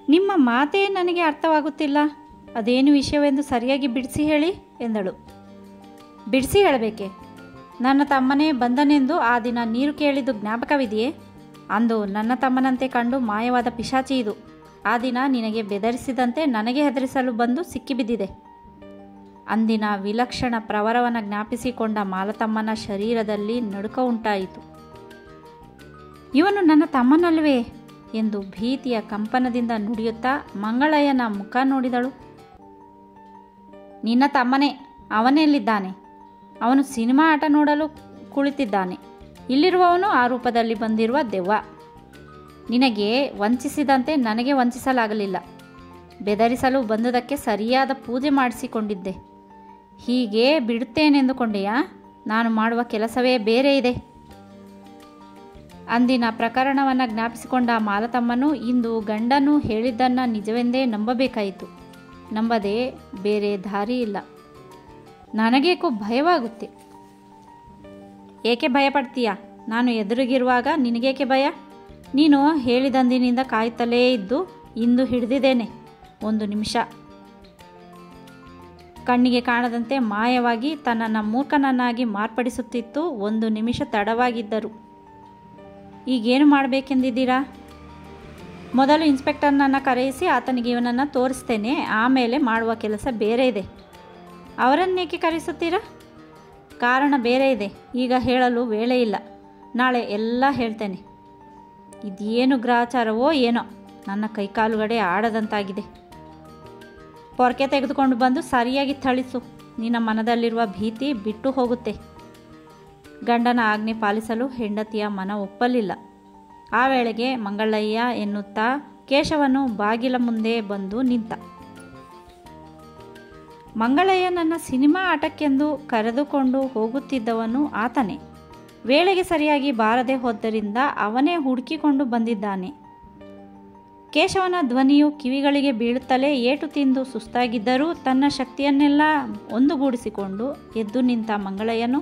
ನಿಮ್ಮ ಮಾತೇ ನನಗೆ ಅರ್ಥವಾಗುತ್ತಿಲ್ಲ. ಅದೇನು ವಿಷಯವೆಂದು ಸರಿಯಾಗಿ ಬಿಡಿಸಿ ಹೇಳಿ ಎಂದಳು. ಬಿಡಿಸಿ ಹೇಳಬೇಕೆ? ನನ್ನ ತಮ್ಮನೇ ಬಂದನೆಂದು ಆ ದಿನ ನೀರು ಕೇಳಿದ್ದು ಜ್ಞಾಪಕವಿದೆಯೇ? ಅಂದು ನನ್ನ ತಮ್ಮನಂತೆ ಕಂಡು ಮಾಯವಾದ ಪಿಶಾಚಿ ಇದು. ಆ ದಿನ ನಿನಗೆ ಬೆದರಿಸಿದಂತೆ ನನಗೆ ಹೆದರಿಸಲು ಬಂದು ಸಿಕ್ಕಿಬಿದ್ದಿದೆ. ಅಂದಿನ ವಿಲಕ್ಷಣ ಪ್ರವರವನ್ನು ಜ್ಞಾಪಿಸಿಕೊಂಡ ಮಾಲತಮ್ಮನ ಶರೀರದಲ್ಲಿ ನಡುಕ ಉಂಟಾಯಿತು. ಇವನು ನನ್ನ ತಮ್ಮನಲ್ವೇ ಎಂದು ಭೀತಿಯ ಕಂಪನದಿಂದ ನುಡಿಯುತ್ತಾ ಮಂಗಳಯ್ಯನ ಮುಖ ನೋಡಿದಳು. ನಿನ್ನ ತಮ್ಮನೇ. ಅವನೆಲ್ಲಿದ್ದಾನೆ? ಅವನು ಸಿನಿಮಾ ಆಟ ನೋಡಲು ಕುಳಿತಿದ್ದಾನೆ. ಇಲ್ಲಿರುವವನು ಆ ರೂಪದಲ್ಲಿ ಬಂದಿರುವ ದೆವ್ವ. ನಿನಗೆ ವಂಚಿಸಿದಂತೆ ನನಗೆ ವಂಚಿಸಲಾಗಲಿಲ್ಲ. ಬೆದರಿಸಲು ಬಂದುದಕ್ಕೆ ಸರಿಯಾದ ಪೂಜೆ ಮಾಡಿಸಿಕೊಂಡಿದ್ದೆ. ಹೀಗೆ ಬಿಡುತ್ತೇನೆಂದುಕೊಂಡೆಯಾ? ನಾನು ಮಾಡುವ ಕೆಲಸವೇ ಬೇರೆ ಇದೆ. ಅಂದಿನ ಪ್ರಕರಣವನ್ನು ಜ್ಞಾಪಿಸಿಕೊಂಡ ಮಾಲತಮ್ಮನು ಇಂದು ಗಂಡನು ಹೇಳಿದ್ದನ್ನು ನಿಜವೆಂದೇ ನಂಬಬೇಕಾಯಿತು. ನಂಬದೆ ಬೇರೆ ದಾರಿ ಇಲ್ಲ. ನನಗೇಕೋ ಭಯವಾಗುತ್ತೆ. ಏಕೆ ಭಯಪಡ್ತೀಯಾ? ನಾನು ಎದುರಿಗಿರುವಾಗ ನಿನಗೇಕೆ ಭಯ? ನೀನು ಹೇಳಿದಂದಿನಿಂದ ಕಾಯುತ್ತಲೇ ಇದ್ದು ಇಂದು ಹಿಡಿದಿದ್ದೇನೆ. 1 ನಿಮಿಷ. ಕಣ್ಣಿಗೆ ಕಾಣದಂತೆ ಮಾಯವಾಗಿ ತನ್ನನ್ನು ಮೂರ್ಖನನ್ನಾಗಿ ಮಾರ್ಪಡಿಸುತ್ತಿತ್ತು. 1 ನಿಮಿಷ ತಡವಾಗಿದ್ದರು. ಈಗೇನು ಮಾಡಬೇಕೆಂದಿದ್ದೀರಾ? ಮೊದಲು ಇನ್ಸ್ಪೆಕ್ಟರ್ನನ್ನು ಕರೆಯಿಸಿ ಆತನಿಗೆ ಇವನನ್ನು ತೋರಿಸ್ತೇನೆ. ಆಮೇಲೆ ಮಾಡುವ ಕೆಲಸ ಬೇರೆ ಇದೆ. ಅವರನ್ನೇಕೆ ಕರೆಸುತ್ತೀರಾ? ಕಾರಣ ಬೇರೆ ಇದೆ. ಈಗ ಹೇಳಲು ವೇಳೆ ಇಲ್ಲ. ನಾಳೆ ಎಲ್ಲ ಹೇಳ್ತೇನೆ. ಇದೇನು ಗ್ರಹಚಾರವೋ ಏನೋ, ನನ್ನ ಕೈಕಾಲುಗಡೆ ಆಡದಂತಾಗಿದೆ. ಪೊರಕೆ ತೆಗೆದುಕೊಂಡು ಬಂದು ಸರಿಯಾಗಿ ಥಳಿಸು. ನಿನ್ನ ಮನದಲ್ಲಿರುವ ಭೀತಿ ಬಿಟ್ಟು ಹೋಗುತ್ತೆ. ಗಂಡನ ಆಜ್ಞೆ ಪಾಲಿಸಲು ಹೆಂಡತಿಯ ಮನ ಒಪ್ಪಲಿಲ್ಲ. ಆ ವೇಳೆಗೆ ಮಂಗಳಯ್ಯ ಎನ್ನುತ್ತಾ ಕೇಶವನು ಬಾಗಿಲ ಮುಂದೆ ಬಂದು ನಿಂತ. ಮಂಗಳಯ್ಯ ನನ್ನ ಸಿನಿಮಾ ಆಟಕ್ಕೆಂದು ಕರೆದುಕೊಂಡು ಹೋಗುತ್ತಿದ್ದವನು ಆತನೇ. ವೇಳೆಗೆ ಸರಿಯಾಗಿ ಬಾರದೆ ಹೋದ್ದರಿಂದ ಅವನೇ ಹುಡುಕಿಕೊಂಡು ಬಂದಿದ್ದಾನೆ. ಕೇಶವನ ಧ್ವನಿಯು ಕಿವಿಗಳಿಗೆ ಬೀಳುತ್ತಲೇ ಏಟು ತಿಂದು ಸುಸ್ತಾಗಿದ್ದರೂ ತನ್ನ ಶಕ್ತಿಯನ್ನೆಲ್ಲ ಒಂದುಗೂಡಿಸಿಕೊಂಡು ಎದ್ದು ನಿಂತ ಮಂಗಳಯ್ಯನು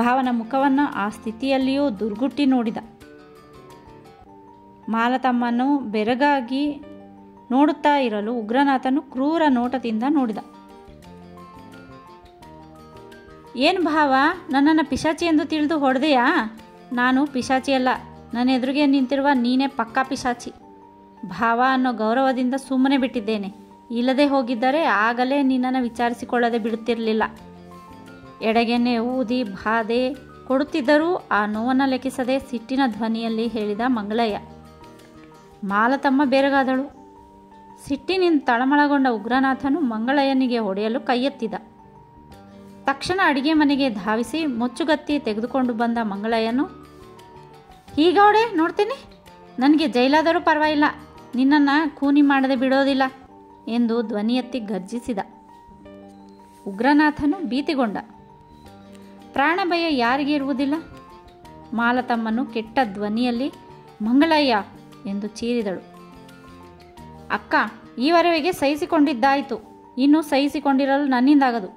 ಭಾವನ ಮುಖವನ್ನು ಆ ಸ್ಥಿತಿಯಲ್ಲಿಯೂ ದುರ್ಗುಟ್ಟಿ ನೋಡಿದ. ಮಾಲತಮ್ಮನು ಬೆರಗಾಗಿ ನೋಡುತ್ತಾ ಇರಲು ಉಗ್ರನಾಥನು ಕ್ರೂರ ನೋಟದಿಂದ ನೋಡಿದ. ಏನು ಭಾವ, ನನ್ನನ್ನು ಪಿಶಾಚಿ ಎಂದು ತಿಳಿದು ಹೊಡೆದೆಯಾ? ನಾನು ಪಿಶಾಚಿಯಲ್ಲ. ನನ್ನ ಎದುರಿಗೆ ನಿಂತಿರುವ ನೀನೇ ಪಕ್ಕಾ ಪಿಶಾಚಿ. ಭಾವ ಅನ್ನೋ ಗೌರವದಿಂದ ಸುಮ್ಮನೆ ಬಿಟ್ಟಿದ್ದೇನೆ. ಇಲ್ಲದೆ ಹೋಗಿದ್ದರೆ ಆಗಲೇ ನಿನ್ನನ್ನು ವಿಚಾರಿಸಿಕೊಳ್ಳದೆ ಬಿಡುತ್ತಿರಲಿಲ್ಲ. ಎಡಗೆನ್ನೆ ಊದಿ ಬಾಧೆ ಕೊಡುತ್ತಿದ್ದರೂ ಆ ನೋವನ್ನು ಲೆಕ್ಕಿಸದೆ ಸಿಟ್ಟಿನ ಧ್ವನಿಯಲ್ಲಿ ಹೇಳಿದ ಮಂಗಳಯ್ಯ. ಮಾಲತಮ್ಮ ಬೆರಗಾದಳು. ಸಿಟ್ಟಿನಿಂದ ತಳಮಳಗೊಂಡ ಉಗ್ರನಾಥನು ಮಂಗಳಯ್ಯನಿಗೆ ಹೊಡೆಯಲು ಕೈಯೆತ್ತಿದ. ತಕ್ಷಣ ಅಡಿಗೆ ಮನೆಗೆ ಧಾವಿಸಿ ಮೊಚ್ಚುಗತ್ತಿ ತೆಗೆದುಕೊಂಡು ಬಂದ ಮಂಗಳಯ್ಯನು, ಈಗ ಹೊಡೆ ನೋಡ್ತೀನಿ, ನನಗೆ ಜೈಲಾದರೂ ಪರವಾಗಿಲ್ಲ, ನಿನ್ನನ್ನು ಖೂನಿ ಮಾಡದೆ ಬಿಡೋದಿಲ್ಲ ಎಂದು ಧ್ವನಿ ಎತ್ತಿ ಗರ್ಜಿಸಿದ. ಉಗ್ರನಾಥನು ಭೀತಿಗೊಂಡ. ಪ್ರಾಣ ಭಯ ಯಾರಿಗೆ ಇರುವುದಿಲ್ಲ? ಮಾಲತಮ್ಮನು ಕೆಟ್ಟ ಧ್ವನಿಯಲ್ಲಿ ಮಂಗಳಯ್ಯ ಎಂದು ಚೀರಿದಳು. ಅಕ್ಕ, ಈವರೆಗೆ ಸಹಿಸಿಕೊಂಡಿದ್ದಾಯಿತು. ಇನ್ನೂ ಸಹಿಸಿಕೊಂಡಿರಲು ನನ್ನಿಂದಾಗದು.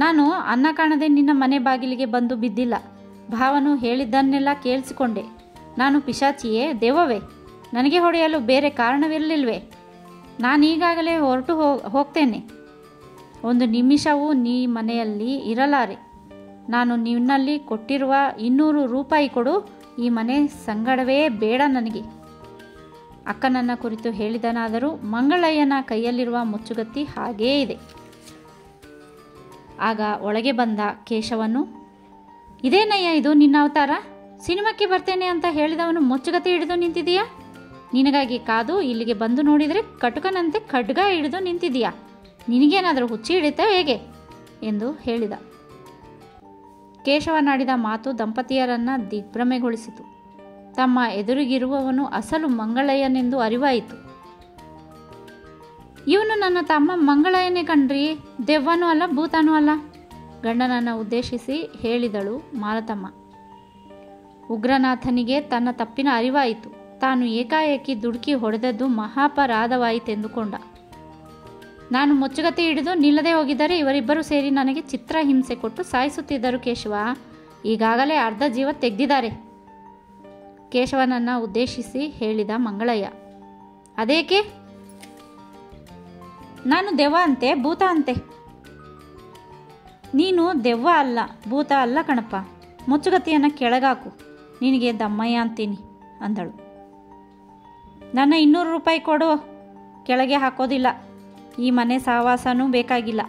ನಾನು ಅನ್ನ ಕಾಣದೆ ನಿನ್ನ ಮನೆ ಬಾಗಿಲಿಗೆ ಬಂದು ಬಿದ್ದಿಲ್ಲ. ಭಾವನು ಹೇಳಿದ್ದನ್ನೆಲ್ಲ ಕೇಳಿಸಿಕೊಂಡೆ. ನಾನು ಪಿಶಾಚಿಯೇ, ದೆವ್ವವೇ? ನನಗೆ ಹೊಡೆಯಲು ಬೇರೆ ಕಾರಣವಿರಲಿಲ್ವೇ? ನಾನೀಗಾಗಲೇ ಹೊರಟು ಹೋಗ್ತೇನೆ. 1 ನಿಮಿಷವೂ ನೀ ಮನೆಯಲ್ಲಿ ಇರಲಾರೆ. ನಾನು ನಿನ್ನಲ್ಲಿ ಕೊಟ್ಟಿರುವ 200 ರೂಪಾಯಿ ಕೊಡು. ಈ ಮನೆ ಸಂಗಡವೇ ಬೇಡ ನನಗೆ. ಅಕ್ಕನನ್ನ ಕುರಿತು ಹೇಳಿದನಾದರೂ ಮಂಗಳಯ್ಯನ ಕೈಯಲ್ಲಿರುವ ಮುಚ್ಚುಗತ್ತಿ ಹಾಗೇ ಇದೆ. ಆಗ ಒಳಗೆ ಬಂದ ಕೇಶವನು, ಇದೇನಯ್ಯ ಇದು ನಿನ್ನ ಅವತಾರ? ಸಿನಿಮಾಕ್ಕೆ ಬರ್ತೇನೆ ಅಂತ ಹೇಳಿದವನು ಮುಚ್ಚುಗತ್ತಿ ಹಿಡಿದು ನಿಂತಿದೀಯಾ? ನಿನಗಾಗಿ ಕಾದು ಇಲ್ಲಿಗೆ ಬಂದು ನೋಡಿದರೆ ಕಟುಕನಂತೆ ಖಡ್ಗ ಹಿಡಿದು ನಿಂತಿದೀಯಾ? ನಿನಗೇನಾದರೂ ಹುಚ್ಚಿ ಹಿಡಿತಾ ಹೇಗೆ ಎಂದು ಹೇಳಿದ. ಕೇಶವನಾಡಿದ ಮಾತು ದಂಪತಿಯರನ್ನು ದಿಗ್ಭ್ರಮೆಗೊಳಿಸಿತು. ತಮ್ಮ ಎದುರಿಗಿರುವವನು ಅಸಲು ಮಂಗಳಯ್ಯನೆಂದು ಅರಿವಾಯಿತು. ಇವನು ನನ್ನ ತಮ್ಮ ಮಂಗಳಯ್ಯನೇ ಕಣ್ರಿ, ದೆವ್ವನೂ ಅಲ್ಲ, ಭೂತನೂ ಅಲ್ಲ, ಗಂಡನನ್ನು ಉದ್ದೇಶಿಸಿ ಹೇಳಿದಳು ಮಾಲತಮ್ಮ. ಉಗ್ರನಾಥನಿಗೆ ತನ್ನ ತಪ್ಪಿನ ಅರಿವಾಯಿತು. ತಾನು ಏಕಾಏಕಿ ದುಡುಕಿ ಹೊಡೆದದ್ದು ಮಹಾಪರಾಧವಾಯಿತೆಂದುಕೊಂಡ. ನಾನು ಮುಚ್ಚುಗತ್ತಿ ಹಿಡಿದು ನಿಲ್ಲದೆ ಹೋಗಿದ್ದರೆ ಇವರಿಬ್ಬರೂ ಸೇರಿ ನನಗೆ ಚಿತ್ರ ಹಿಂಸೆ ಕೊಟ್ಟು ಸಾಯಿಸುತ್ತಿದ್ದರು ಕೇಶವ. ಈಗಾಗಲೇ ಅರ್ಧ ಜೀವ ತೆಗೆದಿದ್ದಾರೆ. ಕೇಶವನನ್ನು ಉದ್ದೇಶಿಸಿ ಹೇಳಿದ ಮಂಗಳಯ್ಯ. ಅದೇಕೆ? ನಾನು ದೆವ್ವ ಅಂತೆ, ಭೂತ ಅಂತೆ. ನೀನು ದೆವ್ವ ಅಲ್ಲ, ಭೂತ ಅಲ್ಲ ಕಣಪ್ಪ. ಮುಚ್ಚುಗತ್ತಿಯನ್ನು ಕೆಳಗಾಕು, ನಿನಗೆ ದಮ್ಮಯ್ಯ ಅಂತೀನಿ ಅಂದಳು. ನನ್ನ 200 ರೂಪಾಯಿ ಕೊಡು, ಕೆಳಗೆ ಹಾಕೋದಿಲ್ಲ. ಈ ಮನೆ ಸಹವಾಸನೂ ಬೇಕಾಗಿಲ್ಲ.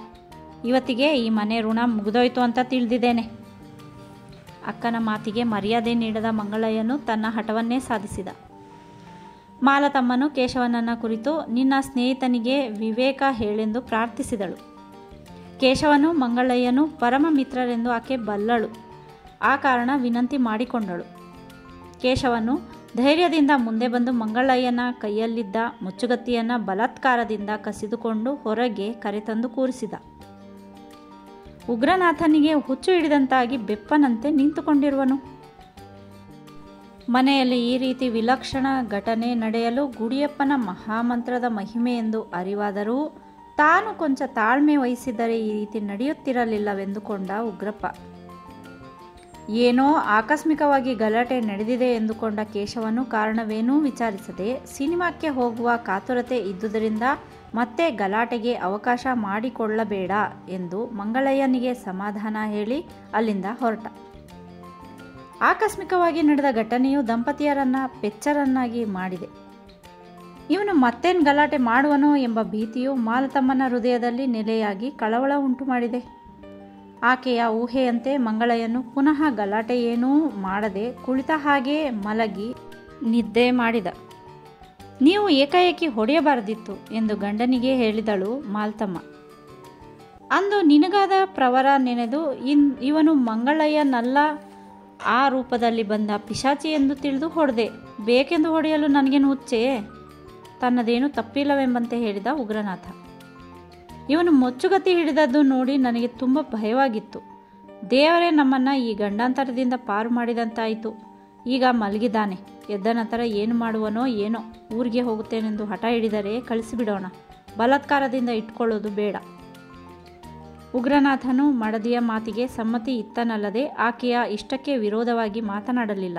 ಇವತ್ತಿಗೆ ಈ ಮನೆ ಋಣ ಮುಗಿದೋಯ್ತು ಅಂತ ತಿಳಿದಿದ್ದೇನೆ. ಅಕ್ಕನ ಮಾತಿಗೆ ಮರ್ಯಾದೆ ನೀಡದ ಮಂಗಳಯ್ಯನು ತನ್ನ ಹಠವನ್ನೇ ಸಾಧಿಸಿದ. ಮಾಲತಮ್ಮನು ಕೇಶವನನ್ನ ಕುರಿತು ನಿನ್ನ ಸ್ನೇಹಿತನಿಗೆ ವಿವೇಕ ಹೇಳೆಂದು ಪ್ರಾರ್ಥಿಸಿದಳು. ಕೇಶವನು ಮಂಗಳಯ್ಯನು ಪರಮ ಮಿತ್ರರೆಂದು ಆಕೆ ಬಲ್ಲಳು. ಆ ಕಾರಣ ವಿನಂತಿ ಮಾಡಿಕೊಂಡಳು. ಕೇಶವನು ಧೈರ್ಯದಿಂದ ಮುಂದೆ ಬಂದು ಮಂಗಳಯ್ಯನ ಕೈಯಲ್ಲಿದ್ದ ಮುಚ್ಚುಗತ್ತಿಯನ್ನು ಬಲಾತ್ಕಾರದಿಂದ ಕಸಿದುಕೊಂಡು ಹೊರಗೆ ಕರೆತಂದು ಕೂರಿಸಿದ. ಉಗ್ರನಾಥನಿಗೆ ಹುಚ್ಚು ಹಿಡಿದಂತಾಗಿ ಬೆಪ್ಪನಂತೆ ನಿಂತುಕೊಂಡಿರುವನು. ಮನೆಯಲ್ಲಿ ಈ ರೀತಿ ವಿಲಕ್ಷಣ ಘಟನೆ ನಡೆಯಲು ಗುಡಿಯಪ್ಪನ ಮಹಾಮಂತ್ರದ ಮಹಿಮೆ ಎಂದು ಅರಿವಾದರೂ ತಾನು ಕೊಂಚ ತಾಳ್ಮೆ ವಹಿಸಿದರೆ ಈ ರೀತಿ ನಡೆಯುತ್ತಿರಲಿಲ್ಲವೆಂದುಕೊಂಡ ಉಗ್ರಪ್ಪ. ಏನೋ ಆಕಸ್ಮಿಕವಾಗಿ ಗಲಾಟೆ ನಡೆದಿದೆ ಎಂದುಕೊಂಡ ಕೇಶವನು ಕಾರಣವೇನೂ ವಿಚಾರಿಸದೆ ಸಿನಿಮಾಕ್ಕೆ ಹೋಗುವ ಕಾತುರತೆ ಇದ್ದುದರಿಂದ ಮತ್ತೆ ಗಲಾಟೆಗೆ ಅವಕಾಶ ಮಾಡಿಕೊಳ್ಳಬೇಡ ಎಂದು ಮಂಗಳಯ್ಯನಿಗೆ ಸಮಾಧಾನ ಹೇಳಿ ಅಲ್ಲಿಂದ ಹೊರಟ. ಆಕಸ್ಮಿಕವಾಗಿ ನಡೆದ ಘಟನೆಯು ದಂಪತಿಯರನ್ನ ಪೆಚ್ಚರನ್ನಾಗಿ ಮಾಡಿದೆ. ಇವನು ಮತ್ತೇನು ಗಲಾಟೆ ಮಾಡುವನೋ ಎಂಬ ಭೀತಿಯು ಮಾಲತಮ್ಮನ ಹೃದಯದಲ್ಲಿ ನೆಲೆಯಾಗಿ ಕಳವಳ ಉಂಟು ಮಾಡಿದೆ. ಆಕೆಯ ಊಹೆಯಂತೆ ಮಂಗಳಯ್ಯನು ಪುನಃ ಗಲಾಟೆ ಏನೂ ಮಾಡದೆ ಕುಳಿತ ಹಾಗೇ ಮಲಗಿ ನಿದ್ದೆ ಮಾಡಿದ. ನೀವು ಏಕಾಏಕಿ ಹೊಡೆಯಬಾರದಿತ್ತು ಎಂದು ಗಂಡನಿಗೆ ಹೇಳಿದಳು ಮಾಲತಮ್ಮ. ಅಂದು ನಿನಗಾದ ಪ್ರವರ ನೆನೆದು ಇವನು ಮಂಗಳಯ್ಯನಲ್ಲ, ಆ ರೂಪದಲ್ಲಿ ಬಂದ ಪಿಶಾಚಿ ಎಂದು ತಿಳಿದು ಹೊಡೆದೆ. ಬೇಕೆಂದು ಹೊಡೆಯಲು ನನಗೇನು ಹುಚ್ಚೆ? ತನ್ನದೇನು ತಪ್ಪಿಲ್ಲವೆಂಬಂತೆ ಹೇಳಿದ ಉಗ್ರನಾಥ. ಇವನು ಮೊಚ್ಚುಗತ್ತಿ ಹಿಡಿದದ್ದು ನೋಡಿ ನನಗೆ ತುಂಬ ಭಯವಾಗಿತ್ತು. ದೇವರೇ ನಮ್ಮನ್ನು ಈ ಗಂಡಾಂತರದಿಂದ ಪಾರು ಮಾಡಿದಂತಾಯಿತು. ಈಗ ಮಲಗಿದ್ದಾನೆ. ಎದ್ದ ನಂತರ ಏನು ಮಾಡುವನೋ ಏನೋ. ಊರಿಗೆ ಹೋಗುತ್ತೇನೆಂದು ಹಠ ಹಿಡಿದರೆ ಕಳಿಸಿಬಿಡೋಣ. ಬಲಾತ್ಕಾರದಿಂದ ಇಟ್ಕೊಳ್ಳೋದು ಬೇಡ. ಉಗ್ರನಾಥನು ಮಡದಿಯ ಮಾತಿಗೆ ಸಮ್ಮತಿ ಇತ್ತನಲ್ಲದೆ ಆಕೆಯ ಇಷ್ಟಕ್ಕೆ ವಿರೋಧವಾಗಿ ಮಾತನಾಡಲಿಲ್ಲ.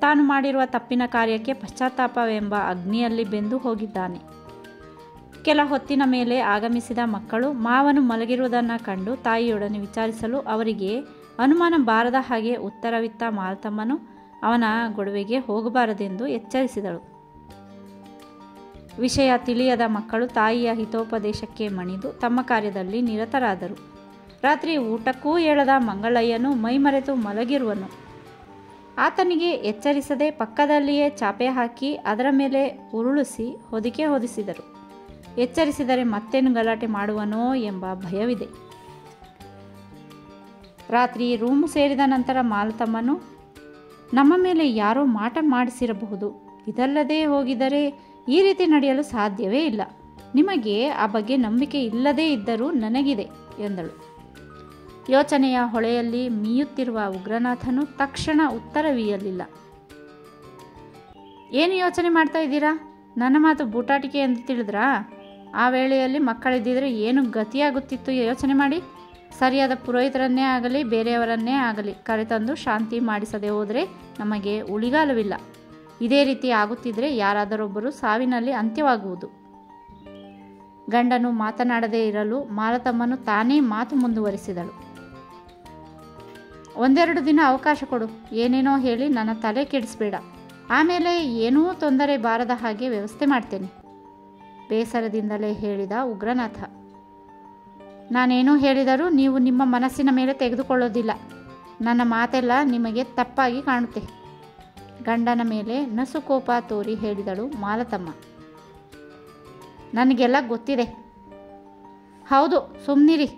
ತಾನು ಮಾಡಿರುವ ತಪ್ಪಿನ ಕಾರ್ಯಕ್ಕೆ ಪಶ್ಚಾತ್ತಾಪವೆಂಬ ಅಗ್ನಿಯಲ್ಲಿ ಬೆಂದು ಹೋಗಿದ್ದಾನೆ. ಕೆಲ ಹೊತ್ತಿನ ಮೇಲೆ ಆಗಮಿಸಿದ ಮಕ್ಕಳು ಮಾವನು ಮಲಗಿರುವುದನ್ನು ಕಂಡು ತಾಯಿಯೊಡನೆ ವಿಚಾರಿಸಲು ಅವರಿಗೆ ಅನುಮಾನ ಬಾರದ ಹಾಗೆ ಉತ್ತರವಿತ್ತ ಮಾಲತಮ್ಮನು ಅವನ ಗೊಡವೆಗೆ ಹೋಗಬಾರದೆಂದು ಎಚ್ಚರಿಸಿದಳು. ವಿಷಯ ತಿಳಿಯದ ಮಕ್ಕಳು ತಾಯಿಯ ಹಿತೋಪದೇಶಕ್ಕೆ ಮಣಿದು ತಮ್ಮ ಕಾರ್ಯದಲ್ಲಿ ನಿರತರಾದರು. ರಾತ್ರಿ ಊಟಕ್ಕೂ ಏಳದ ಮಂಗಳಯ್ಯನು ಮೈಮರೆತು ಮಲಗಿರುವನು. ಆತನಿಗೆ ಎಚ್ಚರಿಸದೆ ಪಕ್ಕದಲ್ಲಿಯೇ ಚಾಪೆ ಹಾಕಿ ಅದರ ಮೇಲೆ ಉರುಳಿಸಿ ಹೊದಿಕೆ ಹೊದಿಸಿದರು. ಎಚ್ಚರಿಸಿದರೆ ಮತ್ತೇನು ಗಲಾಟೆ ಮಾಡುವನೋ ಎಂಬ ಭಯವಿದೆ. ರಾತ್ರಿ ರೂಮು ಸೇರಿದ ನಂತರ ಮಾಲತಮ್ಮನು, ನಮ್ಮ ಮೇಲೆ ಯಾರೋ ಮಾಟ ಮಾಡಿಸಿರಬಹುದು. ಇದಲ್ಲದೆ ಹೋಗಿದರೆ ಈ ರೀತಿ ನಡೆಯಲು ಸಾಧ್ಯವೇ ಇಲ್ಲ. ನಿಮಗೆ ಆ ಬಗ್ಗೆ ನಂಬಿಕೆ ಇಲ್ಲದೇ ಇದ್ದರೂ ನನಗಿದೆ ಎಂದಳು. ಯೋಚನೆಯ ಹೊಳೆಯಲ್ಲಿ ಮೀಯುತ್ತಿರುವ ಉಗ್ರನಾಥನು ತಕ್ಷಣ ಉತ್ತರವೀಯಲಿಲ್ಲ. ಏನು ಯೋಚನೆ ಮಾಡ್ತಾ ಇದ್ದೀರಾ? ನನ್ನ ಮಾತು ಬೂಟಾಟಿಕೆ ಎಂದು ತಿಳಿದ್ರಾ? ಆ ವೇಳೆಯಲ್ಲಿ ಮಕ್ಕಳಿದ್ದಿದ್ರೆ ಏನು ಗತಿಯಾಗುತ್ತಿತ್ತು ಯೋಚನೆ ಮಾಡಿ. ಸರಿಯಾದ ಪುರೋಹಿತರನ್ನೇ ಆಗಲಿ ಬೇರೆಯವರನ್ನೇ ಆಗಲಿ ಕರೆತಂದು ಶಾಂತಿ ಮಾಡಿಸದೆ ಹೋದರೆ ನಮಗೆ ಉಳಿಗಾಲವಿಲ್ಲ. ಇದೇ ರೀತಿ ಆಗುತ್ತಿದ್ದರೆ ಯಾರಾದರೊಬ್ಬರು ಸಾವಿನಲ್ಲಿ ಅಂತ್ಯವಾಗುವುದು. ಗಂಡನು ಮಾತನಾಡದೇ ಇರಲು ಮಾಲತಮ್ಮನು ತಾನೇ ಮಾತು ಮುಂದುವರಿಸಿದಳು. ಒಂದೆರಡು ದಿನ ಅವಕಾಶ ಕೊಡು. ಏನೇನೋ ಹೇಳಿ ನನ್ನ ತಲೆ ಕೆಡಿಸಬೇಡ. ಆಮೇಲೆ ಏನೂ ತೊಂದರೆ ಬಾರದ ಹಾಗೆ ವ್ಯವಸ್ಥೆ ಮಾಡ್ತೇನೆ ಬೇಸರದಿಂದಲೇ ಹೇಳಿದ ಉಗ್ರನಾಥ. ನಾನೇನೂ ಹೇಳಿದರೂ ನೀವು ನಿಮ್ಮ ಮನಸ್ಸಿನ ಮೇಲೆ ತೆಗೆದುಕೊಳ್ಳೋದಿಲ್ಲ. ನನ್ನ ಮಾತೆಲ್ಲ ನಿಮಗೆ ತಪ್ಪಾಗಿ ಕಾಣುತ್ತೆ. ಗಂಡನ ಮೇಲೆ ನಸುಕೋಪ ತೋರಿ ಹೇಳಿದಳು ಮಾಲತಮ್ಮ. ನನಗೆಲ್ಲ ಗೊತ್ತಿದೆ. ಹೌದು, ಸುಮ್ಮನಿರಿ.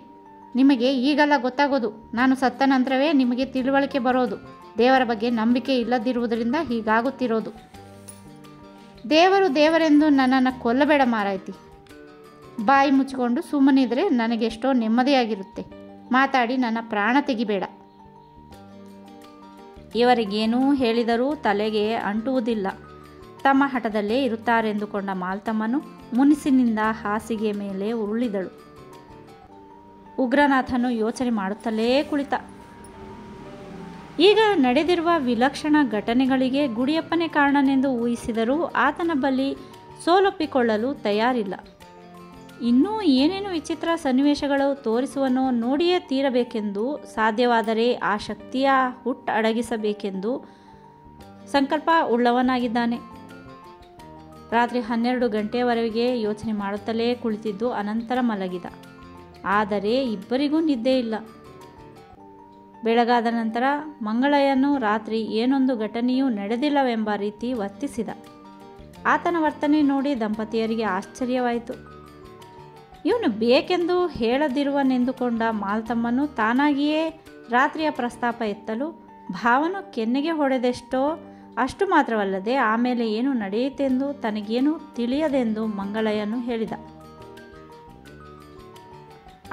ನಿಮಗೆ ಈಗೆಲ್ಲ ಗೊತ್ತಾಗೋದು. ನಾನು ಸತ್ತ ನಂತರವೇ ನಿಮಗೆ ತಿಳುವಳಿಕೆ ಬರೋದು. ದೇವರ ಬಗ್ಗೆ ನಂಬಿಕೆ ಇಲ್ಲದಿರುವುದರಿಂದ ಹೀಗಾಗುತ್ತಿರೋದು. ದೇವರು ದೇವರೆಂದು ನನ್ನನ್ನು ಕೊಲ್ಲಬೇಡ ಮಾರಾಯ್ತಿ. ಬಾಯಿ ಮುಚ್ಚಿಕೊಂಡು ಸುಮ್ಮನಿದ್ರೆ ನನಗೆಷ್ಟೋ ನೆಮ್ಮದಿಯಾಗಿರುತ್ತೆ. ಮಾತಾಡಿ ನನ್ನ ಪ್ರಾಣ ತೆಗಿಬೇಡ. ಇವರಿಗೇನೂ ಹೇಳಿದರೂ ತಲೆಗೆ ಅಂಟುವುದಿಲ್ಲ. ತಮ್ಮ ಹಠದಲ್ಲೇ ಇರುತ್ತಾರೆಂದುಕೊಂಡ ಮಾಲತಮ್ಮನು ಮುನಿಸಿನಿಂದ ಹಾಸಿಗೆ ಮೇಲೆ ಉರುಳಿದಳು. ಉಗ್ರನಾಥನು ಯೋಚನೆ ಮಾಡುತ್ತಲೇ ಕುಳಿತ. ಈಗ ನಡೆದಿರುವ ವಿಲಕ್ಷಣ ಘಟನೆಗಳಿಗೆ ಗುಡಿಯಪ್ಪನೇ ಕಾರಣನೆಂದು ಊಹಿಸಿದರೂ ಆತನ ಬಳಿ ಸೋಲೊಪ್ಪಿಕೊಳ್ಳಲು ತಯಾರಿಲ್ಲ. ಇನ್ನೂ ಏನೇನು ವಿಚಿತ್ರ ಸನ್ನಿವೇಶಗಳು ತೋರಿಸುವನೋ ನೋಡಿಯೇ ತೀರಬೇಕೆಂದು, ಸಾಧ್ಯವಾದರೆ ಆ ಶಕ್ತಿಯ ಹುಟ್ಟು ಅಡಗಿಸಬೇಕೆಂದು ಸಂಕಲ್ಪ ಉಳ್ಳವನಾಗಿದ್ದಾನೆ. ರಾತ್ರಿ 12 ಗಂಟೆಯವರೆಗೆ ಯೋಚನೆ ಮಾಡುತ್ತಲೇ ಕುಳಿತಿದ್ದು ಅನಂತರ ಮಲಗಿದ. ಆದರೆ ಇಬ್ಬರಿಗೂ ನಿದ್ದೆ ಇಲ್ಲ. ಬೆಳಗಾದ ನಂತರ ಮಂಗಳಯ್ಯನು ರಾತ್ರಿ ಏನೊಂದು ಘಟನೆಯೂ ನಡೆದಿಲ್ಲವೆಂಬ ರೀತಿ ವರ್ತಿಸಿದ. ಆತನ ವರ್ತನೆ ನೋಡಿ ದಂಪತಿಯರಿಗೆ ಆಶ್ಚರ್ಯವಾಯಿತು. ಇವನು ಬೇಕೆಂದು ಹೇಳದಿರುವನೆಂದುಕೊಂಡ ಮಾಲ್ತಮ್ಮನು ತಾನಾಗಿಯೇ ರಾತ್ರಿಯ ಪ್ರಸ್ತಾಪ ಎತ್ತಲು ಭಾವನು ಕೆನ್ನೆಗೆ ಹೊಡೆದೆಷ್ಟೋ, ಅಷ್ಟು ಮಾತ್ರವಲ್ಲದೆ ಆಮೇಲೆ ಏನು ನಡೆಯಿತೆಂದು ತನಗೇನು ತಿಳಿಯದೆಂದು ಮಂಗಳಯ್ಯನು ಹೇಳಿದ.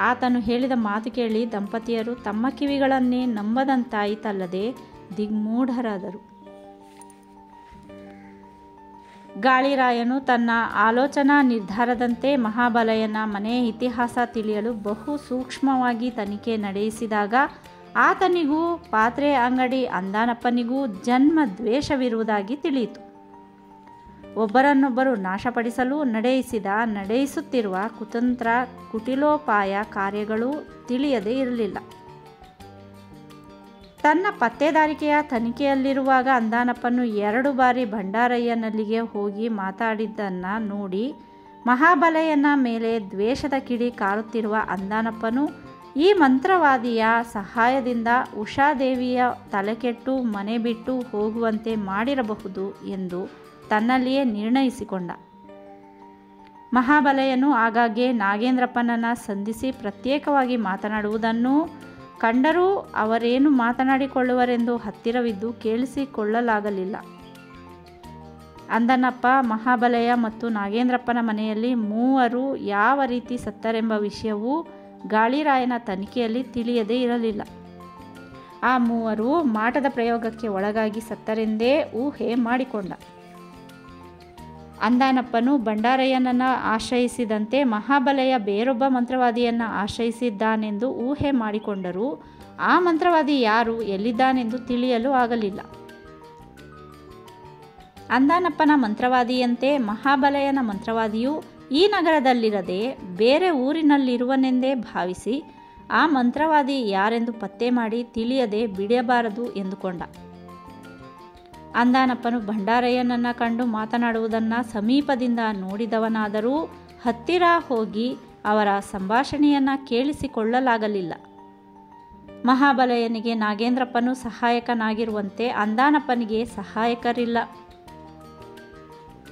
ಆತನು ಹೇಳಿದ ಮಾತು ಕೇಳಿ ದಂಪತಿಯರು ತಮ್ಮ ಕಿವಿಗಳನ್ನೇ ನಂಬದಂತಾಯಿತಲ್ಲದೆ ದಿಗ್ಮೂಢರಾದರು. ಗಾಳಿರಾಯನು ತನ್ನ ಆಲೋಚನಾ ನಿರ್ಧಾರದಂತೆ ಮಹಾಬಲಯ್ಯನ ಮನೆಯ ಇತಿಹಾಸ ತಿಳಿಯಲು ಬಹು ಸೂಕ್ಷ್ಮವಾಗಿ ತನಿಖೆ ನಡೆಸಿದಾಗ ಆತನಿಗೂ ಪಾತ್ರೆ ಅಂಗಡಿ ಅಂದಾನಪ್ಪನಿಗೂ ಜನ್ಮ ದ್ವೇಷವಿರುವುದಾಗಿ ತಿಳಿಯಿತು. ಒಬ್ಬರನ್ನೊಬ್ಬರು ನಾಶಪಡಿಸಲು ನಡೆಸುತ್ತಿರುವ ಕುತಂತ್ರ ಕುಟಿಲೋಪಾಯ ಕಾರ್ಯಗಳು ತಿಳಿಯದೇ ಇರಲಿಲ್ಲ. ತನ್ನ ಪತ್ತೇದಾರಿಕೆಯ ತನಿಖೆಯಲ್ಲಿರುವಾಗ ಅಂದಾನಪ್ಪನು 2 ಬಾರಿ ಭಂಡಾರಯ್ಯನಲ್ಲಿಗೆ ಹೋಗಿ ಮಾತಾಡಿದ್ದನ್ನು ನೋಡಿ ಮಹಾಬಲಯ್ಯನ ಮೇಲೆ ದ್ವೇಷದ ಕಿಡಿ ಕಾರುತ್ತಿರುವ ಅಂದಾನಪ್ಪನು ಈ ಮಂತ್ರವಾದಿಯ ಸಹಾಯದಿಂದ ಉಷಾದೇವಿಯ ತಲೆಕೆಟ್ಟು ಮನೆ ಬಿಟ್ಟು ಹೋಗುವಂತೆ ಮಾಡಿರಬಹುದು ಎಂದು ತನ್ನಲ್ಲಿಯೇ ನಿರ್ಣಯಿಸಿಕೊಂಡ. ಮಹಾಬಲಯ್ಯನು ಆಗಾಗ್ಗೆ ನಾಗೇಂದ್ರಪ್ಪನನ್ನು ಸಂಧಿಸಿ ಪ್ರತ್ಯೇಕವಾಗಿ ಮಾತನಾಡುವುದನ್ನು ಕಂಡರೂ ಅವರೇನು ಮಾತನಾಡಿಕೊಳ್ಳುವರೆಂದು ಹತ್ತಿರವಿದ್ದು ಕೇಳಿಸಿಕೊಳ್ಳಲಾಗಲಿಲ್ಲ. ಅಂದನಪ್ಪ, ಮಹಾಬಲಯ್ಯ ಮತ್ತು ನಾಗೇಂದ್ರಪ್ಪನ ಮನೆಯಲ್ಲಿ ಮೂವರು ಯಾವ ರೀತಿ ಸತ್ತರೆಂಬ ವಿಷಯವೂ ಗಾಳಿರಾಯನ ತನಿಖೆಯಲ್ಲಿ ತಿಳಿಯದೇ ಇರಲಿಲ್ಲ. ಆ ಮೂವರು ಮಾಟದ ಪ್ರಯೋಗಕ್ಕೆ ಒಳಗಾಗಿ ಸತ್ತರೆಂದೇ ಊಹೆ ಮಾಡಿಕೊಂಡ. ಅಂದಾನಪ್ಪನು ಭಂಡಾರಯ್ಯನನ್ನು ಆಶ್ರಯಿಸಿದಂತೆ ಮಹಾಬಲಯ್ಯ ಬೇರೊಬ್ಬ ಮಂತ್ರವಾದಿಯನ್ನು ಆಶ್ರಯಿಸಿದ್ದಾನೆಂದು ಊಹೆ ಮಾಡಿಕೊಂಡರೂ ಆ ಮಂತ್ರವಾದಿ ಯಾರು, ಎಲ್ಲಿದ್ದಾನೆಂದು ತಿಳಿಯಲು ಆಗಲಿಲ್ಲ. ಅಂದಾನಪ್ಪನ ಮಂತ್ರವಾದಿಯಂತೆ ಮಹಾಬಲಯ್ಯನ ಮಂತ್ರವಾದಿಯು ಈ ನಗರದಲ್ಲಿರದೆ ಬೇರೆ ಊರಿನಲ್ಲಿರುವನೆಂದೇ ಭಾವಿಸಿ ಆ ಮಂತ್ರವಾದಿ ಯಾರೆಂದು ಪತ್ತೆ ಮಾಡಿ ತಿಳಿಯದೆ ಬಿಡಬಾರದು ಎಂದುಕೊಂಡ. ಅಂದಾನಪ್ಪನು ಭಂಡಾರಯ್ಯನನ್ನು ಕಂಡು ಮಾತನಾಡುವುದನ್ನು ಸಮೀಪದಿಂದ ನೋಡಿದವನಾದರೂ ಹತ್ತಿರ ಹೋಗಿ ಅವರ ಸಂಭಾಷಣೆಯನ್ನು ಕೇಳಿಸಿಕೊಳ್ಳಲಾಗಲಿಲ್ಲ. ಮಹಾಬಲಯ್ಯನಿಗೆ ನಾಗೇಂದ್ರಪ್ಪನು ಸಹಾಯಕನಾಗಿರುವಂತೆ ಅಂದಾನಪ್ಪನಿಗೆ ಸಹಾಯಕರಿಲ್ಲ.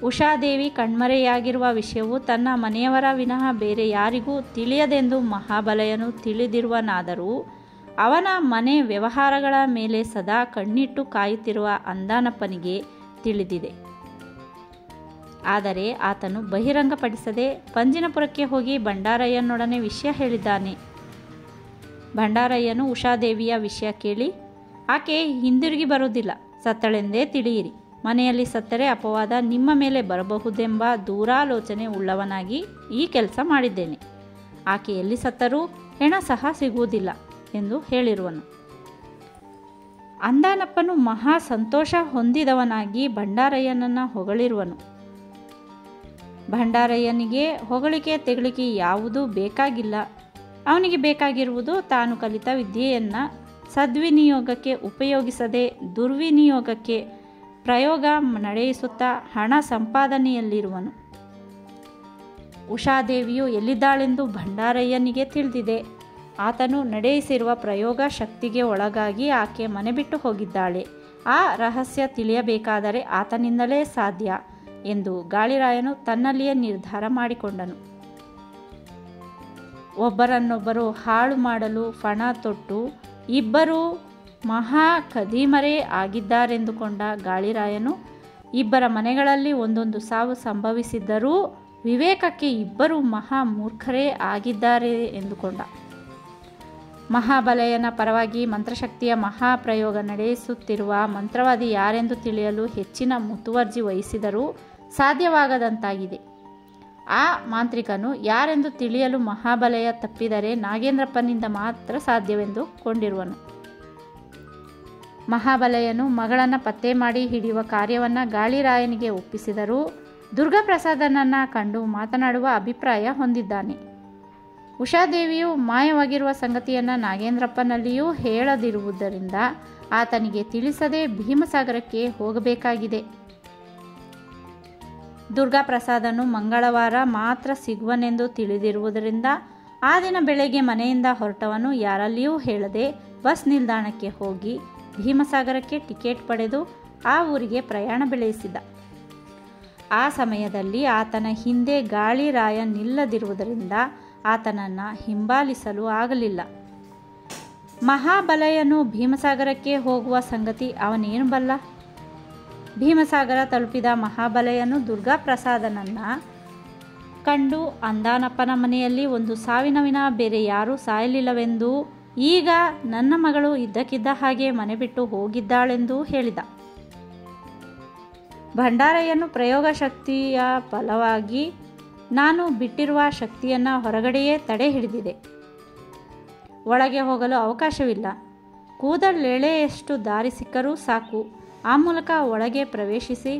ಉಷಾದೇವಿ ಕಣ್ಮರೆಯಾಗಿರುವ ವಿಷಯವು ತನ್ನ ಮನೆಯವರ ವಿನಃ ಬೇರೆ ಯಾರಿಗೂ ತಿಳಿಯದೆಂದು ಮಹಾಬಲಯ್ಯನು ತಿಳಿದಿರುವನಾದರೂ ಅವನ ಮನೆ ವ್ಯವಹಾರಗಳ ಮೇಲೆ ಸದಾ ಕಣ್ಣಿಟ್ಟು ಕಾಯುತ್ತಿರುವ ಅಂದಾನಪ್ಪನಿಗೆ ತಿಳಿದಿದೆ. ಆದರೆ ಆತನು ಬಹಿರಂಗಪಡಿಸದೆ ಪಂಜಿನಪುರಕ್ಕೆ ಹೋಗಿ ಭಂಡಾರಯ್ಯನೊಡನೆ ವಿಷಯ ಹೇಳಿದ್ದಾನೆ. ಭಂಡಾರಯ್ಯನು ಉಷಾದೇವಿಯ ವಿಷಯ ಕೇಳಿ, ಆಕೆ ಹಿಂದಿರುಗಿ ಬರುವುದಿಲ್ಲ, ಸತ್ತಳೆಂದೇ ತಿಳಿಯಿರಿ. ಮನೆಯಲ್ಲಿ ಸತ್ತರೆ ಅಪವಾದ ನಿಮ್ಮ ಮೇಲೆ ಬರಬಹುದೆಂಬ ದೂರಾಲೋಚನೆ ಉಳ್ಳವನಾಗಿ ಈ ಕೆಲಸ ಮಾಡಿದ್ದೇನೆ. ಆಕೆ ಎಲ್ಲಿ ಸತ್ತರೂ ಹೆಣ ಸಹ ಸಿಗುವುದಿಲ್ಲ ಎಂದು ಹೇಳಿರುವನು. ಅಂದಾನಪ್ಪನು ಮಹಾ ಸಂತೋಷ ಹೊಂದಿದವನಾಗಿ ಭಂಡಾರಯ್ಯನನ್ನು ಹೊಗಳಿರುವನು. ಭಂಡಾರಯ್ಯನಿಗೆ ಹೊಗಳಿಕೆ ತೆಗಳಿಕೆ ಯಾವುದೂ ಬೇಕಾಗಿಲ್ಲ. ಅವನಿಗೆ ಬೇಕಾಗಿರುವುದು ತಾನು ಕಲಿತ ವಿದ್ಯೆಯನ್ನು ಸದ್ವಿನಿಯೋಗಕ್ಕೆ ಉಪಯೋಗಿಸದೆ ದುರ್ವಿನಿಯೋಗಕ್ಕೆ ಪ್ರಯೋಗ ನಡೆಯಿಸುತ್ತಾ ಹಣ ಸಂಪಾದನೆಯಲ್ಲಿರುವನು. ಉಷಾದೇವಿಯು ಎಲ್ಲಿದ್ದಾಳೆಂದು ಭಂಡಾರಯ್ಯನಿಗೆ ತಿಳಿದಿದೆ. ಆತನು ನಡೆಯಿಸಿರುವ ಪ್ರಯೋಗ ಶಕ್ತಿಗೆ ಒಳಗಾಗಿ ಆಕೆ ಮನೆ ಬಿಟ್ಟು ಹೋಗಿದ್ದಾಳೆ. ಆ ರಹಸ್ಯ ತಿಳಿಯಬೇಕಾದರೆ ಆತನಿಂದಲೇ ಸಾಧ್ಯ ಎಂದು ಗಾಳಿರಾಯನು ತನ್ನಲ್ಲಿಯೇ ನಿರ್ಧಾರ ಮಾಡಿಕೊಂಡನು. ಒಬ್ಬರನ್ನೊಬ್ಬರು ಹಾಳು ಮಾಡಲು ಫಣ ತೊಟ್ಟು ಇಬ್ಬರೂ ಮಹಾ ಖದೀಮರೇ ಆಗಿದ್ದಾರೆಂದುಕೊಂಡ ಗಾಳಿರಾಯನು ಇಬ್ಬರ ಮನೆಗಳಲ್ಲಿ ಒಂದೊಂದು ಸಾವು ಸಂಭವಿಸಿದ್ದರೂ ವಿವೇಕಕ್ಕೆ ಇಬ್ಬರು ಮಹಾ ಮೂರ್ಖರೇ ಆಗಿದ್ದಾರೆ ಎಂದುಕೊಂಡ. ಮಹಾಬಲಯ್ಯನ ಪರವಾಗಿ ಮಂತ್ರಶಕ್ತಿಯ ಮಹಾಪ್ರಯೋಗ ನಡೆಸುತ್ತಿರುವ ಮಂತ್ರವಾದಿ ಯಾರೆಂದು ತಿಳಿಯಲು ಹೆಚ್ಚಿನ ಮುತುವರ್ಜಿ ವಹಿಸಿದರೂ ಸಾಧ್ಯವಾಗದಂತಾಗಿದೆ. ಆ ಮಾಂತ್ರಿಕನು ಯಾರೆಂದು ತಿಳಿಯಲು ಮಹಾಬಲಯ್ಯ ತಪ್ಪಿದರೆ ನಾಗೇಂದ್ರಪ್ಪನಿಂದ ಮಾತ್ರ ಸಾಧ್ಯವೆಂದು ಕೊಂಡಿರುವನು. ಮಹಾಬಲಯ್ಯನು ಮಗಳನ್ನು ಪತ್ತೆ ಮಾಡಿ ಹಿಡಿಯುವ ಕಾರ್ಯವನ್ನು ಗಾಳಿರಾಯನಿಗೆ ಒಪ್ಪಿಸಿದರೂ ದುರ್ಗಾಪ್ರಸಾದನನ್ನು ಕಂಡು ಮಾತನಾಡುವ ಅಭಿಪ್ರಾಯ ಹೊಂದಿದ್ದಾನೆ. ಉಷಾದೇವಿಯು ಮಾಯವಾಗಿರುವ ಸಂಗತಿಯನ್ನು ನಾಗೇಂದ್ರಪ್ಪನಲ್ಲಿಯೂ ಹೇಳದಿರುವುದರಿಂದ ಆತನಿಗೆ ತಿಳಿಸದೆ ಭೀಮಸಾಗರಕ್ಕೆ ಹೋಗಬೇಕಾಗಿದೆ. ದುರ್ಗಾಪ್ರಸಾದನು ಮಂಗಳವಾರ ಮಾತ್ರ ಸಿಗುವನೆಂದು ತಿಳಿದಿರುವುದರಿಂದ ಆ ದಿನ ಬೆಳಗ್ಗೆ ಮನೆಯಿಂದ ಹೊರಟವನು ಯಾರಲ್ಲಿಯೂ ಹೇಳದೆ ಬಸ್ ನಿಲ್ದಾಣಕ್ಕೆ ಹೋಗಿ ಭೀಮಸಾಗರಕ್ಕೆ ಟಿಕೆಟ್ ಪಡೆದು ಆ ಊರಿಗೆ ಪ್ರಯಾಣ ಬೆಳೆಸಿದ. ಆ ಸಮಯದಲ್ಲಿ ಆತನ ಹಿಂದೆ ಗಾಳಿರಾಯ ನಿಲ್ಲದಿರುವುದರಿಂದ ಆತನನ್ನು ಹಿಂಬಾಲಿಸಲು ಆಗಲಿಲ್ಲ. ಮಹಾಬಲಯನು ಭೀಮಸಾಗರಕ್ಕೆ ಹೋಗುವ ಸಂಗತಿ ಅವನೇನು ಬಲ್ಲ? ಭೀಮಸಾಗರ ತಲುಪಿದ ಮಹಾಬಲಯನು ದುರ್ಗಾಪ್ರಸಾದನನ್ನು ಕಂಡು ಅಂದಾನಪ್ಪನ ಮನೆಯಲ್ಲಿ ಒಂದು ಸಾವಿನ ವಿನ ಬೇರೆ ಯಾರೂ ಸಾಯಲಿಲ್ಲವೆಂದೂ ಈಗ ನನ್ನ ಮಗಳು ಇದ್ದಕ್ಕಿದ್ದ ಹಾಗೆ ಮನೆ ಬಿಟ್ಟು ಹೋಗಿದ್ದಾಳೆಂದೂ ಹೇಳಿದ. ಭಂಡಾರಯ್ಯನು ಪ್ರಯೋಗ ಶಕ್ತಿಯ ಫಲವಾಗಿ ನಾನು ಬಿಟ್ಟಿರುವ ಶಕ್ತಿಯನ್ನು ಹೊರಗಡೆಯೇ ತಡೆ ಹಿಡಿದಿದೆ. ಒಳಗೆ ಹೋಗಲು ಅವಕಾಶವಿಲ್ಲ. ಕೂದಲೆಳೆಯಷ್ಟು ದಾರಿ ಸಿಕ್ಕರೂ ಸಾಕು, ಆ ಮೂಲಕ ಒಳಗೆ ಪ್ರವೇಶಿಸಿ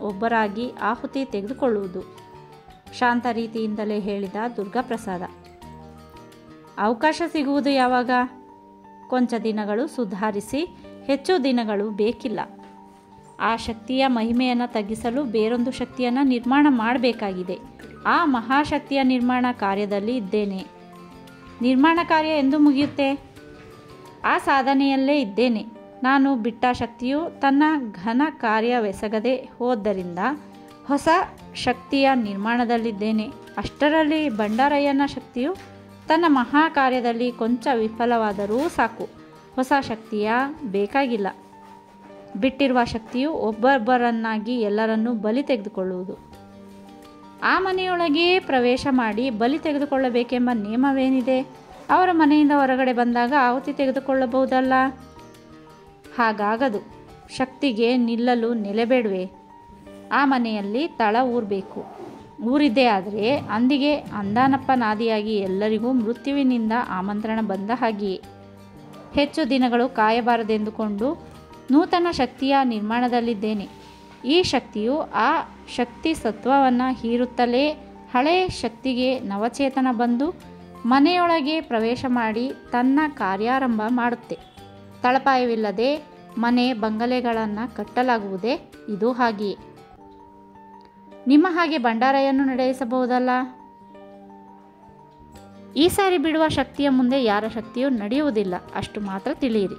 ಒಬ್ಬರಾಗಿ ಆಹುತಿ ತೆಗೆದುಕೊಳ್ಳುವುದು. ಶಾಂತ ರೀತಿಯಿಂದಲೇ ಹೇಳಿದ ದುರ್ಗಾಪ್ರಸಾದ. ಅವಕಾಶ ಸಿಗುವುದು ಯಾವಾಗ? ಕೊಂಚ ದಿನಗಳು ಸುಧಾರಿಸಿ ಹೆಚ್ಚು ದಿನಗಳು ಬೇಕಿಲ್ಲ. ಆ ಶಕ್ತಿಯ ಮಹಿಮೆಯನ್ನು ತಗ್ಗಿಸಲು ಬೇರೊಂದು ಶಕ್ತಿಯನ್ನು ನಿರ್ಮಾಣ ಮಾಡಬೇಕಾಗಿದೆ. ಆ ಮಹಾಶಕ್ತಿಯ ನಿರ್ಮಾಣ ಕಾರ್ಯದಲ್ಲಿ ಇದ್ದೇನೆ. ನಿರ್ಮಾಣ ಕಾರ್ಯ ಎಂದು ಮುಗಿಯುತ್ತೆ? ಆ ಸಾಧನೆಯಲ್ಲೇ ಇದ್ದೇನೆ. ನಾನು ಬಿಟ್ಟ ಶಕ್ತಿಯು ತನ್ನ ಘನ ಕಾರ್ಯವೆಸಗದೆ ಹೋದ್ದರಿಂದ ಹೊಸ ಶಕ್ತಿಯ ನಿರ್ಮಾಣದಲ್ಲಿದ್ದೇನೆ. ಅಷ್ಟರಲ್ಲಿ ಭಂಡಾರಯ್ಯನ ಶಕ್ತಿಯು ತನ್ನ ಮಹಾ ಕಾರ್ಯದಲ್ಲಿ ಕೊಂಚ ವಿಫಲವಾದರೂ ಸಾಕು, ಹೊಸ ಶಕ್ತಿಯ ಬೇಕಾಗಿಲ್ಲ. ಬಿಟ್ಟಿರುವ ಶಕ್ತಿಯು ಒಬ್ಬೊಬ್ಬರನ್ನಾಗಿ ಎಲ್ಲರನ್ನೂ ಬಲಿ ತೆಗೆದುಕೊಳ್ಳುವುದು. ಆ ಮನೆಯೊಳಗೆ ಪ್ರವೇಶ ಮಾಡಿ ಬಲಿ ತೆಗೆದುಕೊಳ್ಳಬೇಕೆಂಬ ನಿಯಮವೇನಿದೆ? ಅವರ ಮನೆಯಿಂದ ಹೊರಗಡೆ ಬಂದಾಗ ಆಹುತಿ ತೆಗೆದುಕೊಳ್ಳಬಹುದಲ್ಲ? ಹಾಗಾಗದು. ಶಕ್ತಿಗೆ ನಿಲ್ಲಲು ನೆಲೆಬೇಡವೆ? ಆ ಮನೆಯಲ್ಲಿ ತಳ ಊರಬೇಕು. ಊರಿದ್ದೇ ಆದರೆ ಅಂದಿಗೆ ಅಂದಾನಪ್ಪನಾದಿಯಾಗಿ ಎಲ್ಲರಿಗೂ ಮೃತ್ಯುವಿನಿಂದ ಆಮಂತ್ರಣ ಬಂದ ಹಾಗೆಯೇ. ಹೆಚ್ಚು ದಿನಗಳು ಕಾಯಬಾರದೆಂದುಕೊಂಡು ನೂತನ ಶಕ್ತಿಯ ನಿರ್ಮಾಣದಲ್ಲಿದ್ದೇನೆ. ಈ ಶಕ್ತಿಯು ಆ ಶಕ್ತಿ ಸತ್ವವನ್ನು ಹೀರುತ್ತಲೇ ಹಳೆಯ ಶಕ್ತಿಗೆ ನವಚೇತನ ಬಂದು ಮನೆಯೊಳಗೆ ಪ್ರವೇಶ ಮಾಡಿ ತನ್ನ ಕಾರ್ಯಾರಂಭ ಮಾಡುತ್ತೆ. ತಳಪಾಯವಿಲ್ಲದೆ ಮನೆ ಬಂಗಲೆಗಳನ್ನು ಕಟ್ಟಲಾಗುವುದೇ ಇದು ಹಾಗೆಯೇ. ನಿಮ್ಮ ಹಾಗೆ ಭಂಡಾರಯ್ಯನು ನಡೆಸಬಹುದಲ್ಲ? ಈ ಸಾರಿ ಬಿಡುವ ಶಕ್ತಿಯ ಮುಂದೆ ಯಾರ ಶಕ್ತಿಯೂ ನಡೆಯುವುದಿಲ್ಲ, ಅಷ್ಟು ಮಾತ್ರ ತಿಳಿಯಿರಿ.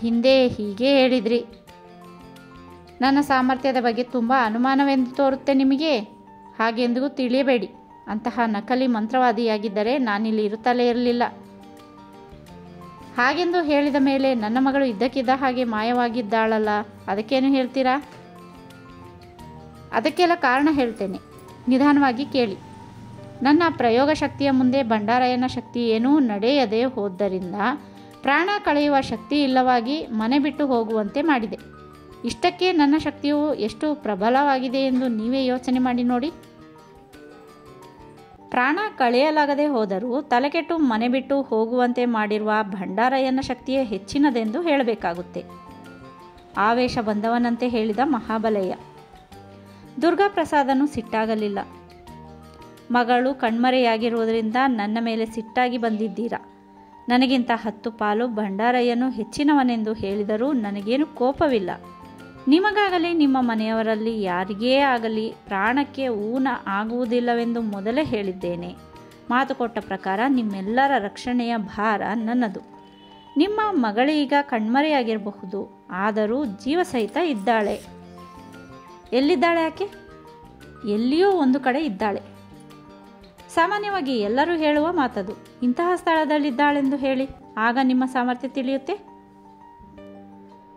ಹಿಂದೆ ಹೀಗೆ ಹೇಳಿದ್ರಿ. ನನ್ನ ಸಾಮರ್ಥ್ಯದ ಬಗ್ಗೆ ತುಂಬ ಅನುಮಾನವೆಂದು ತೋರುತ್ತೆ ನಿಮಗೆ. ಹಾಗೆಂದಿಗೂ ತಿಳಿಯಬೇಡಿ. ಅಂತಹ ನಕಲಿ ಮಂತ್ರವಾದಿಯಾಗಿದ್ದರೆ ನಾನಿಲ್ಲಿ ಇರುತ್ತಲೇ ಇರಲಿಲ್ಲ. ಹಾಗೆಂದು ಹೇಳಿದ ಮೇಲೆ ನನ್ನ ಮಗಳು ಇದ್ದಕ್ಕಿದ್ದ ಹಾಗೆ ಮಾಯವಾಗಿದ್ದಾಳಲ್ಲ, ಅದಕ್ಕೇನು ಹೇಳ್ತೀರಾ? ಅದಕ್ಕೆಲ್ಲ ಕಾರಣ ಹೇಳ್ತೇನೆ, ನಿಧಾನವಾಗಿ ಕೇಳಿ. ನನ್ನ ಪ್ರಯೋಗ ಶಕ್ತಿಯ ಮುಂದೆ ಭಂಡಾರಯ್ಯನ ಶಕ್ತಿ ಏನೂ ನಡೆಯದೆ ಹೋದ್ದರಿಂದ ಪ್ರಾಣ ಕಳೆಯುವ ಶಕ್ತಿ ಇಲ್ಲವಾಗಿ ಮನೆ ಬಿಟ್ಟು ಹೋಗುವಂತೆ ಮಾಡಿದೆ. ಇಷ್ಟಕ್ಕೆ ನನ್ನ ಶಕ್ತಿಯು ಎಷ್ಟು ಪ್ರಬಲವಾಗಿದೆ ಎಂದು ನೀವೇ ಯೋಚನೆ ಮಾಡಿ ನೋಡಿ. ಪ್ರಾಣ ಕಳೆಯಲಾಗದೆ ಹೋದರೂ ತಲೆಕೆಟ್ಟು ಮನೆ ಬಿಟ್ಟು ಹೋಗುವಂತೆ ಮಾಡಿರುವ ಭಂಡಾರಯ್ಯನ ಶಕ್ತಿಯೇ ಹೆಚ್ಚಿನದೆಂದು ಹೇಳಬೇಕಾಗುತ್ತೆ. ಆವೇಶ ಬಂದವನಂತೆ ಹೇಳಿದ ಮಹಾಬಲಯ್ಯ. ದುರ್ಗಾಪ್ರಸಾದನು ಸಿಟ್ಟಾಗಲಿಲ್ಲ. ಮಗಳು ಕಣ್ಮರೆಯಾಗಿರುವುದರಿಂದ ನನ್ನ ಮೇಲೆ ಸಿಟ್ಟಾಗಿ ಬಂದಿದ್ದೀರಾ. ನನಗಿಂತ 10 ಪಾಲು ಭಂಡಾರಯ್ಯನು ಹೆಚ್ಚಿನವನೆಂದು ಹೇಳಿದರೂ ನನಗೇನು ಕೋಪವಿಲ್ಲ. ನಿಮಗಾಗಲಿ ನಿಮ್ಮ ಮನೆಯವರಲ್ಲಿ ಯಾರಿಗೇ ಆಗಲಿ ಪ್ರಾಣಕ್ಕೆ ಊನ ಆಗುವುದಿಲ್ಲವೆಂದು ಮೊದಲೇ ಹೇಳಿದ್ದೇನೆ. ಮಾತು ಕೊಟ್ಟ ಪ್ರಕಾರ ನಿಮ್ಮೆಲ್ಲರ ರಕ್ಷಣೆಯ ಭಾರ ನನ್ನದು. ನಿಮ್ಮ ಮಗಳೀಗ ಕಣ್ಮರೆಯಾಗಿರಬಹುದು, ಆದರೂ ಜೀವಸಹಿತ ಇದ್ದಾಳೆ. ಎಲ್ಲಿದ್ದಾಳೆ ಆಕೆ? ಎಲ್ಲಿಯೋ ಒಂದು ಕಡೆ ಇದ್ದಾಳೆ. ಸಾಮಾನ್ಯವಾಗಿ ಎಲ್ಲರೂ ಹೇಳುವ ಮಾತದು. ಇಂತಹ ಸ್ಥಳದಲ್ಲಿದ್ದಾಳೆಂದು ಹೇಳಿ, ಆಗ ನಿಮ್ಮ ಸಾಮರ್ಥ್ಯ ತಿಳಿಯುತ್ತೆ.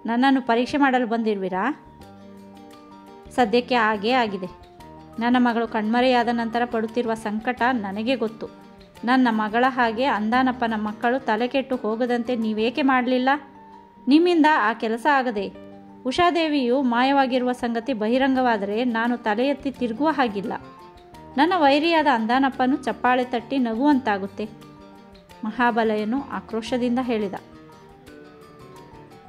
ನನ್ನನ್ನು ಪರೀಕ್ಷೆ ಮಾಡಲು ಬಂದಿರುವಿರಾ? ಸದ್ಯಕ್ಕೆ ಹಾಗೇ ಆಗಿದೆ. ನನ್ನ ಮಗಳು ಕಣ್ಮರೆಯಾದ ನಂತರ ಪಡುತ್ತಿರುವ ಸಂಕಟ ನನಗೆ ಗೊತ್ತು. ನನ್ನ ಮಗಳ ಹಾಗೆ ಅಂದಾನಪ್ಪನ ಮಕ್ಕಳು ತಲೆಕೆಟ್ಟು ಹೋಗದಂತೆ ನೀವೇಕೆ ಮಾಡಲಿಲ್ಲ? ನಿಮ್ಮಿಂದ ಆ ಕೆಲಸ ಆಗದೆ. ಉಷಾದೇವಿಯು ಮಾಯವಾಗಿರುವ ಸಂಗತಿ ಬಹಿರಂಗವಾದರೆ ನಾನು ತಲೆ ಎತ್ತಿ ತಿರುಗುವ ಹಾಗಿಲ್ಲ. ನನ್ನ ವೈರಿಯಾದ ಅಂದಾನಪ್ಪನು ಚಪ್ಪಾಳೆ ತಟ್ಟಿ ನಗುವಂತಾಗುತ್ತೆ. ಮಹಾಬಲಯನು ಆಕ್ರೋಶದಿಂದ ಹೇಳಿದ.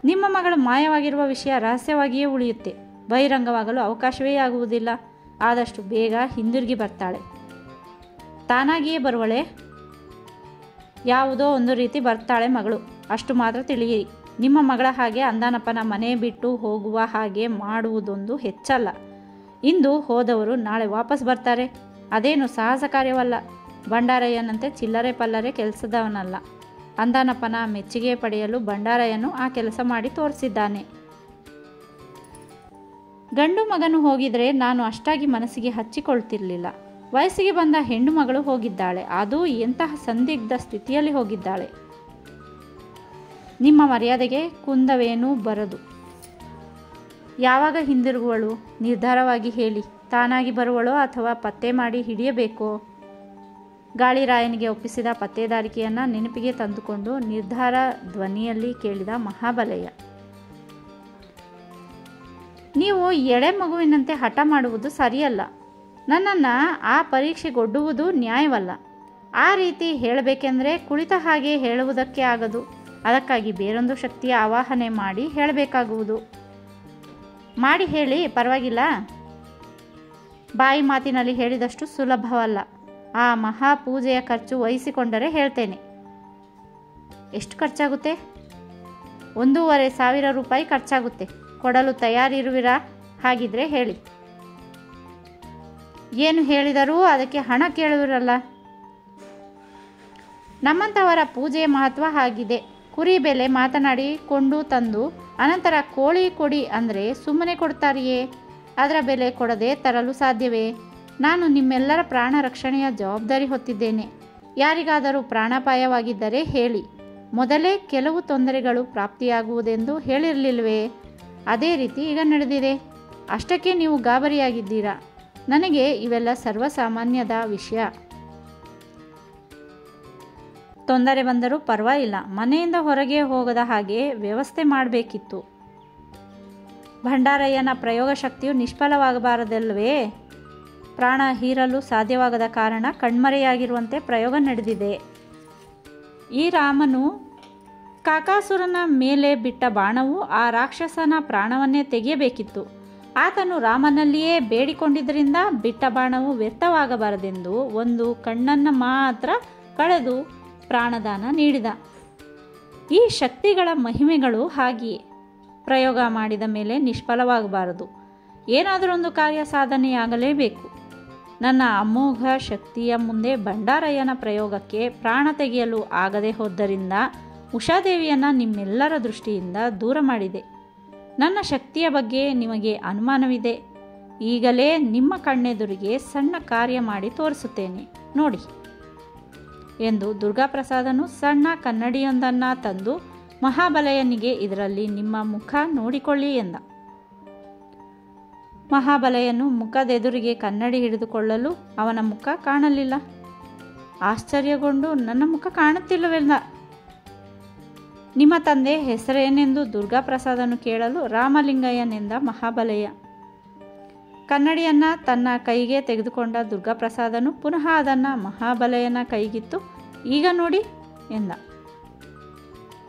ನಿಮ್ಮ ಮಗಳು ಮಾಯವಾಗಿರುವ ವಿಷಯ ರಹಸ್ಯವಾಗಿಯೇ ಉಳಿಯುತ್ತೆ. ಬಹಿರಂಗವಾಗಲು ಅವಕಾಶವೇ ಆಗುವುದಿಲ್ಲ. ಆದಷ್ಟು ಬೇಗ ಹಿಂದಿರುಗಿ ಬರ್ತಾಳೆ. ತಾನಾಗಿಯೇ ಬರುವಳೆ? ಯಾವುದೋ ಒಂದು ರೀತಿ ಬರ್ತಾಳೆ ಮಗಳು, ಅಷ್ಟು ಮಾತ್ರ ತಿಳಿಯಿರಿ. ನಿಮ್ಮ ಮಗಳ ಹಾಗೆ ಅಂದಾನಪ್ಪನ ಮನೆ ಬಿಟ್ಟು ಹೋಗುವ ಹಾಗೆ ಮಾಡುವುದೊಂದು ಹೆಚ್ಚಲ್ಲ. ಇಂದು ಹೋದವರು ನಾಳೆ ವಾಪಸ್ ಬರ್ತಾರೆ. ಅದೇನು ಸಾಹಸ ಕಾರ್ಯವಲ್ಲ. ಭಂಡಾರಯ್ಯನಂತೆ ಚಿಲ್ಲರೆ ಪಲ್ಲರೆ ಕೆಲಸದವನಲ್ಲ. ಅಂದಾನಪ್ಪನ ಮೆಚ್ಚುಗೆ ಪಡೆಯಲು ಭಂಡಾರಯ್ಯನು ಆ ಕೆಲಸ ಮಾಡಿ ತೋರಿಸಿದ್ದಾನೆ. ಗಂಡು ಮಗನು ಹೋಗಿದ್ರೆ ನಾನು ಅಷ್ಟಾಗಿ ಮನಸ್ಸಿಗೆ ಹಚ್ಚಿಕೊಳ್ತಿರ್ಲಿಲ್ಲ. ವಯಸ್ಸಿಗೆ ಬಂದ ಹೆಣ್ಣು ಮಗಳು ಹೋಗಿದ್ದಾಳೆ. ಅದು ಎಂತಹ ಸಂದಿಗ್ಧ ಸ್ಥಿತಿಯಲ್ಲಿ ಹೋಗಿದ್ದಾಳೆ. ನಿಮ್ಮ ಮರ್ಯಾದೆಗೆ ಕುಂದವೇನೂ ಬರದು. ಯಾವಾಗ ಹಿಂದಿರುಗುವಳು? ನಿರ್ಧಾರವಾಗಿ ಹೇಳಿ. ತಾನಾಗಿ ಬರುವಳೋ ಅಥವಾ ಪತ್ತೆ ಮಾಡಿ ಹಿಡಿಯಬೇಕೋ? ಗಾಳಿರಾಯನಿಗೆ ಒಪ್ಪಿಸಿದ ಪತ್ತೇದಾರಿಕೆಯನ್ನು ನೆನಪಿಗೆ ತಂದುಕೊಂಡು ನಿರ್ಧಾರ ಧ್ವನಿಯಲ್ಲಿ ಕೇಳಿದ ಮಹಾಬಲಯ್ಯ. ನೀವು ಎಳೆ ಮಗುವಿನಂತೆ ಹಠ ಮಾಡುವುದು ಸರಿಯಲ್ಲ. ನನ್ನನ್ನು ಆ ಪರೀಕ್ಷೆಗೊಡ್ಡುವುದು ನ್ಯಾಯವಲ್ಲ. ಆ ರೀತಿ ಹೇಳಬೇಕೆಂದರೆ ಕುಳಿತ ಹಾಗೆ ಹೇಳುವುದಕ್ಕೆ ಆಗದು. ಅದಕ್ಕಾಗಿ ಬೇರೊಂದು ಶಕ್ತಿಯ ಆವಾಹನೆ ಮಾಡಿ ಹೇಳಬೇಕಾಗುವುದು. ಮಾಡಿ ಹೇಳಿ, ಪರವಾಗಿಲ್ಲ. ಬಾಯಿ ಮಾತಿನಲ್ಲಿ ಹೇಳಿದಷ್ಟು ಸುಲಭವಲ್ಲ. ಆ ಮಹಾಪೂಜೆಯ ಖರ್ಚು ವಹಿಸಿಕೊಂಡರೆ ಹೇಳ್ತೇನೆ. ಎಷ್ಟು ಖರ್ಚಾಗುತ್ತೆ? 1,500 ರೂಪಾಯಿ ಖರ್ಚಾಗುತ್ತೆ. ಕೊಡಲು ತಯಾರಿರುವಿರಾ? ಹಾಗಿದ್ರೆ ಹೇಳಿ. ಏನು ಹೇಳಿದರೂ ಅದಕ್ಕೆ ಹಣ ಕೇಳುವಿರಲ್ಲ. ನಮ್ಮಂಥವರ ಪೂಜೆಯ ಮಹತ್ವ ಆಗಿದೆ. ಕುರಿ ಬೆಲೆ ಮಾತನಾಡಿ ಕೊಂಡು ತಂದು ಅನಂತರ ಕೋಳಿ ಕೊಡಿ ಅಂದರೆ ಸುಮ್ಮನೆ ಕೊಡ್ತಾರೆಯೇ? ಅದರ ಬೆಲೆ ಕೊಡದೆ ತರಲು ಸಾಧ್ಯವೇ? ನಾನು ನಿಮ್ಮೆಲ್ಲರ ಪ್ರಾಣ ರಕ್ಷಣೆಯ ಜವಾಬ್ದಾರಿ ಹೊತ್ತಿದ್ದೇನೆ. ಯಾರಿಗಾದರೂ ಪ್ರಾಣಾಪಾಯವಾಗಿದ್ದರೆ ಹೇಳಿ. ಮೊದಲೇ ಕೆಲವು ತೊಂದರೆಗಳು ಪ್ರಾಪ್ತಿಯಾಗುವುದೆಂದು ಹೇಳಿರಲಿಲ್ವೇ? ಅದೇ ರೀತಿ ಈಗ ನಡೆದಿದೆ. ಅಷ್ಟಕ್ಕೆ ನೀವು ಗಾಬರಿಯಾಗಿದ್ದೀರಾ. ನನಗೆ ಇವೆಲ್ಲ ಸರ್ವಸಾಮಾನ್ಯದ ವಿಷಯ. ತೊಂದರೆ ಬಂದರೂ ಪರವಾಗಿಲ್ಲ. ಮನೆಯಿಂದ ಹೊರಗೆ ಹೋಗದ ಹಾಗೆ ವ್ಯವಸ್ಥೆ ಮಾಡಬೇಕಿತ್ತು. ಭಂಡಾರಯ್ಯನ ಪ್ರಯೋಗ ಶಕ್ತಿಯು ನಿಷ್ಫಲವಾಗಬಾರದಲ್ವೇ? ಪ್ರಾಣ ಹೀರಲು ಸಾಧ್ಯವಾಗದ ಕಾರಣ ಕಣ್ಮರೆಯಾಗಿರುವಂತೆ ಪ್ರಯೋಗ ನಡೆದಿದೆ. ಈ ರಾಮನು ಕಾಕಾಸುರನ ಮೇಲೆ ಬಿಟ್ಟ ಬಾಣವು ಆ ರಾಕ್ಷಸನ ಪ್ರಾಣವನ್ನೇ ತೆಗೆಯಬೇಕಿತ್ತು. ಆತನು ರಾಮನಲ್ಲಿಯೇ ಬೇಡಿಕೊಂಡಿದ್ದರಿಂದ ಬಿಟ್ಟ ಬಾಣವು ವ್ಯರ್ಥವಾಗಬಾರದೆಂದು ಒಂದು ಕಣ್ಣನ್ನು ಮಾತ್ರ ಕಳೆದು ಪ್ರಾಣದಾನ ನೀಡಿದ. ಈ ಶಕ್ತಿಗಳ ಮಹಿಮೆಗಳು ಹಾಗೆಯೇ. ಪ್ರಯೋಗ ಮಾಡಿದ ಮೇಲೆ ನಿಷ್ಫಲವಾಗಬಾರದು. ಏನಾದರೊಂದು ಕಾರ್ಯ ಸಾಧನೆಯಾಗಲೇಬೇಕು. ನನ್ನ ಅಮೋಘ ಶಕ್ತಿಯ ಮುಂದೆ ಭಂಡಾರಯ್ಯನ ಪ್ರಯೋಗಕ್ಕೆ ಪ್ರಾಣ ತೆಗೆಯಲು ಆಗದೆ ಹೋದ್ದರಿಂದ ಉಷಾದೇವಿಯನ್ನು ನಿಮ್ಮೆಲ್ಲರ ದೃಷ್ಟಿಯಿಂದ ದೂರ ಮಾಡಿದೆ. ನನ್ನ ಶಕ್ತಿಯ ಬಗ್ಗೆ ನಿಮಗೆ ಅನುಮಾನವಿದೆ. ಈಗಲೇ ನಿಮ್ಮ ಕಣ್ಣೆದುರಿಗೆ ಸಣ್ಣ ಕಾರ್ಯ ಮಾಡಿ ತೋರಿಸುತ್ತೇನೆ, ನೋಡಿ ಎಂದು ದುರ್ಗಾಪ್ರಸಾದನು ಸಣ್ಣ ಕನ್ನಡಿಯೊಂದನ್ನು ತಂದು ಮಹಾಬಲಯ್ಯನಿಗೆ ಇದರಲ್ಲಿ ನಿಮ್ಮ ಮುಖ ನೋಡಿಕೊಳ್ಳಿ ಎಂದ. ಮಹಾಬಲಯ್ಯನು ಮುಖದೆದುರಿಗೆ ಕನ್ನಡಿ ಹಿಡಿದುಕೊಳ್ಳಲು ಅವನ ಮುಖ ಕಾಣಲಿಲ್ಲ. ಆಶ್ಚರ್ಯಗೊಂಡು ನನ್ನ ಮುಖ ಕಾಣುತ್ತಿಲ್ಲವೆಂದ. ನಿಮ್ಮ ತಂದೆ ಹೆಸರೇನೆಂದು ದುರ್ಗಾಪ್ರಸಾದನು ಕೇಳಲು ರಾಮಲಿಂಗಯ್ಯನೆಂದ ಮಹಾಬಲಯ್ಯ. ಕನ್ನಡಿಯನ್ನು ತನ್ನ ಕೈಗೆ ತೆಗೆದುಕೊಂಡ ದುರ್ಗಾಪ್ರಸಾದನು ಪುನಃ ಅದನ್ನು ಮಹಾಬಲಯ್ಯನ ಕೈಗಿತ್ತು. ಈಗ ನೋಡಿ ಎಂದ.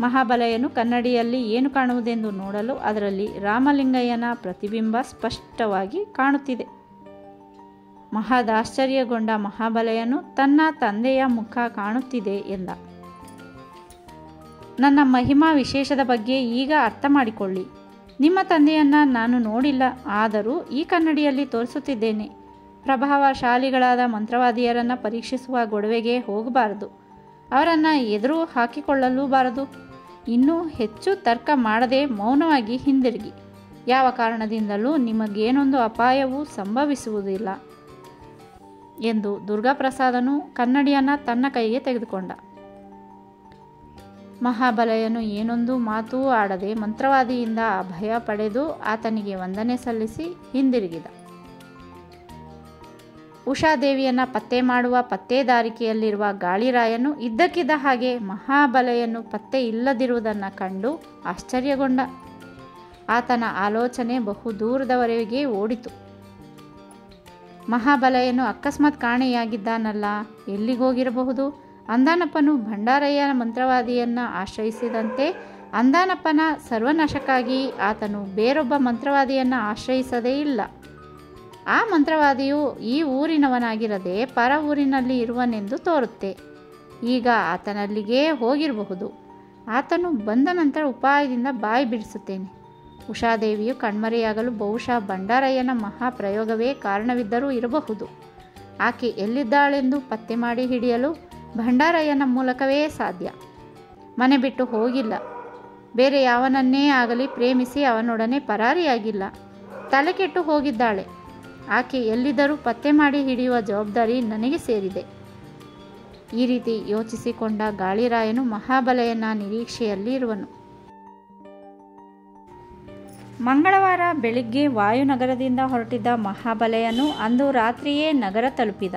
ಮಹಾಬಲಯ್ಯನು ಕನ್ನಡಿಯಲ್ಲಿ ಏನು ಕಾಣುವುದೆಂದು ನೋಡಲು ಅದರಲ್ಲಿ ರಾಮಲಿಂಗಯ್ಯನ ಪ್ರತಿಬಿಂಬ ಸ್ಪಷ್ಟವಾಗಿ ಕಾಣುತ್ತಿದೆ. ಮಹದಾಶ್ಚರ್ಯಗೊಂಡ ಮಹಾಬಲಯ್ಯನು ತನ್ನ ತಂದೆಯ ಮುಖ ಕಾಣುತ್ತಿದೆ ಎಂದ. ನನ್ನ ಮಹಿಮಾ ವಿಶೇಷದ ಬಗ್ಗೆ ಈಗ ಅರ್ಥ ಮಾಡಿಕೊಳ್ಳಿ. ನಿಮ್ಮ ತಂದೆಯನ್ನು ನಾನು ನೋಡಿಲ್ಲ, ಆದರೂ ಈ ಕನ್ನಡಿಯಲ್ಲಿ ತೋರಿಸುತ್ತಿದ್ದೇನೆ. ಪ್ರಭಾವಶಾಲಿಗಳಾದ ಮಂತ್ರವಾದಿಯರನ್ನು ಪರೀಕ್ಷಿಸುವ ಗೊಡವೆಗೆ ಹೋಗಬಾರದು. ಅವರನ್ನು ಎದುರು ಹಾಕಿಕೊಳ್ಳಲೂಬಾರದು. ಇನ್ನೂ ಹೆಚ್ಚು ತರ್ಕ ಮಾಡದೆ ಮೌನವಾಗಿ ಹಿಂದಿರುಗಿ. ಯಾವ ಕಾರಣದಿಂದಲೂ ನಿಮಗೇನೊಂದು ಅಪಾಯವೂ ಸಂಭವಿಸುವುದಿಲ್ಲ ಎಂದು ದುರ್ಗಾಪ್ರಸಾದನು ಕನ್ನಡಿಯನ್ನು ತನ್ನ ಕೈಗೆ ತೆಗೆದುಕೊಂಡ. ಮಹಾಬಲಯ್ಯನು ಏನೊಂದು ಮಾತೂ ಆಡದೆ ಮಂತ್ರವಾದಿಯಿಂದ ಅಭಯ ಪಡೆದು ಆತನಿಗೆ ವಂದನೆ ಸಲ್ಲಿಸಿ ಹಿಂದಿರುಗಿದ. ಉಷಾದೇವಿಯನ್ನು ಪತ್ತೆ ಮಾಡುವ ಪತ್ತೇದಾರಿಕೆಯಲ್ಲಿರುವ ಗಾಳಿರಾಯನು ಇದ್ದಕ್ಕಿದ್ದ ಹಾಗೆ ಮಹಾಬಲಯ್ಯನು ಪತ್ತೆ ಇಲ್ಲದಿರುವುದನ್ನು ಕಂಡು ಆಶ್ಚರ್ಯಗೊಂಡ. ಆತನ ಆಲೋಚನೆ ಬಹು ದೂರದವರೆಗೆ ಓಡಿತು. ಮಹಾಬಲಯ್ಯನು ಅಕಸ್ಮಾತ್ ಕಾಣೆಯಾಗಿದ್ದಾನಲ್ಲ, ಎಲ್ಲಿಗೋಗಿರಬಹುದು? ಅಂದಾನಪ್ಪನು ಭಂಡಾರಯ್ಯನ ಮಂತ್ರವಾದಿಯನ್ನು ಆಶ್ರಯಿಸಿದಂತೆ ಅಂದಾನಪ್ಪನ ಸರ್ವನಾಶಕ್ಕಾಗಿ ಆತನು ಬೇರೊಬ್ಬ ಮಂತ್ರವಾದಿಯನ್ನು ಆಶ್ರಯಿಸದೇ ಇಲ್ಲ. ಆ ಮಂತ್ರವಾದಿಯು ಈ ಊರಿನವನಾಗಿರದೆ ಪರ ಊರಿನಲ್ಲಿ ಇರುವನೆಂದು ತೋರುತ್ತೆ. ಈಗ ಆತನಲ್ಲಿಗೇ ಹೋಗಿರಬಹುದು. ಆತನು ಬಂದ ನಂತರ ಉಪಾಯದಿಂದ ಬಾಯಿ ಬಿಡಿಸುತ್ತೇನೆ. ಉಷಾದೇವಿಯು ಕಣ್ಮರೆಯಾಗಲು ಬಹುಶಃ ಭಂಡಾರಯ್ಯನ ಮಹಾಪ್ರಯೋಗವೇ ಕಾರಣವಿದ್ದರೂ ಇರಬಹುದು. ಆಕೆ ಎಲ್ಲಿದ್ದಾಳೆಂದು ಪತ್ತೆ ಮಾಡಿ ಹಿಡಿಯಲು ಭಂಡಾರಯ್ಯನ ಮೂಲಕವೇ ಸಾಧ್ಯ. ಮನೆ ಬಿಟ್ಟು ಹೋಗಿಲ್ಲ. ಬೇರೆ ಯಾವನನ್ನೇ ಆಗಲಿ ಪ್ರೇಮಿಸಿ ಅವನೊಡನೆ ಪರಾರಿಯಾಗಿಲ್ಲ. ತಲೆಕೆಟ್ಟು ಹೋಗಿದ್ದಾಳೆ. ಆಕೆ ಎಲ್ಲಿದ್ದರೂ ಪತ್ತೆ ಮಾಡಿ ಹಿಡಿಯುವ ಜವಾಬ್ದಾರಿ ನನಗೆ ಸೇರಿದೆ. ಈ ರೀತಿ ಯೋಚಿಸಿಕೊಂಡ ಗಾಳಿರಾಯನು ಮಹಾಬಲೆಯನ ನಿರೀಕ್ಷೆಯಲ್ಲಿ ಇರುವನು. ಮಂಗಳವಾರ ಬೆಳಿಗ್ಗೆ ವಾಯುನಗರದಿಂದ ಹೊರಟಿದ್ದ ಮಹಾಬಲೆಯನು ಅಂದು ರಾತ್ರಿಯೇ ನಗರ ತಲುಪಿದ.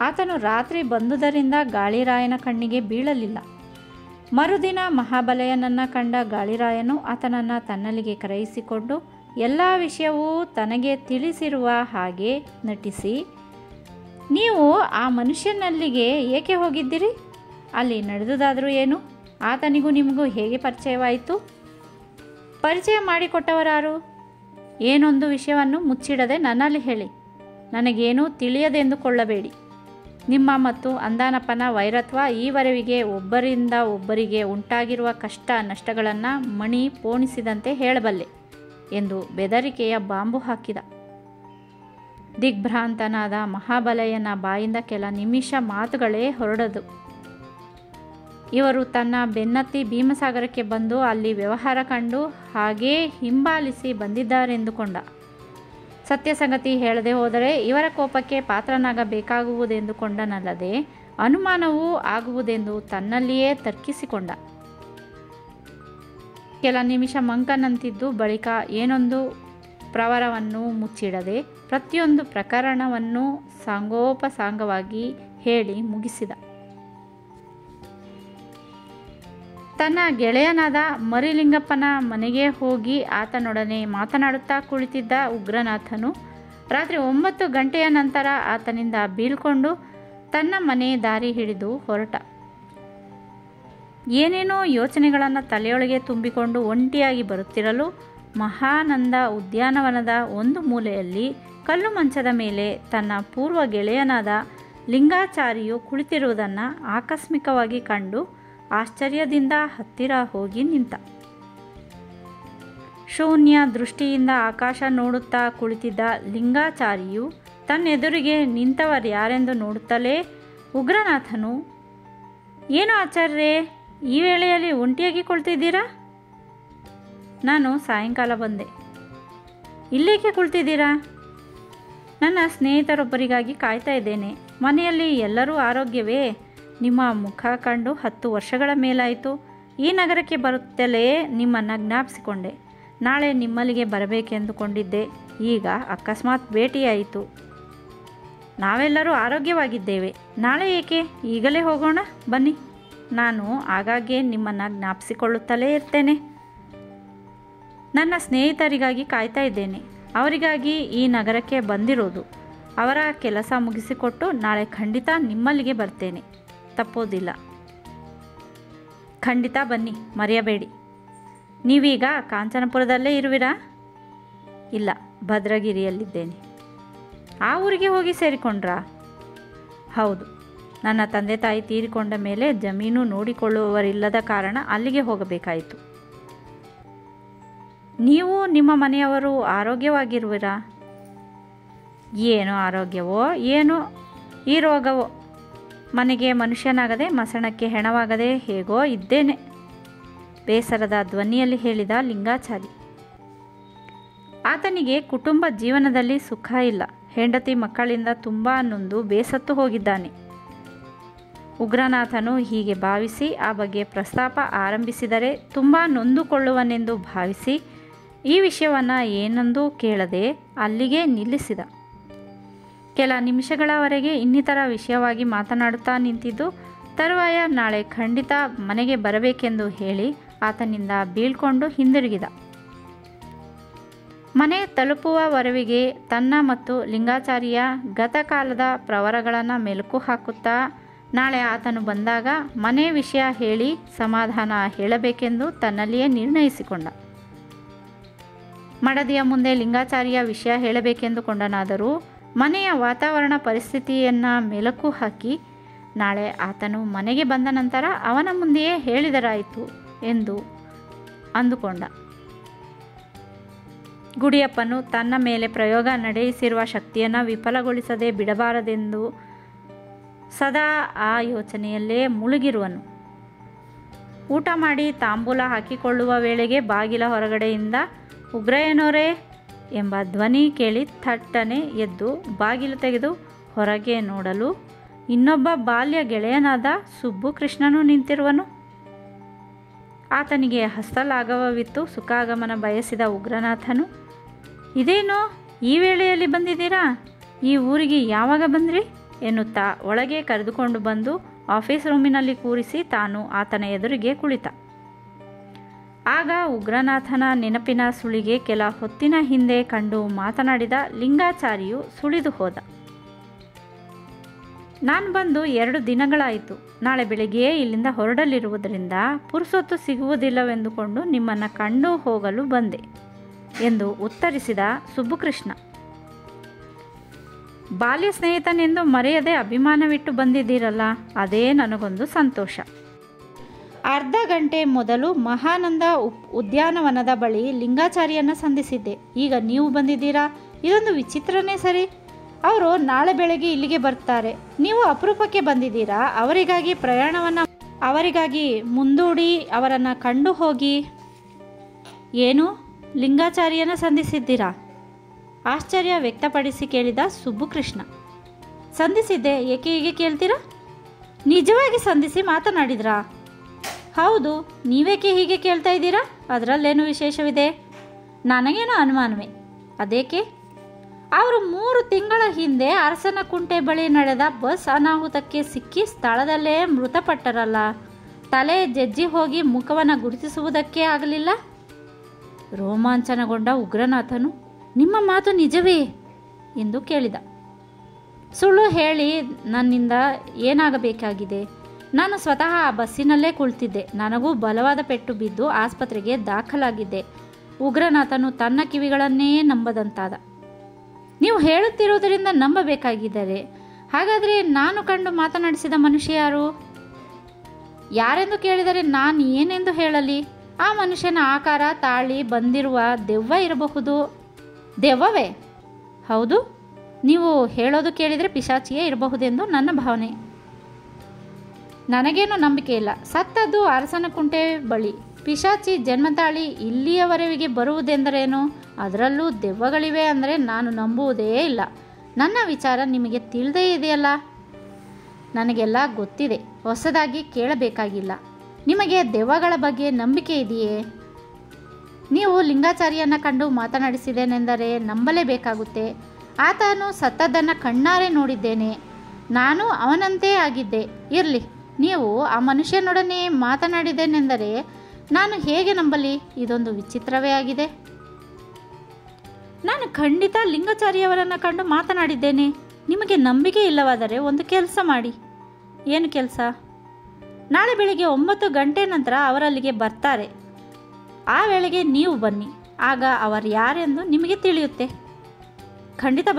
ಆತನು ರಾತ್ರಿ ಬಂದುದರಿಂದ ಗಾಳಿರಾಯನ ಕಣ್ಣಿಗೆ ಬೀಳಲಿಲ್ಲ. ಮರುದಿನ ಮಹಾಬಲೆಯನನ್ನು ಕಂಡ ಗಾಳಿರಾಯನು ಆತನನ್ನು ತನ್ನಲ್ಲಿಗೆ ಕರೆಯಿಸಿಕೊಂಡು ಎಲ್ಲ ವಿಷಯವೂ ತನಗೆ ತಿಳಿಸಿರುವ ಹಾಗೆ ನಟಿಸಿ, ನೀವು ಆ ಮನುಷ್ಯನಲ್ಲಿಗೆ ಏಕೆ ಹೋಗಿದ್ದಿರಿ? ಅಲ್ಲಿ ನಡೆದುದಾದರೂ ಏನು? ಆತನಿಗೂ ನಿಮಗೂ ಹೇಗೆ ಪರಿಚಯವಾಯಿತು? ಪರಿಚಯ ಮಾಡಿಕೊಟ್ಟವರಾರು? ಏನೊಂದು ವಿಷಯವನ್ನು ಮುಚ್ಚಿಡದೆ ನನ್ನಲ್ಲಿ ಹೇಳಿ. ನನಗೇನೂ ತಿಳಿಯದೆಂದುಕೊಳ್ಳಬೇಡಿ. ನಿಮ್ಮ ಮತ್ತು ಅಂದಾನಪ್ಪನ ವೈರತ್ವ ಈವರೆವಿಗೆ ಒಬ್ಬರಿಂದ ಒಬ್ಬರಿಗೆ ಉಂಟಾಗಿರುವ ಕಷ್ಟ ನಷ್ಟಗಳನ್ನು ಮಣಿ ಪೋಣಿಸಿದಂತೆ ಹೇಳಬಲ್ಲೆ ಎಂದು ಬೆದರಿಕೆಯ ಬಾಂಬು ಹಾಕಿದ. ದಿಗ್ಭ್ರಾಂತನಾದ ಮಹಾಬಲೆಯನ ಬಾಯಿಂದ ಕೆಲ ನಿಮಿಷ ಮಾತುಗಳೇ ಹೊರಡದು. ಇವರು ತನ್ನ ಬೆನ್ನತ್ತಿ ಭೀಮಸಾಗರಕ್ಕೆ ಬಂದು ಅಲ್ಲಿ ವ್ಯವಹಾರ ಕಂಡು ಹಾಗೇ ಹಿಂಬಾಲಿಸಿ ಬಂದಿದ್ದಾರೆಂದುಕೊಂಡ. ಸತ್ಯಸಂಗತಿ ಹೇಳದೆ ಹೋದರೆ ಇವರ ಕೋಪಕ್ಕೆ ಪಾತ್ರನಾಗಬೇಕಾಗುವುದೆಂದುಕೊಂಡನಲ್ಲದೆ ಅನುಮಾನವೂ ಆಗುವುದೆಂದು ತನ್ನಲ್ಲಿಯೇ ತರ್ಕಿಸಿಕೊಂಡ. ಕೆಲ ನಿಮಿಷ ಮಂಕನಂತಿದ್ದು ಬಳಿಕ ಏನೊಂದು ಪ್ರವರವನ್ನು ಮುಚ್ಚಿಡದೆ ಪ್ರತಿಯೊಂದು ಪ್ರಕರಣವನ್ನು ಸಾಂಗೋಪಸಾಂಗವಾಗಿ ಹೇಳಿ ಮುಗಿಸಿದ. ತನ್ನ ಗೆಳೆಯನಾದ ಮರಿಲಿಂಗಪ್ಪನ ಮನೆಗೆ ಹೋಗಿ ಆತನೊಡನೆ ಮಾತನಾಡುತ್ತಾ ಕುಳಿತಿದ್ದ ಉಗ್ರನಾಥನು ರಾತ್ರಿ 9 ಗಂಟೆಯ ನಂತರ ಆತನಿಂದ ಬೀಳ್ಕೊಂಡು ತನ್ನ ಮನೆ ದಾರಿ ಹಿಡಿದು ಹೊರಟ. ಏನೇನೋ ಯೋಚನೆಗಳನ್ನು ತಲೆಯೊಳಗೆ ತುಂಬಿಕೊಂಡು ಒಂಟಿಯಾಗಿ ಬರುತ್ತಿರಲು ಮಹಾನಂದ ಉದ್ಯಾನವನದ ಒಂದು ಮೂಲೆಯಲ್ಲಿ ಕಲ್ಲು ಮಂಚದ ಮೇಲೆ ತನ್ನ ಪೂರ್ವ ಗೆಳೆಯನಾದ ಲಿಂಗಾಚಾರಿಯು ಕುಳಿತಿರುವುದನ್ನು ಆಕಸ್ಮಿಕವಾಗಿ ಕಂಡು ಆಶ್ಚರ್ಯದಿಂದ ಹತ್ತಿರ ಹೋಗಿ ನಿಂತ. ಶೂನ್ಯ ದೃಷ್ಟಿಯಿಂದ ಆಕಾಶ ನೋಡುತ್ತಾ ಕುಳಿತಿದ್ದ ಲಿಂಗಾಚಾರಿಯು ತನ್ನೆದುರಿಗೆ ನಿಂತವರ್ಯಾರೆಂದು ನೋಡುತ್ತಲೇ ಉಗ್ರನಾಥನು, ಏನು ಆಚಾರ್ಯರೇ, ಈ ವೇಳೆಯಲ್ಲಿ ಒಂಟಿಯಾಗಿ ಕುಳಿತಿದ್ದೀರಾ? ನಾನು ಸಾಯಂಕಾಲ ಬಂದೆ. ಇಲ್ಲೇಕೆ ಕುಳಿತಿದ್ದೀರಾ? ನನ್ನ ಸ್ನೇಹಿತರೊಬ್ಬರಿಗಾಗಿ ಕಾಯ್ತಾ ಇದ್ದೇನೆ. ಮನೆಯಲ್ಲಿ ಎಲ್ಲರೂ ಆರೋಗ್ಯವೇ? ನಿಮ್ಮ ಮುಖ ಕಂಡು 10 ವರ್ಷಗಳ ಮೇಲಾಯಿತು. ಈ ನಗರಕ್ಕೆ ಬರುತ್ತಲೇ ನಿಮ್ಮನ್ನು ಜ್ಞಾಪಿಸಿಕೊಂಡೆ. ನಾಳೆ ನಿಮ್ಮಲ್ಲಿಗೆ ಬರಬೇಕೆಂದುಕೊಂಡಿದ್ದೆ. ಈಗ ಅಕಸ್ಮಾತ್ ಭೇಟಿಯಾಯಿತು. ನಾವೆಲ್ಲರೂ ಆರೋಗ್ಯವಾಗಿದ್ದೇವೆ. ನಾಳೆ ಏಕೆ? ಈಗಲೇ ಹೋಗೋಣ ಬನ್ನಿ. ನಾನು ಆಗಾಗ್ಗೆ ನಿಮ್ಮನ್ನು ಜ್ಞಾಪಿಸಿಕೊಳ್ಳುತ್ತಲೇ ಇರ್ತೇನೆ. ನನ್ನ ಸ್ನೇಹಿತರಿಗಾಗಿ ಕಾಯ್ತಾ ಇದ್ದೇನೆ. ಅವರಿಗಾಗಿ ಈ ನಗರಕ್ಕೆ ಬಂದಿರೋದು. ಅವರ ಕೆಲಸ ಮುಗಿಸಿಕೊಟ್ಟು ನಾಳೆ ಖಂಡಿತ ನಿಮ್ಮಲ್ಲಿಗೆ ಬರ್ತೇನೆ. ತಪ್ಪೋದಿಲ್ಲ. ಖಂಡಿತ ಬನ್ನಿ, ಮರೆಯಬೇಡಿ. ನೀವೀಗ ಕಾಂಚನಪುರದಲ್ಲೇ ಇರುವಿರಾ? ಇಲ್ಲ, ಭದ್ರಗಿರಿಯಲ್ಲಿದ್ದೇನೆ. ಆ ಊರಿಗೆ ಹೋಗಿ ಸೇರಿಕೊಂಡ್ರಾ? ಹೌದು. ನನ್ನ ತಂದೆ ತಾಯಿ ತೀರಿಕೊಂಡ ಮೇಲೆ ಜಮೀನು ನೋಡಿಕೊಳ್ಳುವವರಿಲ್ಲದ ಕಾರಣ ಅಲ್ಲಿಗೆ ಹೋಗಬೇಕಾಯಿತು. ನೀವು ನಿಮ್ಮ ಮನೆಯವರು ಆರೋಗ್ಯವಾಗಿರುವಿರಾ? ಏನೋ ಆರೋಗ್ಯವೋ ಏನೋ ಈ ರೋಗವೋ, ಮನೆಗೆ ಮನುಷ್ಯನಾಗದೆ ಮಸಣಕ್ಕೆ ಹೆಣವಾಗದೆ ಹೇಗೋ ಇದ್ದೇನೆ, ಬೇಸರದ ಧ್ವನಿಯಲ್ಲಿ ಹೇಳಿದ ಲಿಂಗಾಚಾರಿ. ಆತನಿಗೆ ಕುಟುಂಬ ಜೀವನದಲ್ಲಿ ಸುಖ ಇಲ್ಲ. ಹೆಂಡತಿ ಮಕ್ಕಳಿಂದ ತುಂಬ ನೊಂದು ಬೇಸತ್ತು ಹೋಗಿದ್ದಾನೆ. ಉಗ್ರನಾಥನು ಹೀಗೆ ಭಾವಿಸಿ ಆ ಬಗ್ಗೆ ಪ್ರಸ್ತಾಪ ಆರಂಭಿಸಿದರೆ ತುಂಬ ನೊಂದುಕೊಳ್ಳುವನೆಂದು ಭಾವಿಸಿ ಈ ವಿಷಯವನ್ನು ಏನೆಂದೂ ಕೇಳದೆ ಅಲ್ಲಿಗೆ ನಿಲ್ಲಿಸಿದ. ಕೆಲ ನಿಮಿಷಗಳವರೆಗೆ ಇನ್ನಿತರ ವಿಷಯವಾಗಿ ಮಾತನಾಡುತ್ತಾ ನಿಂತಿದ್ದು ತರುವಾಯ ನಾಳೆ ಖಂಡಿತ ಮನೆಗೆ ಬರಬೇಕೆಂದು ಹೇಳಿ ಆತನಿಂದ ಬೀಳ್ಕೊಂಡು ಹಿಂದಿರುಗಿದ. ಮನೆ ತಲುಪುವವರೆವಿಗೆ ತನ್ನ ಮತ್ತು ಲಿಂಗಾಚಾರಿಯ ಗತಕಾಲದ ಪ್ರವರಗಳನ್ನು ಮೆಲುಕು ಹಾಕುತ್ತಾ ನಾಳೆ ಆತನು ಬಂದಾಗ ಮನೆ ವಿಷಯ ಹೇಳಿ ಸಮಾಧಾನ ಹೇಳಬೇಕೆಂದು ತನ್ನಲ್ಲಿಯೇ ನಿರ್ಣಯಿಸಿಕೊಂಡ. ಮಡದಿಯ ಮುಂದೆ ಲಿಂಗಾಚಾರಿಯ ವಿಷಯ ಹೇಳಬೇಕೆಂದುಕೊಂಡನಾದರೂ ಮನೆಯ ವಾತಾವರಣ ಪರಿಸ್ಥಿತಿಯನ್ನು ಮೆಲುಕು ಹಾಕಿ ನಾಳೆ ಆತನು ಮನೆಗೆ ಬಂದ ನಂತರ ಅವನ ಮುಂದೆಯೇ ಹೇಳಿದರಾಯಿತು ಎಂದು ಅಂದುಕೊಂಡ. ಗುಡಿಯಪ್ಪನು ತನ್ನ ಮೇಲೆ ಪ್ರಯೋಗ ನಡೆಸಿರುವ ಶಕ್ತಿಯನ್ನು ವಿಫಲಗೊಳಿಸದೆ ಬಿಡಬಾರದೆಂದು ಸದಾ ಆ ಯೋಚನೆಯಲ್ಲೇ ಮುಳುಗಿರುವನು. ಊಟ ಮಾಡಿ ತಾಂಬೂಲ ಹಾಕಿಕೊಳ್ಳುವ ವೇಳೆಗೆ ಬಾಗಿಲ ಹೊರಗಡೆಯಿಂದ ಉಗ್ರಯ್ಯನವರೇ ಎಂಬ ಧ್ವನಿ ಕೇಳಿ ಥಟ್ಟನೆ ಎದ್ದು ಬಾಗಿಲು ತೆಗೆದು ಹೊರಗೆ ನೋಡಲು ಇನ್ನೊಬ್ಬ ಬಾಲ್ಯ ಗೆಳೆಯನಾದ ಸುಬ್ಬು ಕೃಷ್ಣನು ನಿಂತಿರುವನು. ಆತನಿಗೆ ಹಸ್ತಲಾಘವವಿತ್ತು ಸುಖಾಗಮನ ಬಯಸಿದ ಉಗ್ರನಾಥನು, ಇದೇನೋ ಈ ವೇಳೆಯಲ್ಲಿ ಬಂದಿದ್ದೀರಾ? ಈ ಊರಿಗೆ ಯಾವಾಗ ಬಂದ್ರಿ ಎನ್ನುತ್ತಾ ಒಳಗೆ ಕರೆದುಕೊಂಡು ಬಂದು ಆಫೀಸ್ ರೂಮಿನಲ್ಲಿ ಕೂರಿಸಿ ತಾನು ಆತನ ಎದುರಿಗೆ ಕುಳಿತ. ಆಗ ಉಗ್ರನಾಥನ ನೆನಪಿನ ಸುಳಿಗೆ ಕೆಲ ಹೊತ್ತಿನ ಹಿಂದೆ ಕಂಡು ಮಾತನಾಡಿದ ಲಿಂಗಾಚಾರಿಯು ಸುಳಿದು ಹೋದ. ನಾನು ಬಂದು 2 ದಿನಗಳಾಯಿತು. ನಾಳೆ ಬೆಳಿಗ್ಗೆ ಇಲ್ಲಿಂದ ಹೊರಡಲಿರುವುದರಿಂದ ಪುರುಸೊತ್ತು ಸಿಗುವುದಿಲ್ಲವೆಂದುಕೊಂಡು ನಿಮ್ಮನ್ನು ಕಂಡು ಹೋಗಲು ಬಂದೆ ಎಂದು ಉತ್ತರಿಸಿದ ಸುಬ್ಬುಕೃಷ್ಣ. ಬಾಲ್ಯ ಸ್ನೇಹಿತನೆಂದು ಮರೆಯದೆ ಅಭಿಮಾನವಿಟ್ಟು ಬಂದಿದ್ದೀರಲ್ಲ, ಅದೇ ನನಗೊಂದು ಸಂತೋಷ. ಅರ್ಧ ಗಂಟೆ ಮೊದಲು ಮಹಾನಂದ ಉದ್ಯಾನವನದ ಬಳಿ ಲಿಂಗಾಚಾರಿಯನ್ನು ಸಂಧಿಸಿದ್ದೆ. ಈಗ ನೀವು ಬಂದಿದ್ದೀರಾ? ಇದೊಂದು ವಿಚಿತ್ರನೇ ಸರಿ. ಅವರು ನಾಳೆ ಬೆಳಗ್ಗೆ ಇಲ್ಲಿಗೆ ಬರ್ತಾರೆ. ನೀವು ಅಪರೂಪಕ್ಕೆ ಬಂದಿದ್ದೀರಾ? ಅವರಿಗಾಗಿ ಮುಂದೂಡಿ ಅವರನ್ನು ಕಂಡು ಹೋಗಿ. ಏನು, ಲಿಂಗಾಚಾರ್ಯನ ಸಂಧಿಸಿದ್ದೀರಾ? ಆಶ್ಚರ್ಯ ವ್ಯಕ್ತಪಡಿಸಿ ಕೇಳಿದ ಸುಬ್ಬುಕೃಷ್ಣ. ಸಂಧಿಸಿದ್ದೆ. ಏಕೆ ಹೀಗೆ ಕೇಳ್ತೀರಾ? ನಿಜವಾಗಿ ಸಂಧಿಸಿ ಮಾತನಾಡಿದ್ರಾ? ಹೌದು. ನೀವೇಕೆ ಹೀಗೆ ಕೇಳ್ತಾ ಇದ್ದೀರಾ? ಅದರಲ್ಲೇನು ವಿಶೇಷವಿದೆ? ನನಗೇನು ಅನುಮಾನವೇ. ಅದೇಕೆ? ಅವರು 3 ತಿಂಗಳ ಹಿಂದೆ ಅರಸನಕುಂಟೆ ಬಳಿ ನಡೆದ ಬಸ್ ಅನಾಹುತಕ್ಕೆ ಸಿಕ್ಕಿ ಸ್ಥಳದಲ್ಲೇ ಮೃತಪಟ್ಟರಲ್ಲ. ತಲೆ ಜಜ್ಜಿ ಹೋಗಿ ಮುಖವನ್ನು ಗುರುತಿಸುವುದಕ್ಕೆ ಆಗಲಿಲ್ಲ. ರೋಮಾಂಚನಗೊಂಡ ಉಗ್ರನಾಥನು, ನಿಮ್ಮ ಮಾತು ನಿಜವೇ ಎಂದು ಕೇಳಿದ. ಸುಳ್ಳು ಹೇಳಿ ನನ್ನಿಂದ ಏನಾಗಬೇಕಾಗಿದೆ? ನಾನು ಸ್ವತಃ ಆ ಬಸ್ಸಿನಲ್ಲೇ ಕುಳಿತಿದ್ದೆ. ನನಗೂ ಬಲವಾದ ಪೆಟ್ಟು ಬಿದ್ದು ಆಸ್ಪತ್ರೆಗೆ ದಾಖಲಾಗಿದ್ದೆ. ಉಗ್ರನಾಥನು ತನ್ನ ಕಿವಿಗಳನ್ನೇ ನಂಬದಂತಾದ. ನೀವು ಹೇಳುತ್ತಿರುವುದರಿಂದ ನಂಬಬೇಕಾಗಿದ್ದರೆ ಹಾಗಾದರೆ ನಾನು ಕಂಡು ಮಾತನಾಡಿಸಿದ ಮನುಷ್ಯ ಯಾರು? ಯಾರೆಂದು ಕೇಳಿದರೆ ನಾನು ಏನೆಂದು ಹೇಳಲಿ? ಆ ಮನುಷ್ಯನ ಆಕಾರ ತಾಳಿ ಬಂದಿರುವ ದೆವ್ವ ಇರಬಹುದು. ದೆವ್ವವೇ? ಹೌದು. ನೀವು ಹೇಳೋದು ಕೇಳಿದರೆ ಪಿಶಾಚಿಯೇ ಇರಬಹುದೆಂದು ನನ್ನ ಭಾವನೆ. ನನಗೇನು ನಂಬಿಕೆ ಇಲ್ಲ. ಸತ್ತದ್ದು ಅರಸನಕುಂಟೆ ಬಳಿ. ಪಿಶಾಚಿ ಜನ್ಮತಾಳಿ ಇಲ್ಲಿಯವರೆಗೆ ಬರುವುದೆಂದರೇನು? ಅದರಲ್ಲೂ ದೆವ್ವಗಳಿವೆ ಅಂದರೆ ನಾನು ನಂಬುವುದೇ ಇಲ್ಲ. ನನ್ನ ವಿಚಾರ ನಿಮಗೆ ತಿಳಿದೇ ಇದೆಯಲ್ಲ. ನನಗೆಲ್ಲ ಗೊತ್ತಿದೆ. ಹೊಸದಾಗಿ ಕೇಳಬೇಕಾಗಿಲ್ಲ. ನಿಮಗೆ ದೆವ್ವಗಳ ಬಗ್ಗೆ ನಂಬಿಕೆ ಇದೆಯೇ? ನೀವು ಲಿಂಗಾಚಾರ್ಯನ ಕಂಡು ಮಾತನಾಡಿಸಿದ್ದೇನೆಂದರೆ ನಂಬಲೇಬೇಕಾಗುತ್ತೆ. ಆತನು ಸತ್ತದ್ದನ್ನು ಕಣ್ಣಾರೆ ನೋಡಿದ್ದೇನೆ. ನಾನು ಅವನಂತೆ ಆಗಿದ್ದೆ. ಇರಲಿ, ನೀವು ಆ ಮನುಷ್ಯನೊಡನೆ ಮಾತನಾಡಿದ್ದೇನೆಂದರೆ ನಾನು ಹೇಗೆ ನಂಬಲಿ? ಇದೊಂದು ವಿಚಿತ್ರವೇ ಆಗಿದೆ. ನಾನು ಖಂಡಿತ ಲಿಂಗಾಚಾರ್ಯವರನ್ನು ಕಂಡು ಮಾತನಾಡಿದ್ದೇನೆ. ನಿಮಗೆ ನಂಬಿಕೆ ಇಲ್ಲವಾದರೆ ಒಂದು ಕೆಲಸ ಮಾಡಿ. ಏನು ಕೆಲಸ? ನಾಳೆ ಬೆಳಿಗ್ಗೆ 9 ಗಂಟೆ ನಂತರ ಅವರಲ್ಲಿಗೆ ಬರ್ತಾರೆ. ಆ ವೇಳೆಗೆ ನೀವು ಬನ್ನಿ. ಆಗ ಅವರು ಯಾರೆಂದು ನಿಮಗೆ ತಿಳಿಯುತ್ತೆ. ಖಂಡಿತ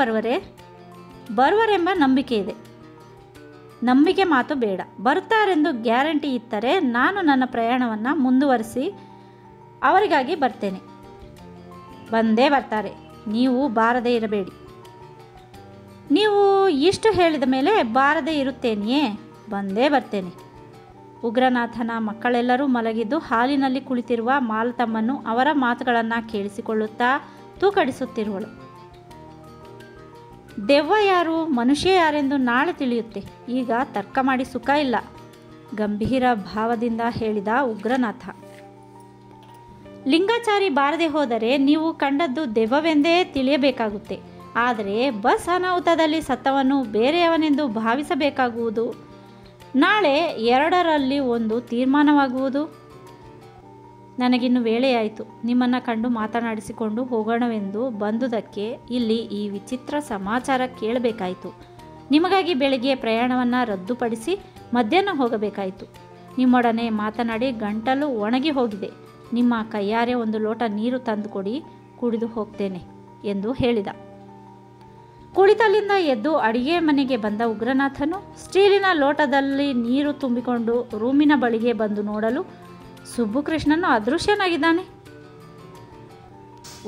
ಬರುವರೆಂಬ ನಂಬಿಕೆ ಇದೆ. ನಂಬಿಕೆ ಮಾತು ಬೇಡ. ಬರುತ್ತಾರೆಂದು ಗ್ಯಾರಂಟಿ ಇದ್ದರೆ ನಾನು ನನ್ನ ಪ್ರಯಾಣವನ್ನು ಮುಂದುವರಿಸಿ ಅವರಿಗಾಗಿ ಬರ್ತೇನೆ. ಬಂದೇ ಬರ್ತಾರೆ. ನೀವು ಬಾರದೇ ಇರಬೇಡಿ. ನೀವು ಇಷ್ಟು ಹೇಳಿದ ಮೇಲೆ ಬಾರದೇ ಇರುತ್ತೇನೆಯೇ? ಬಂದೇ ಬರ್ತೇನೆ. ಉಗ್ರನಾಥನ ಮಕ್ಕಳೆಲ್ಲರೂ ಮಲಗಿದ್ದು ಹಾಲಿನಲ್ಲಿ ಕುಳಿತಿರುವ ಮಾಲತಮ್ಮನ್ನು ಅವರ ಮಾತುಗಳನ್ನು ಕೇಳಿಸಿಕೊಳ್ಳುತ್ತಾ ತೂಕಡಿಸುತ್ತಿರುವಳು. ದೆವ್ವ ಯಾರು, ಮನುಷ್ಯ ಯಾರೆಂದು ನಾಳೆ ತಿಳಿಯುತ್ತೆ. ಈಗ ತರ್ಕ ಮಾಡಿ ಸುಖ ಇಲ್ಲ, ಗಂಭೀರ ಭಾವದಿಂದ ಹೇಳಿದ ಉಗ್ರನಾಥ. ಲಿಂಗಾಚಾರಿ ಬಾರದೆ ಹೋದರೆ ನೀವು ಕಂಡದ್ದು ದೆವ್ವವೆಂದೇ ತಿಳಿಯಬೇಕಾಗುತ್ತೆ. ಆದರೆ ಬಸ್ ಅನಾಹುತದಲ್ಲಿ ಸತ್ತವನು ಬೇರೆಯವನೆಂದು ಭಾವಿಸಬೇಕಾಗುವುದು. ನಾಳೆ 2ರಲ್ಲಿ ಒಂದು ತೀರ್ಮಾನವಾಗುವುದು. ನನಗಿನ್ನು ವೇಳೆಯಾಯಿತು. ನಿಮ್ಮನ್ನು ಕಂಡು ಮಾತನಾಡಿಸಿಕೊಂಡು ಹೋಗೋಣವೆಂದು ಬಂದುದಕ್ಕೆ ಇಲ್ಲಿ ಈ ವಿಚಿತ್ರ ಸಮಾಚಾರ ಕೇಳಬೇಕಾಯಿತು. ನಿಮಗಾಗಿ ಬೆಳಗ್ಗೆ ಪ್ರಯಾಣವನ್ನು ರದ್ದುಪಡಿಸಿ ಮಧ್ಯಾಹ್ನ ಹೋಗಬೇಕಾಯಿತು. ನಿಮ್ಮೊಡನೆ ಮಾತನಾಡಿ ಗಂಟಲು ಒಣಗಿ ಹೋಗಿದೆ. ನಿಮ್ಮ ಕೈಯಾರೆ ಒಂದು ಲೋಟ ನೀರು ತಂದುಕೊಡಿ, ಕುಡಿದು ಹೋಗ್ತೇನೆ ಎಂದು ಹೇಳಿದ. ಕುಳಿತಲ್ಲಿಂದ ಎದ್ದು ಅಡಿಗೆ ಮನೆಗೆ ಬಂದ ಉಗ್ರನಾಥನು ಸ್ಟೀಲಿನ ಲೋಟದಲ್ಲಿ ನೀರು ತುಂಬಿಕೊಂಡು ರೂಮಿನ ಬಳಿಗೆ ಬಂದು ನೋಡಲು ಸುಬ್ಬುಕೃಷ್ಣನು ಅದೃಶ್ಯನಾಗಿದ್ದಾನೆ.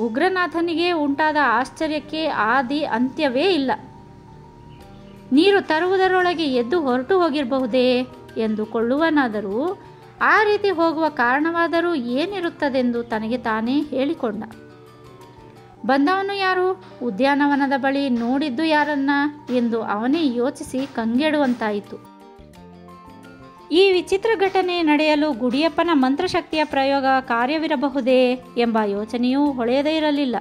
ಉಗ್ರನಾಥನಿಗೆ ಉಂಟಾದ ಆಶ್ಚರ್ಯಕ್ಕೆ ಆದಿ ಅಂತ್ಯವೇ ಇಲ್ಲ. ನೀರು ತರುವುದರೊಳಗೆ ಎದ್ದು ಹೊರಟು ಹೋಗಿರಬಹುದೇ ಎಂದುಕೊಳ್ಳುವನಾದರೂ ಆ ರೀತಿ ಹೋಗುವ ಕಾರಣವಾದರೂ ಏನಿರುತ್ತದೆಂದು ತನಗೆ ತಾನೇ ಹೇಳಿಕೊಂಡ. ಬಂದವನು ಯಾರು, ಉದ್ಯಾನವನದ ಬಳಿ ನೋಡಿದ್ದು ಯಾರನ್ನ ಎಂದು ಅವನೇ ಯೋಚಿಸಿ ಕಂಗೆಡುವಂತಾಯಿತು. ಈ ವಿಚಿತ್ರ ಘಟನೆ ನಡೆಯಲು ಗುಡಿಯಪ್ಪನ ಮಂತ್ರಶಕ್ತಿಯ ಪ್ರಯೋಗ ಕಾರ್ಯವಿರಬಹುದೇ ಎಂಬ ಯೋಚನೆಯೂ ಹೊಳೆಯದೇ ಇರಲಿಲ್ಲ.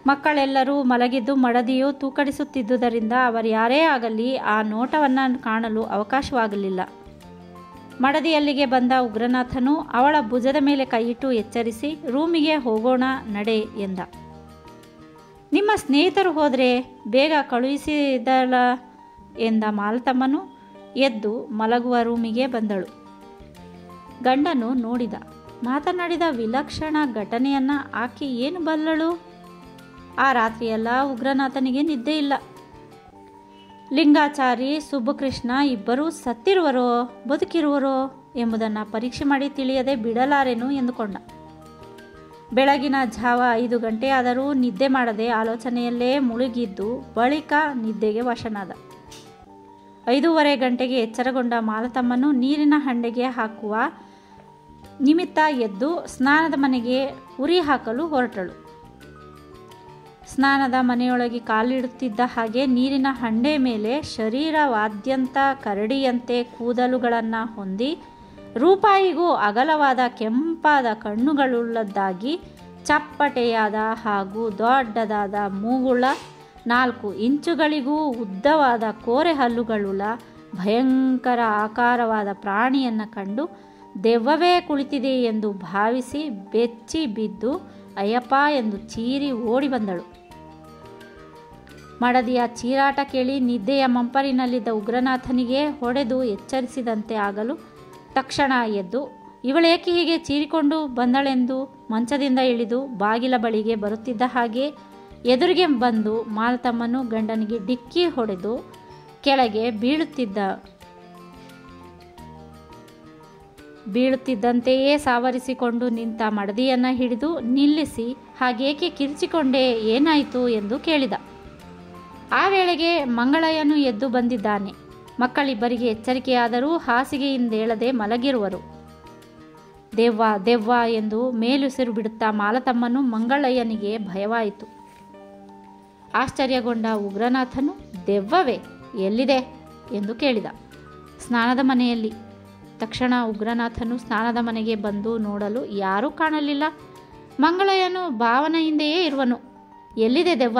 ಮಕ್ಕಳೆಲ್ಲರೂ ಮಲಗಿದ್ದು ಮಡದಿಯು ತೂಕಡಿಸುತ್ತಿದ್ದುದರಿಂದ ಅವರ್ಯಾರೇ ಆಗಲಿ ಆ ನೋಟವನ್ನು ಕಾಣಲು ಅವಕಾಶವಾಗಲಿಲ್ಲ. ಮಡದಿಯಲ್ಲಿಗೆ ಬಂದ ಉಗ್ರನಾಥನು ಅವಳ ಭುಜದ ಮೇಲೆ ಕೈಯಿಟ್ಟು ಎಚ್ಚರಿಸಿ ರೂಮಿಗೆ ಹೋಗೋಣ ನಡೆ ಎಂದ. ನಿಮ್ಮ ಸ್ನೇಹಿತರು ಹೋದರೆ ಬೇಗ ಕಳುಹಿಸಿದಳ ಎಂದ ಮಾಲತಮ್ಮನು ಎದ್ದು ಮಲಗುವ ರೂಮಿಗೆ ಬಂದಳು. ಗಂಡನು ನೋಡಿದ, ಮಾತನಾಡಿದ ವಿಲಕ್ಷಣ ಘಟನೆಯನ್ನು ಆಕೆ ಏನು ಬಲ್ಲಳು? ಆ ರಾತ್ರಿಯೆಲ್ಲ ಉಗ್ರನಾಥನಿಗೆ ನಿದ್ದೆ ಇಲ್ಲ. ಲಿಂಗಾಚಾರಿ, ಸುಬ್ಬುಕೃಷ್ಣ ಇಬ್ಬರೂ ಸತ್ತಿರುವರೋ ಬದುಕಿರುವರೋ ಎಂಬುದನ್ನು ಪರೀಕ್ಷೆ ಮಾಡಿ ತಿಳಿಯದೆ ಬಿಡಲಾರೆನು ಎಂದುಕೊಂಡ. ಬೆಳಗಿನ ಜಾವ 5 ಗಂಟೆಯಾದರೂ ನಿದ್ದೆ ಮಾಡದೆ ಆಲೋಚನೆಯಲ್ಲೇ ಮುಳುಗಿದ್ದು ಬಳಿಕ ನಿದ್ದೆಗೆ ವಶನಾದ. 5:15 ಗಂಟೆಗೆ ಎಚ್ಚರಗೊಂಡ ಮಾಲತಮ್ಮನು ನೀರಿನ ಹಂಡೆಗೆ ಹಾಕುವ ನಿಮಿತ್ತ ಎದ್ದು ಸ್ನಾನದ ಮನೆಗೆ ಉರಿ ಹಾಕಲು ಹೊರಟಳು. ಸ್ನಾನದ ಮನೆಯೊಳಗೆ ಕಾಲಿಡುತ್ತಿದ್ದ ಹಾಗೆ ನೀರಿನ ಹಂಡೆ ಮೇಲೆ ಶರೀರವಾದ್ಯಂತ ಕರಡಿಯಂತೆ ಕೂದಲುಗಳನ್ನು ಹೊಂದಿ ರೂಪಾಯಿಗೂ ಅಗಲವಾದ ಕೆಂಪಾದ ಕಣ್ಣುಗಳುಳ್ಳದ್ದಾಗಿ ಚಪ್ಪಟೆಯಾದ ಹಾಗೂ ದೊಡ್ಡದಾದ ಮೂಗುಳ 4 ಇಂಚುಗಳಿಗೂ ಉದ್ದವಾದ ಕೋರೆ ಹಲ್ಲುಗಳುಳ್ಳ ಭಯಂಕರ ಆಕಾರವಾದ ಪ್ರಾಣಿಯನ್ನು ಕಂಡು ದೆವ್ವವೇ ಕುಳಿತಿದೆ ಎಂದು ಭಾವಿಸಿ ಬೆಚ್ಚಿ ಬಿದ್ದು ಅಯ್ಯಪ್ಪ ಎಂದು ಚೀರಿ ಓಡಿ ಬಂದಳು. ಮಡದಿಯ ಚೀರಾಟ ಕೇಳಿ ನಿದ್ದೆಯ ಮಂಪರಿನಲ್ಲಿದ್ದ ಉಗ್ರನಾಥನಿಗೆ ಹೊಡೆದು ಎಚ್ಚರಿಸಿದಂತೆ ಆಗಲು ತಕ್ಷಣ ಎದ್ದು ಇವಳೇಕೆ ಹೀಗೆ ಚೀರಿಕೊಂಡು ಬಂದಳೆಂದು ಮಂಚದಿಂದ ಇಳಿದು ಬಾಗಿಲ ಬಳಿಗೆ ಬರುತ್ತಿದ್ದ ಹಾಗೆ ಎದುರಿಗೆ ಬಂದು ಮಾಲತಮ್ಮನು ಗಂಡನಿಗೆ ಡಿಕ್ಕಿ ಹೊಡೆದು ಕೆಳಗೆ ಬೀಳುತ್ತಿದ್ದಂತೆಯೇ ಸಾವರಿಸಿಕೊಂಡು ನಿಂತ ಮಡದಿಯನ್ನು ಹಿಡಿದು ನಿಲ್ಲಿಸಿ ಹಾಗೇಕೆ ಕಿರಿಚಿಕೊಂಡೇ, ಏನಾಯಿತು ಎಂದು ಕೇಳಿದ. ಆ ವೇಳೆಗೆ ಮಂಗಳಯ್ಯನು ಎದ್ದು ಬಂದಿದ್ದಾನೆ. ಮಕ್ಕಳಿಬ್ಬರಿಗೆ ಎಚ್ಚರಿಕೆಯಾದರೂ ಹಾಸಿಗೆಯಿಂದೇಳದೆ ಮಲಗಿರುವರು. ದೆವ್ವ ದೆವ್ವ ಎಂದು ಮೇಲುಸಿರು ಬಿಡುತ್ತಾ ಮಾಲತಮ್ಮನು ಮಂಗಳಯ್ಯನಿಗೆ ಭಯವಾಯಿತು. ಆಶ್ಚರ್ಯಗೊಂಡ ಉಗ್ರನಾಥನು ದೆವ್ವವೇ ಎಲ್ಲಿದೆ ಎಂದು ಕೇಳಿದ. ಸ್ನಾನದ ಮನೆಯಲ್ಲಿ. ತಕ್ಷಣ ಉಗ್ರನಾಥನು ಸ್ನಾನದ ಮನೆಗೆ ಬಂದು ನೋಡಲು ಯಾರೂ ಕಾಣಲಿಲ್ಲ. ಮಂಗಳಯ್ಯನು ಭಾವನ ಹಿಂದೆಯೇ ಇರುವನು. ಎಲ್ಲಿದೆ ದೆವ್ವ?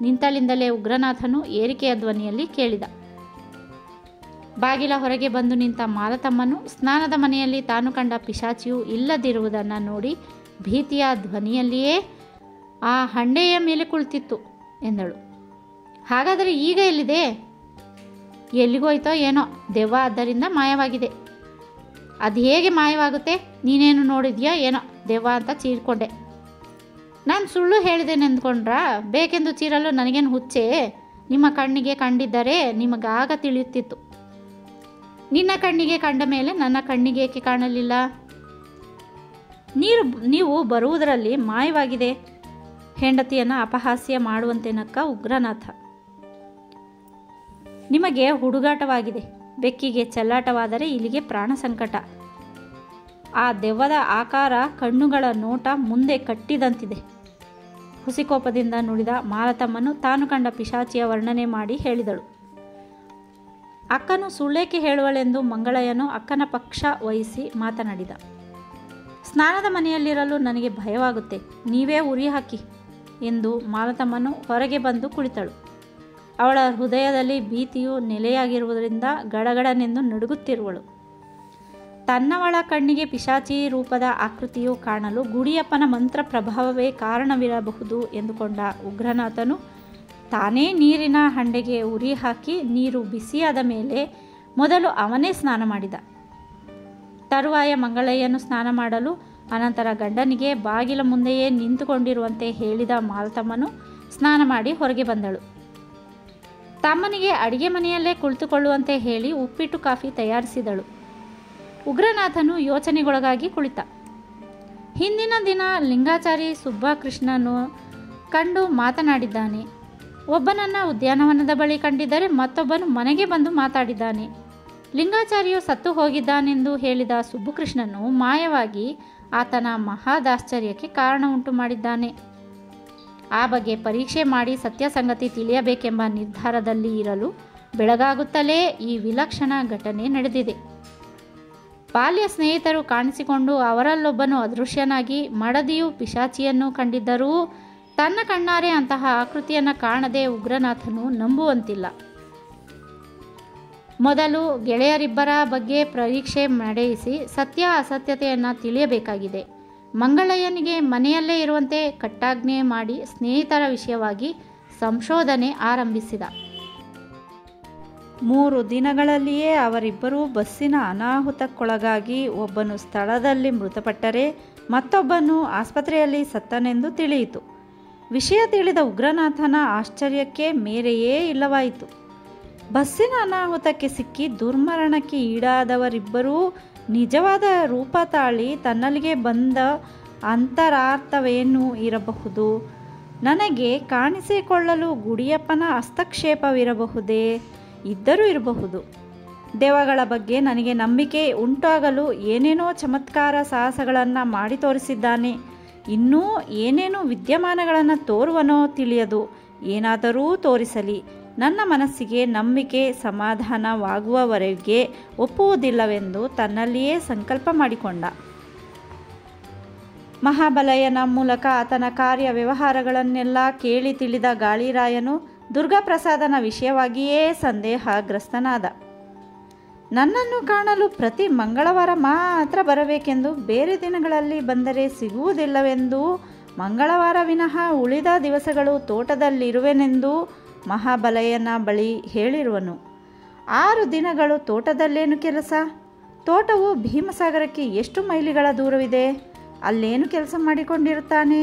ನಿಂತಲ್ಲಿಂದಲೇ ಉಗ್ರನಾಥನು ಏರಿಕೆಯ ಧ್ವನಿಯಲ್ಲಿ ಕೇಳಿದ. ಬಾಗಿಲ ಹೊರಗೆ ಬಂದು ನಿಂತ ಮಾಲತಮ್ಮನು ಸ್ನಾನದ ಮನೆಯಲ್ಲಿ ತಾನು ಕಂಡ ಪಿಶಾಚಿಯು ಇಲ್ಲದಿರುವುದನ್ನು ನೋಡಿ ಭೀತಿಯ ಧ್ವನಿಯಲ್ಲಿಯೇ ಆ ಹಂಡೆಯ ಮೇಲೆ ಕುಳಿತಿತ್ತು ಎಂದಳು. ಹಾಗಾದರೆ ಈಗ ಎಲ್ಲಿದೆ? ಎಲ್ಲಿಗೋಯ್ತೋ ಏನೋ, ದೆವ್ವ ಆದ್ದರಿಂದ ಮಾಯವಾಗಿದೆ. ಅದು ಹೇಗೆ ಮಾಯವಾಗುತ್ತೆ? ನೀನೇನು ನೋಡಿದ್ಯಾ ಏನೋ ದೆವ್ವ ಅಂತ ಚೀರ್ಕೊಂಡೆ. ನಾನು ಸುಳ್ಳು ಹೇಳಿದ್ದೇನೆ ಅಂದ್ಕೊಂಡ್ರಾ? ಬೇಕೆಂದು ಚೀರಲು ನನಗೇನು ಹುಚ್ಚೆ? ನಿಮ್ಮ ಕಣ್ಣಿಗೆ ಕಂಡಿದ್ದರೆ ನಿಮಗಾಗ ತಿಳಿಯುತ್ತಿತ್ತು. ನಿನ್ನ ಕಣ್ಣಿಗೆ ಕಂಡ ಮೇಲೆ ನನ್ನ ಕಣ್ಣಿಗೆ ಏಕೆ ಕಾಣಲಿಲ್ಲ? ನೀವು ಬರುವುದರಲ್ಲಿ ಮಾಯವಾಗಿದೆ. ಹೆಂಡತಿಯನ್ನು ಅಪಹಾಸ್ಯ ಮಾಡುವಂತೆ ನಕ್ಕ ಉಗ್ರನಾಥ. ನಿಮಗೆ ಹುಡುಗಾಟವಾಗಿದೆ. ಬೆಕ್ಕಿಗೆ ಚೆಲ್ಲಾಟವಾದರೆ ಇಲ್ಲಿಗೆ ಪ್ರಾಣ ಸಂಕಟ. ಆ ದೆವ್ವದ ಆಕಾರ, ಕಣ್ಣುಗಳ ನೋಟ ಮುಂದೆ ಕಟ್ಟಿದಂತಿದೆ. ಹುಸಿಕೋಪದಿಂದ ನುಡಿದ ಮಾಲತಮ್ಮನು ತಾನು ಕಂಡ ಪಿಶಾಚಿಯ ವರ್ಣನೆ ಮಾಡಿ ಹೇಳಿದಳು. ಅಕ್ಕನು ಸುಳ್ಳೇಕೆ ಹೇಳುವಳೆಂದು ಮಂಗಳಯ್ಯನು ಅಕ್ಕನ ಪಕ್ಷ ವಹಿಸಿ ಮಾತನಾಡಿದ. ಸ್ನಾನದ ಮನೆಯಲ್ಲಿರಲು ನನಗೆ ಭಯವಾಗುತ್ತೆ, ನೀವೇ ಉರಿ ಹಾಕಿ ಎಂದು ಮಾಲತಮ್ಮನು ಹೊರಗೆ ಬಂದು ಕುಳಿತಳು. ಅವಳ ಹೃದಯದಲ್ಲಿ ಭೀತಿಯು ನೆಲೆಯಾಗಿರುವುದರಿಂದ ಗಡಗಡನೆಂದು ನಡುಗುತ್ತಿರುವಳು. ತನ್ನವಳ ಕಣ್ಣಿಗೆ ಪಿಶಾಚಿ ರೂಪದ ಆಕೃತಿಯು ಕಾಣಲು ಗುಡಿಯಪ್ಪನ ಮಂತ್ರ ಪ್ರಭಾವವೇ ಕಾರಣವಿರಬಹುದು ಎಂದುಕೊಂಡ ಉಗ್ರನಾಥನು ತಾನೇ ನೀರಿನ ಹಂಡೆಗೆ ಉರಿ ಹಾಕಿ ನೀರು ಬಿಸಿಯಾದ ಮೇಲೆ ಮೊದಲು ಅವನೇ ಸ್ನಾನ ಮಾಡಿದ. ತರುವಾಯ ಮಂಗಳಯ್ಯನು ಸ್ನಾನ ಮಾಡಲು, ಅನಂತರ ಗಂಡನಿಗೆ ಬಾಗಿಲ ಮುಂದೆಯೇ ನಿಂತುಕೊಂಡಿರುವಂತೆ ಹೇಳಿದ ಮಾಲತಮ್ಮನು ಸ್ನಾನ ಮಾಡಿ ಹೊರಗೆ ಬಂದಳು. ತಮ್ಮನಿಗೆ ಅಡಿಗೆ ಮನೆಯಲ್ಲೇ ಕುಳಿತುಕೊಳ್ಳುವಂತೆ ಹೇಳಿ ಉಪ್ಪಿಟ್ಟು ಕಾಫಿ ತಯಾರಿಸಿದಳು. ಉಗ್ರನಾಥನು ಯೋಚನೆಗೊಳಗಾಗಿ ಕುಳಿತ. ಹಿಂದಿನ ದಿನ ಲಿಂಗಾಚಾರಿ ಸುಬ್ಬಕೃಷ್ಣನು ಕಂಡು ಮಾತನಾಡಿದ್ದಾನೆ. ಒಬ್ಬನನ್ನು ಉದ್ಯಾನವನದ ಬಳಿ ಕಂಡಿದ್ದರೆ ಮತ್ತೊಬ್ಬನು ಮನೆಗೆ ಬಂದು ಮಾತಾಡಿದ್ದಾನೆ. ಲಿಂಗಾಚಾರಿಯು ಸತ್ತು ಹೋಗಿದ್ದಾನೆಂದು ಹೇಳಿದ ಸುಬ್ಬಕೃಷ್ಣನು ಮಾಯವಾಗಿ ಆತನ ಮಹಾದಾಶ್ಚರ್ಯಕ್ಕೆ ಕಾರಣ ಉಂಟು ಮಾಡಿದ್ದಾನೆ. ಆ ಬಗ್ಗೆ ಪರೀಕ್ಷೆ ಮಾಡಿ ಸತ್ಯಸಂಗತಿ ತಿಳಿಯಬೇಕೆಂಬ ನಿರ್ಧಾರದಲ್ಲಿ ಇರಲು ಬೆಳಗಾಗುತ್ತಲೇ ಈ ವಿಲಕ್ಷಣ ಘಟನೆ ನಡೆದಿದೆ. ಬಾಲ್ಯ ಸ್ನೇಹಿತರು ಕಾಣಿಸಿಕೊಂಡು ಅವರಲ್ಲೊಬ್ಬನು ಅದೃಶ್ಯನಾಗಿ ಮಡದಿಯು ಪಿಶಾಚಿಯನ್ನು ಕಂಡಿದ್ದರೂ ತನ್ನ ಕಣ್ಣಾರೆ ಅಂತಹ ಆಕೃತಿಯನ್ನು ಕಾಣದೆ ಉಗ್ರನಾಥನು ನಂಬುವಂತಿಲ್ಲ. ಮೊದಲು ಗೆಳೆಯರಿಬ್ಬರ ಬಗ್ಗೆ ಪರೀಕ್ಷೆ ನಡೆಯಿಸಿ ಸತ್ಯ ಅಸತ್ಯತೆಯನ್ನು ತಿಳಿಯಬೇಕಾಗಿದೆ. ಮಂಗಳಯ್ಯನಿಗೆ ಮನೆಯಲ್ಲೇ ಇರುವಂತೆ ಕಟ್ಟಾಜ್ಞೆ ಮಾಡಿ ಸ್ನೇಹಿತರ ವಿಷಯವಾಗಿ ಸಂಶೋಧನೆ ಆರಂಭಿಸಿದ. 3 ದಿನಗಳಲ್ಲಿಯೇ ಅವರಿಬ್ಬರೂ ಬಸ್ಸಿನ ಅನಾಹುತಕ್ಕೊಳಗಾಗಿ ಒಬ್ಬನು ಸ್ಥಳದಲ್ಲಿ ಮೃತಪಟ್ಟರೆ ಮತ್ತೊಬ್ಬನು ಆಸ್ಪತ್ರೆಯಲ್ಲಿ ಸತ್ತನೆಂದು ತಿಳಿಯಿತು. ವಿಷಯ ತಿಳಿದ ಉಗ್ರನಾಥನ ಆಶ್ಚರ್ಯಕ್ಕೆ ಮೇರೆಯೇ ಇಲ್ಲವಾಯಿತು. ಬಸ್ಸಿನ ಅನಾಹುತಕ್ಕೆ ಸಿಕ್ಕಿ ದುರ್ಮರಣಕ್ಕೆ ಈಡಾದವರಿಬ್ಬರೂ ನಿಜವಾದ ರೂಪ ತಾಳಿ ತನ್ನಲ್ಲಿಗೆ ಬಂದ ಅಂತರಾರ್ಥವೇನು ಇರಬಹುದು? ನನಗೆ ಕಾಣಿಸಿಕೊಳ್ಳಲು ಗುಡಿಯಪ್ಪನ ಹಸ್ತಕ್ಷೇಪವಿರಬಹುದೇ? ಇದ್ದರೂ ಇರಬಹುದು. ದೆವ್ವಗಳ ಬಗ್ಗೆ ನನಗೆ ನಂಬಿಕೆ ಉಂಟಾಗಲು ಏನೇನೋ ಚಮತ್ಕಾರ ಸಾಹಸಗಳನ್ನು ಮಾಡಿ ತೋರಿಸಿದ್ದಾನೆ. ಇನ್ನೂ ಏನೇನೋ ವಿದ್ಯಮಾನಗಳನ್ನು ತೋರುವನೋ ತಿಳಿಯದು. ಏನಾದರೂ ತೋರಿಸಲಿ, ನನ್ನ ಮನಸ್ಸಿಗೆ ನಂಬಿಕೆ ಸಮಾಧಾನವಾಗುವವರೆಗೆ ಒಪ್ಪುವುದಿಲ್ಲವೆಂದು ತನ್ನಲ್ಲಿಯೇ ಸಂಕಲ್ಪ ಮಾಡಿಕೊಂಡ. ಮಹಾಬಲಯ್ಯನ ಮೂಲಕ ಆತನ ಕಾರ್ಯ ವ್ಯವಹಾರಗಳನ್ನೆಲ್ಲ ಕೇಳಿ ತಿಳಿದ ಗಾಳಿರಾಯನು ದುರ್ಗಾಪ್ರಸಾದನ ವಿಷಯವಾಗಿಯೇ ಸಂದೇಹಗ್ರಸ್ತನಾದ. ನನ್ನನ್ನು ಕಾಣಲು ಪ್ರತಿ ಮಂಗಳವಾರ ಮಾತ್ರ ಬರಬೇಕೆಂದು, ಬೇರೆ ದಿನಗಳಲ್ಲಿ ಬಂದರೆ ಸಿಗುವುದಿಲ್ಲವೆಂದು, ಮಂಗಳವಾರ ವಿನಃ ಉಳಿದ ದಿವಸಗಳು ತೋಟದಲ್ಲಿರುವೆನೆಂದು ಮಹಾಬಲಯ್ಯನ ಬಳಿ ಹೇಳಿರುವನು. 6 ದಿನಗಳು ತೋಟದಲ್ಲೇನು ಕೆಲಸ? ತೋಟವು ಭೀಮಸಾಗರಕ್ಕೆ ಎಷ್ಟು ಮೈಲಿಗಳ ದೂರವಿದೆ? ಅಲ್ಲೇನು ಕೆಲಸ ಮಾಡಿಕೊಂಡಿರುತ್ತಾನೆ?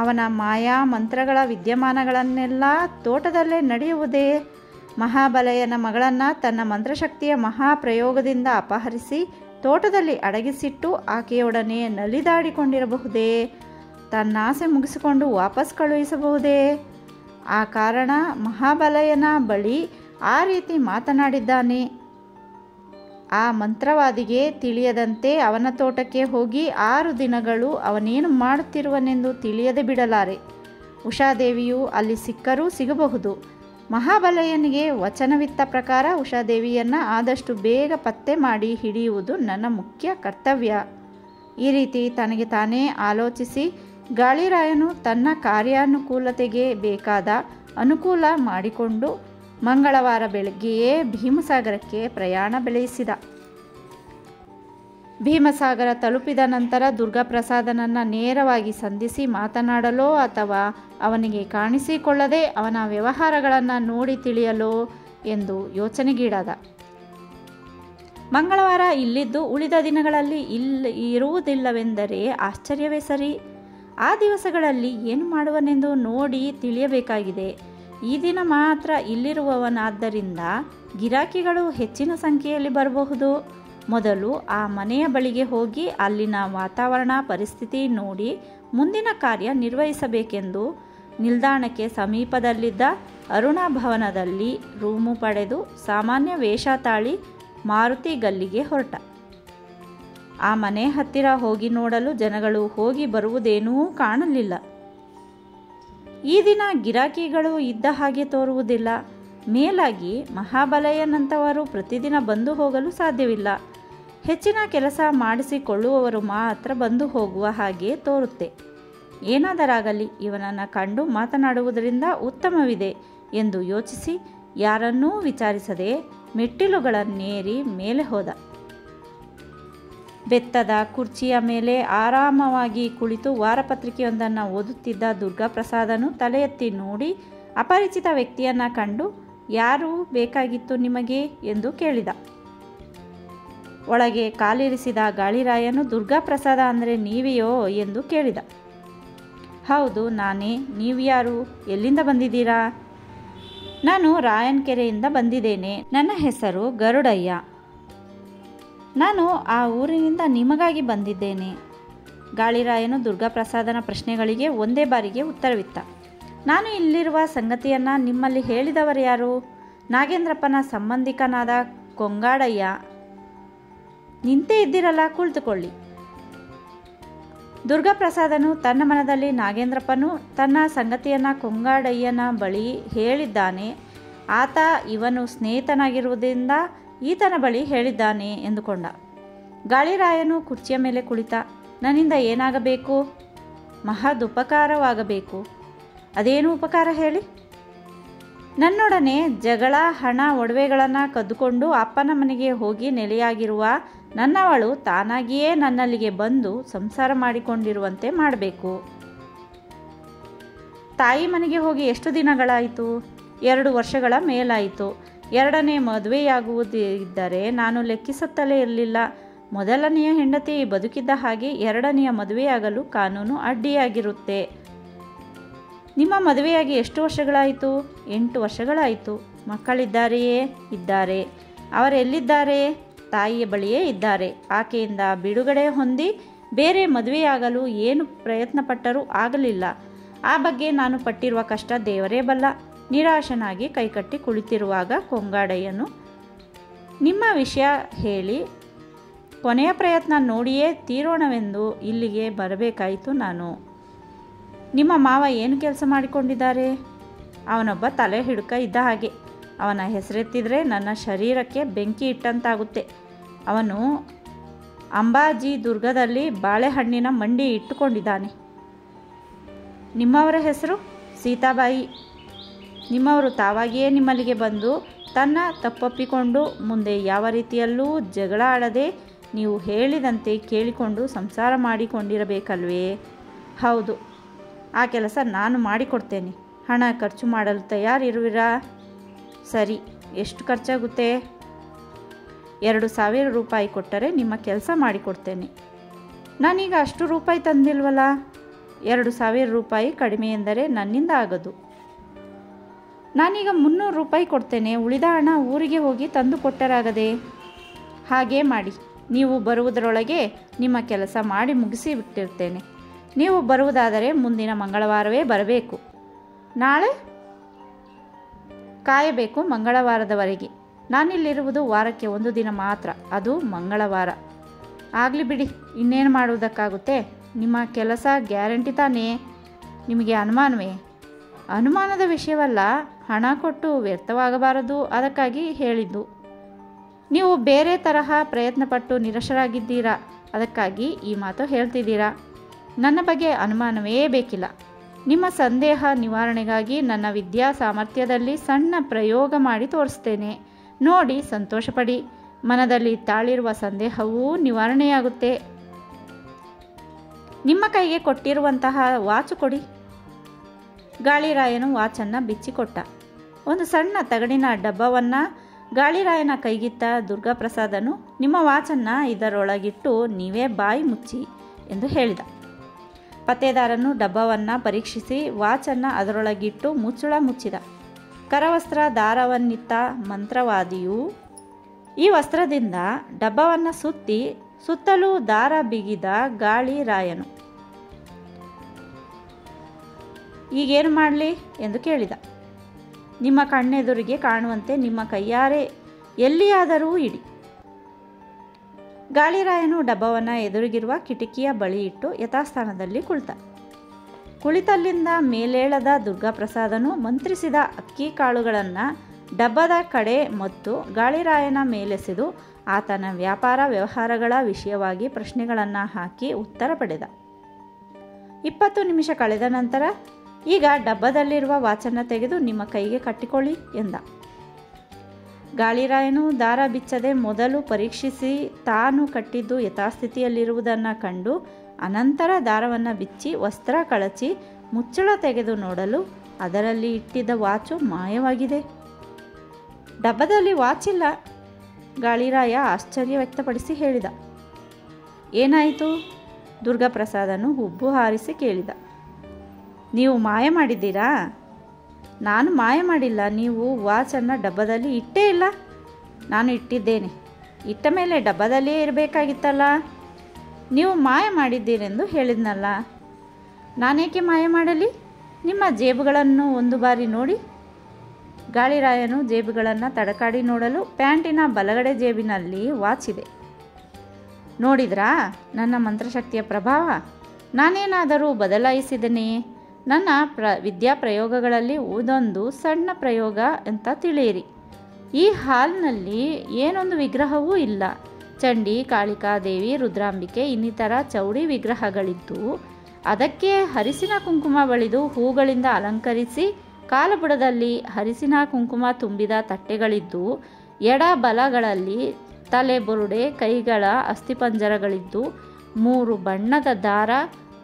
ಅವನ ಮಾಯಾ ಮಂತ್ರಗಳ ವಿದ್ಯಮಾನಗಳನ್ನೆಲ್ಲ ತೋಟದಲ್ಲೇ ನಡೆಯುವುದೇ? ಮಹಾಬಲಯ್ಯನ ಮಗಳನ್ನು ತನ್ನ ಮಂತ್ರಶಕ್ತಿಯ ಮಹಾಪ್ರಯೋಗದಿಂದ ಅಪಹರಿಸಿ ತೋಟದಲ್ಲಿ ಅಡಗಿಸಿಟ್ಟು ಆಕೆಯೊಡನೆ ನಲಿದಾಡಿಕೊಂಡಿರಬಹುದೇ? ತನ್ನಾಸೆ ಮುಗಿಸಿಕೊಂಡು ವಾಪಸ್ ಕಳುಹಿಸಬಹುದೇ? ಆ ಕಾರಣ ಮಹಾಬಲಯ್ಯನ ಬಳಿ ಆ ರೀತಿ ಮಾತನಾಡಿದ್ದಾನೆ. ಆ ಮಂತ್ರವಾದಿಗೆ ತಿಳಿಯದಂತೆ ಅವನ ತೋಟಕ್ಕೆ ಹೋಗಿ 6 ದಿನಗಳು ಅವನೇನು ಮಾಡುತ್ತಿರುವನೆಂದು ತಿಳಿಯದೆ ಬಿಡಲಾರೆ. ಉಷಾದೇವಿಯು ಅಲ್ಲಿ ಸಿಕ್ಕರೂ ಸಿಗಬಹುದು. ಮಹಾಬಲಯ್ಯನಿಗೆ ವಚನವಿತ್ತ ಪ್ರಕಾರ ಉಷಾದೇವಿಯನ್ನು ಆದಷ್ಟು ಬೇಗ ಪತ್ತೆ ಮಾಡಿ ಹಿಡಿಯುವುದು ನನ್ನ ಮುಖ್ಯ ಕರ್ತವ್ಯ. ಈ ರೀತಿ ತನಗೆ ತಾನೇ ಆಲೋಚಿಸಿ ಗಾಳಿರಾಯನು ತನ್ನ ಕಾರ್ಯಾನುಕೂಲತೆಗೆ ಬೇಕಾದ ಅನುಕೂಲ ಮಾಡಿಕೊಂಡು ಮಂಗಳವಾರ ಬೆಳಗ್ಗೆಯೇ ಭೀಮಸಾಗರಕ್ಕೆ ಪ್ರಯಾಣ ಬೆಳೆಸಿದ. ಭೀಮಸಾಗರ ತಲುಪಿದ ನಂತರ ದುರ್ಗಾಪ್ರಸಾದನನ್ನು ನೇರವಾಗಿ ಸಂಧಿಸಿ ಮಾತನಾಡಲೋ ಅಥವಾ ಅವನಿಗೆ ಕಾಣಿಸಿಕೊಳ್ಳದೆ ಅವನ ವ್ಯವಹಾರಗಳನ್ನು ನೋಡಿ ತಿಳಿಯಲೋ ಎಂದು ಯೋಚನೆಗೀಡಾದ. ಮಂಗಳವಾರ ಇಲ್ಲಿದ್ದು ಉಳಿದ ದಿನಗಳಲ್ಲಿ ಇರುವುದಿಲ್ಲವೆಂದರೆ ಆಶ್ಚರ್ಯವೇ ಸರಿ. ಆ ದಿವಸಗಳಲ್ಲಿ ಏನು ಮಾಡುವನೆಂದು ನೋಡಿ ತಿಳಿಯಬೇಕಾಗಿದೆ. ಈ ದಿನ ಮಾತ್ರ ಇಲ್ಲಿರುವವನಾದ್ದರಿಂದ ಗಿರಾಕಿಗಳು ಹೆಚ್ಚಿನ ಸಂಖ್ಯೆಯಲ್ಲಿ ಬರಬಹುದು. ಮೊದಲು ಆ ಮನೆಯ ಬಳಿಗೆ ಹೋಗಿ ಅಲ್ಲಿನ ವಾತಾವರಣ ಪರಿಸ್ಥಿತಿ ನೋಡಿ ಮುಂದಿನ ಕಾರ್ಯ ನಿರ್ವಹಿಸಬೇಕೆಂದು ನಿಲ್ದಾಣಕ್ಕೆ ಸಮೀಪದಲ್ಲಿದ್ದ ಅರುಣಾ ಭವನದಲ್ಲಿ ರೂಮು ಪಡೆದು ಸಾಮಾನ್ಯ ವೇಷ ತಾಳಿ ಮಾರುತಿ ಗಲ್ಲಿಗೆ ಹೊರಟ. ಆ ಮನೆ ಹತ್ತಿರ ಹೋಗಿ ನೋಡಲು ಜನಗಳು ಹೋಗಿ ಬರುವುದೇನೂ ಕಾಣಲಿಲ್ಲ. ಈ ದಿನ ಗಿರಾಕಿಗಳು ಇದ್ದ ಹಾಗೆ ತೋರುವುದಿಲ್ಲ. ಮೇಲಾಗಿ ಮಹಾಬಲಯ್ಯನಂತವರು ಪ್ರತಿದಿನ ಬಂದು ಹೋಗಲು ಸಾಧ್ಯವಿಲ್ಲ. ಹೆಚ್ಚಿನ ಕೆಲಸ ಮಾಡಿಸಿಕೊಳ್ಳುವವರು ಮಾತ್ರ ಬಂದು ಹೋಗುವ ಹಾಗೆ ತೋರುತ್ತೆ. ಏನಾದರಾಗಲಿ ಇವನನ್ನು ಕಂಡು ಮಾತನಾಡುವುದರಿಂದ ಉತ್ತಮವಿದೆ ಎಂದು ಯೋಚಿಸಿ ಯಾರನ್ನೂ ವಿಚಾರಿಸದೆ ಮೆಟ್ಟಿಲುಗಳನ್ನೇರಿ ಮೇಲೆ ಹೋದ. ಬೆತ್ತದ ಕುರ್ಚಿಯ ಮೇಲೆ ಆರಾಮವಾಗಿ ಕುಳಿತು ವಾರಪತ್ರಿಕೆಯೊಂದನ್ನು ಓದುತ್ತಿದ್ದ ದುರ್ಗಾಪ್ರಸಾದನು ತಲೆ ಎತ್ತಿ ನೋಡಿ ಅಪರಿಚಿತ ವ್ಯಕ್ತಿಯನ್ನು ಕಂಡು, ಯಾರು ಬೇಕಾಗಿತ್ತು ನಿಮಗೆ ಎಂದು ಕೇಳಿದ. ಒಳಗೆ ಕಾಲಿರಿಸಿದ ಗಾಳಿರಾಯನು ದುರ್ಗಾಪ್ರಸಾದ ಅಂದರೆ ನೀವೆಯೋ ಎಂದು ಕೇಳಿದ. ಹೌದು ನಾನೇ. ನೀವು ಯಾರು? ಎಲ್ಲಿಂದ ಬಂದಿದ್ದೀರಾ? ನಾನು ರಾಯನಕೆರೆಯಿಂದ ಬಂದಿದ್ದೇನೆ. ನನ್ನ ಹೆಸರು ಗರುಡಯ್ಯ. ನಾನು ಆ ಊರಿನಿಂದ ನಿಮಗಾಗಿ ಬಂದಿದ್ದೇನೆ. ಗಾಳಿರಾಯನು ದುರ್ಗಾಪ್ರಸಾದನ ಪ್ರಶ್ನೆಗಳಿಗೆ ಒಂದೇ ಬಾರಿಗೆ ಉತ್ತರವಿತ್ತ. ನಾನು ಇಲ್ಲಿರುವ ಸಂಗತಿಯನ್ನು ನಿಮ್ಮಲ್ಲಿ ಹೇಳಿದವರು ಯಾರು? ನಾಗೇಂದ್ರಪ್ಪನ ಸಂಬಂಧಿಕನಾದ ಕೊಂಗಾಡಯ್ಯ. ನಿಂತೇ ಇದ್ದಿರಲ್ಲ, ಕುಳಿತುಕೊಳ್ಳಿ. ದುರ್ಗಾಪ್ರಸಾದನು ತನ್ನ ಮನದಲ್ಲಿ ನಾಗೇಂದ್ರಪ್ಪನು ತನ್ನ ಸಂಗತಿಯನ್ನು ಕೊಂಗಾಡಯ್ಯನ ಬಳಿ ಹೇಳಿದ್ದಾನೆ, ಆತ ಇವನು ಸ್ನೇಹಿತನಾಗಿರುವುದರಿಂದ ಈತನ ಬಳಿ ಹೇಳಿದ್ದಾನೆ ಎಂದುಕೊಂಡ. ಗಾಳಿರಾಯನು ಕುರ್ಚಿಯ ಮೇಲೆ ಕುಳಿತ. ನನ್ನಿಂದ ಏನಾಗಬೇಕು? ಮಹದುಪಕಾರವಾಗಬೇಕು. ಅದೇನು ಉಪಕಾರ ಹೇಳಿ? ನನ್ನೊಡನೆ ಜಗಳ, ಹಣ, ಒಡವೆಗಳನ್ನು ಕದ್ದುಕೊಂಡು ಅಪ್ಪನ ಮನೆಗೆ ಹೋಗಿ ನೆಲೆಯಾಗಿರುವ ನನ್ನವಳು ತಾನಾಗಿಯೇ ನನ್ನಲ್ಲಿಗೆ ಬಂದು ಸಂಸಾರ ಮಾಡಿಕೊಂಡಿರುವಂತೆ ಮಾಡಬೇಕು. ತಾಯಿ ಮನೆಗೆ ಹೋಗಿ ಎಷ್ಟು ದಿನಗಳಾಯಿತು? 2 ವರ್ಷಗಳ ಮೇಲಾಯಿತು. 2ನೇ ಮದುವೆಯಾಗುವುದಿದ್ದರೆ ನಾನು ಲೆಕ್ಕಿಸುತ್ತಲೇ ಇರಲಿಲ್ಲ. ಮೊದಲನೆಯ ಹೆಂಡತಿ ಬದುಕಿದ್ದ ಹಾಗೆ 2ನೆಯ ಮದುವೆಯಾಗಲು ಕಾನೂನು ಅಡ್ಡಿಯಾಗಿರುತ್ತೆ. ನಿಮ್ಮ ಮದುವೆಯಾಗಿ ಎಷ್ಟು ವರ್ಷಗಳಾಯಿತು? 8 ವರ್ಷಗಳಾಯಿತು. ಮಕ್ಕಳಿದ್ದಾರೆಯೇ? ಇದ್ದಾರೆ. ಅವರೆಲ್ಲಿದ್ದಾರೆ? ತಾಯಿಯ ಬಳಿಯೇ ಇದ್ದಾರೆ. ಆಕೆಯಿಂದ ಬಿಡುಗಡೆ ಹೊಂದಿ ಬೇರೆ ಮದುವೆಯಾಗಲು ಏನು ಪ್ರಯತ್ನಪಟ್ಟರೂ ಆಗಲಿಲ್ಲ. ಆ ಬಗ್ಗೆ ನಾನು ಪಟ್ಟಿರುವ ಕಷ್ಟ ದೇವರೇ ಬಲ್ಲ. ನಿರಾಶನಾಗಿ ಕೈಕಟ್ಟಿ ಕುಳಿತಿರುವಾಗ ಕೊಂಗಾಡಯ್ಯನು ನಿಮ್ಮ ವಿಷಯ ಹೇಳಿ ಕೊನೆಯ ಪ್ರಯತ್ನ ನೋಡಿಯೇ ತೀರೋಣವೆಂದು ಇಲ್ಲಿಗೆ ಬರಬೇಕಾಯಿತು ನಾನು. ನಿಮ್ಮ ಮಾವ ಏನು ಕೆಲಸ ಮಾಡಿಕೊಂಡಿದ್ದಾರೆ? ಅವನೊಬ್ಬ ತಲೆ ಹಿಡುಕ ಇದ್ದ ಹಾಗೆ. ಅವನ ಹೆಸರೆತ್ತಿದರೆ ನನ್ನ ಶರೀರಕ್ಕೆ ಬೆಂಕಿ ಇಟ್ಟಂತಾಗುತ್ತೆ. ಅವನು ಅಂಬಾಜಿ ದುರ್ಗದಲ್ಲಿ ಬಾಳೆಹಣ್ಣಿನ ಮಂಡಿ ಇಟ್ಟುಕೊಂಡಿದ್ದಾನೆ. ನಿಮ್ಮವರ ಹೆಸರು? ಸೀತಾಬಾಯಿ. ನಿಮ್ಮವರು ತಾವಾಗಿಯೇ ನಿಮ್ಮಲ್ಲಿಗೆ ಬಂದು ತನ್ನ ತಪ್ಪೊಪ್ಪಿಕೊಂಡು ಮುಂದೆ ಯಾವ ರೀತಿಯಲ್ಲೂ ಜಗಳ ಆಡದೆ ನೀವು ಹೇಳಿದಂತೆ ಕೇಳಿಕೊಂಡು ಸಂಸಾರ ಮಾಡಿಕೊಂಡಿರಬೇಕಲ್ವೇ? ಹೌದು. ಆ ಕೆಲಸ ನಾನು ಮಾಡಿಕೊಡ್ತೇನೆ. ಹಣ ಖರ್ಚು ಮಾಡಲು ತಯಾರಿರುವಿರಾ? ಸರಿ. ಎಷ್ಟು ಖರ್ಚಾಗುತ್ತೆ? 2,000 ರೂಪಾಯಿ ಕೊಟ್ಟರೆ ನಿಮ್ಮ ಕೆಲಸ ಮಾಡಿಕೊಡ್ತೇನೆ. ನಾನೀಗ ಅಷ್ಟು ರೂಪಾಯಿ ತಂದಿಲ್ವಲ್ಲ. 2,000 ರೂಪಾಯಿ ಕಡಿಮೆ ಎಂದರೆ ನನ್ನಿಂದ ಆಗದು. ನಾನೀಗ 300 ರೂಪಾಯಿ ಕೊಡ್ತೇನೆ. ಉಳಿದ ಹಣ ಊರಿಗೆ ಹೋಗಿ ತಂದು ಕೊಟ್ಟರಾಗದೆ? ಹಾಗೇ ಮಾಡಿ. ನೀವು ಬರುವುದರೊಳಗೆ ನಿಮ್ಮ ಕೆಲಸ ಮಾಡಿ ಮುಗಿಸಿ ಬಿಟ್ಟಿರ್ತೇನೆ. ನೀವು ಬರುವುದಾದರೆ ಮುಂದಿನ ಮಂಗಳವಾರವೇ ಬರಬೇಕು. ನಾಳೆ ಕಾಯಬೇಕು ಮಂಗಳವಾರದವರೆಗೆ. ನಾನಿಲ್ಲಿರುವುದು ವಾರಕ್ಕೆ 1 ದಿನ ಮಾತ್ರ, ಅದು ಮಂಗಳವಾರ. ಆಗಲಿ ಬಿಡಿ, ಇನ್ನೇನು ಮಾಡುವುದಕ್ಕಾಗುತ್ತೆ. ನಿಮ್ಮ ಕೆಲಸ ಗ್ಯಾರಂಟಿ ತಾನೇ? ನಿಮಗೆ ಅನುಮಾನವೇ? ಅನುಮಾನದ ವಿಷಯವಲ್ಲ, ಹಣ ಕೊಟ್ಟು ವ್ಯರ್ಥವಾಗಬಾರದು, ಅದಕ್ಕಾಗಿ ಹೇಳಿದ್ದು. ನೀವು ಬೇರೆ ತರಹ ಪ್ರಯತ್ನಪಟ್ಟು ನಿರಾಶರಾಗಿದ್ದೀರಾ, ಅದಕ್ಕಾಗಿ ಈ ಮಾತು ಹೇಳ್ತಿದ್ದೀರಾ. ನನ್ನ ಬಗ್ಗೆ ಅನುಮಾನವೇ ಬೇಕಿಲ್ಲ. ನಿಮ್ಮ ಸಂದೇಹ ನಿವಾರಣೆಗಾಗಿ ನನ್ನ ವಿದ್ಯಾ ಸಾಮರ್ಥ್ಯದಲ್ಲಿ ಸಣ್ಣ ಪ್ರಯೋಗ ಮಾಡಿ ತೋರಿಸ್ತೇನೆ. ನೋಡಿ ಸಂತೋಷಪಡಿ. ಮನದಲ್ಲಿ ತಾಳಿರುವ ಸಂದೇಹವೂ ನಿವಾರಣೆಯಾಗುತ್ತೆ. ನಿಮ್ಮ ಕೈಗೆ ಕೊಟ್ಟಿರುವಂತಹ ವಾಚು ಕೊಡಿ. ಗಾಳಿರಾಯನು ವಾಚನ್ನು ಬಿಚ್ಚಿಕೊಟ್ಟ. ಒಂದು ಸಣ್ಣ ತಗಡಿನ ಡಬ್ಬವನ್ನು ಗಾಳಿರಾಯನ ಕೈಗಿತ್ತ ದುರ್ಗಾಪ್ರಸಾದನು ನಿಮ್ಮ ವಾಚನ್ನು ಇದರೊಳಗಿಟ್ಟು ನೀವೇ ಬಾಯಿ ಮುಚ್ಚಿ ಎಂದು ಹೇಳಿದ. ಪತ್ತೇದಾರನು ಡಬ್ಬವನ್ನು ಪರೀಕ್ಷಿಸಿ ವಾಚನ್ನು ಅದರೊಳಗಿಟ್ಟು ಮುಚ್ಚಳ ಮುಚ್ಚಿದ. ಕರವಸ್ತ್ರ ದಾರವನ್ನಿತ್ತ ಮಂತ್ರವಾದಿಯು ಈ ವಸ್ತ್ರದಿಂದ ಡಬ್ಬವನ್ನು ಸುತ್ತಲೂ ದಾರ ಬಿಗಿದ ಗಾಳಿರಾಯನು ಈಗೇನು ಮಾಡಲಿ ಎಂದು ಕೇಳಿದ. ನಿಮ್ಮ ಕಣ್ಣೆದುರಿಗೆ ಕಾಣುವಂತೆ ನಿಮ್ಮ ಕೈಯಾರೆ ಎಲ್ಲಿಯಾದರೂ ಇಡಿ. ಗಾಳಿರಾಯನು ಡಬ್ಬವನ್ನು ಎದುರಿಗಿರುವ ಕಿಟಕಿಯ ಬಳಿ ಇಟ್ಟು ಯಥಾಸ್ಥಾನದಲ್ಲಿ ಕುಳಿತಲ್ಲಿಂದ ಮೇಲೇಳದ ದುರ್ಗಾಪ್ರಸಾದನು ಮಂತ್ರಿಸಿದ ಅಕ್ಕಿ ಕಾಳುಗಳನ್ನು ಡಬ್ಬದ ಕಡೆ ಮತ್ತು ಗಾಳಿರಾಯನ ಮೇಲೆಸೆದು ಆತನ ವ್ಯಾಪಾರ ವ್ಯವಹಾರಗಳ ವಿಷಯವಾಗಿ ಪ್ರಶ್ನೆಗಳನ್ನು ಹಾಕಿ ಉತ್ತರ ಪಡೆದ. 20 ನಿಮಿಷ ಕಳೆದ ನಂತರ ಈಗ ಡಬ್ಬದಲ್ಲಿರುವ ವಾಚನ್ನು ತೆಗೆದು ನಿಮ್ಮ ಕೈಗೆ ಕಟ್ಟಿಕೊಳ್ಳಿ ಎಂದ. ಗಾಳಿರಾಯನು ದಾರ ಬಿಚ್ಚದೆ ಮೊದಲು ಪರೀಕ್ಷಿಸಿ ತಾನು ಕಟ್ಟಿದ್ದು ಯಥಾಸ್ಥಿತಿಯಲ್ಲಿರುವುದನ್ನು ಕಂಡು ಅನಂತರ ದಾರವನ್ನು ಬಿಚ್ಚಿ ವಸ್ತ್ರ ಕಳಚಿ ಮುಚ್ಚಳ ತೆಗೆದು ನೋಡಲು ಅದರಲ್ಲಿ ಇಟ್ಟಿದ್ದ ವಾಚು ಮಾಯವಾಗಿದೆ. ಡಬ್ಬದಲ್ಲಿ ವಾಚಿಲ್ಲ. ಗಾಳಿರಾಯ ಆಶ್ಚರ್ಯ ವ್ಯಕ್ತಪಡಿಸಿ ಹೇಳಿದ. ಏನಾಯಿತು? ದುರ್ಗಾಪ್ರಸಾದನು ಹುಬ್ಬು ಹಾರಿಸಿ ಕೇಳಿದ. ನೀವು ಮಾಯ ಮಾಡಿದ್ದೀರಾ? ನಾನು ಮಾಯ ಮಾಡಿಲ್ಲ. ನೀವು ವಾಚನ್ನು ಡಬ್ಬದಲ್ಲಿ ಇಟ್ಟೇ ಇಲ್ಲ. ನಾನು ಇಟ್ಟಿದ್ದೇನೆ. ಇಟ್ಟ ಮೇಲೆ ಡಬ್ಬದಲ್ಲಿಯೇ ಇರಬೇಕಾಗಿತ್ತಲ್ಲ. ನೀವು ಮಾಯ ಮಾಡಿದ್ದೀರೆಂದು ಹೇಳಿದ್ನಲ್ಲ. ನಾನೇಕೆ ಮಾಯ ಮಾಡಲಿ? ನಿಮ್ಮ ಜೇಬುಗಳನ್ನು ಒಂದು ಬಾರಿ ನೋಡಿ. ಗಾಳಿರಾಯನು ಜೇಬುಗಳನ್ನು ತಡಕಾಡಿ ನೋಡಲು ಪ್ಯಾಂಟಿನ ಬಲಗಡೆ ಜೇಬಿನಲ್ಲಿ ವಾಚ್ ಇದೆ. ನೋಡಿದ್ರಾ ನನ್ನ ಮಂತ್ರಶಕ್ತಿಯ ಪ್ರಭಾವ? ನಾನೇನಾದರೂ ಬದಲಾಯಿಸಿದೆಯೇ? ನನ್ನ ವಿದ್ಯಾಪ್ರಯೋಗಗಳಲ್ಲಿ ಇದೊಂದು ಸಣ್ಣ ಪ್ರಯೋಗ ಅಂತ ತಿಳಿಯಿರಿ. ಈ ಹಾಲ್ನಲ್ಲಿ ಏನೊಂದು ವಿಗ್ರಹವೂ ಇಲ್ಲ. ಚಂಡಿ, ಕಾಳಿಕಾದೇವಿ, ರುದ್ರಾಂಬಿಕೆ ಇನ್ನಿತರ ಚೌಡಿ ವಿಗ್ರಹಗಳಿದ್ದು ಅದಕ್ಕೆ ಹರಿಸಿನ ಕುಂಕುಮ ಬಳಿದು ಹೂಗಳಿಂದ ಅಲಂಕರಿಸಿ ಕಾಲಬುಡದಲ್ಲಿ ಹರಿಸಿನ ಕುಂಕುಮ ತುಂಬಿದ ತಟ್ಟೆಗಳಿದ್ದು ಎಡ ಬಲಗಳಲ್ಲಿ ತಲೆ ಬುರುಡೆ ಕೈಗಳ ಅಸ್ಥಿಪಂಜರಗಳಿದ್ದು 3 ಬಣ್ಣದ ದಾರ,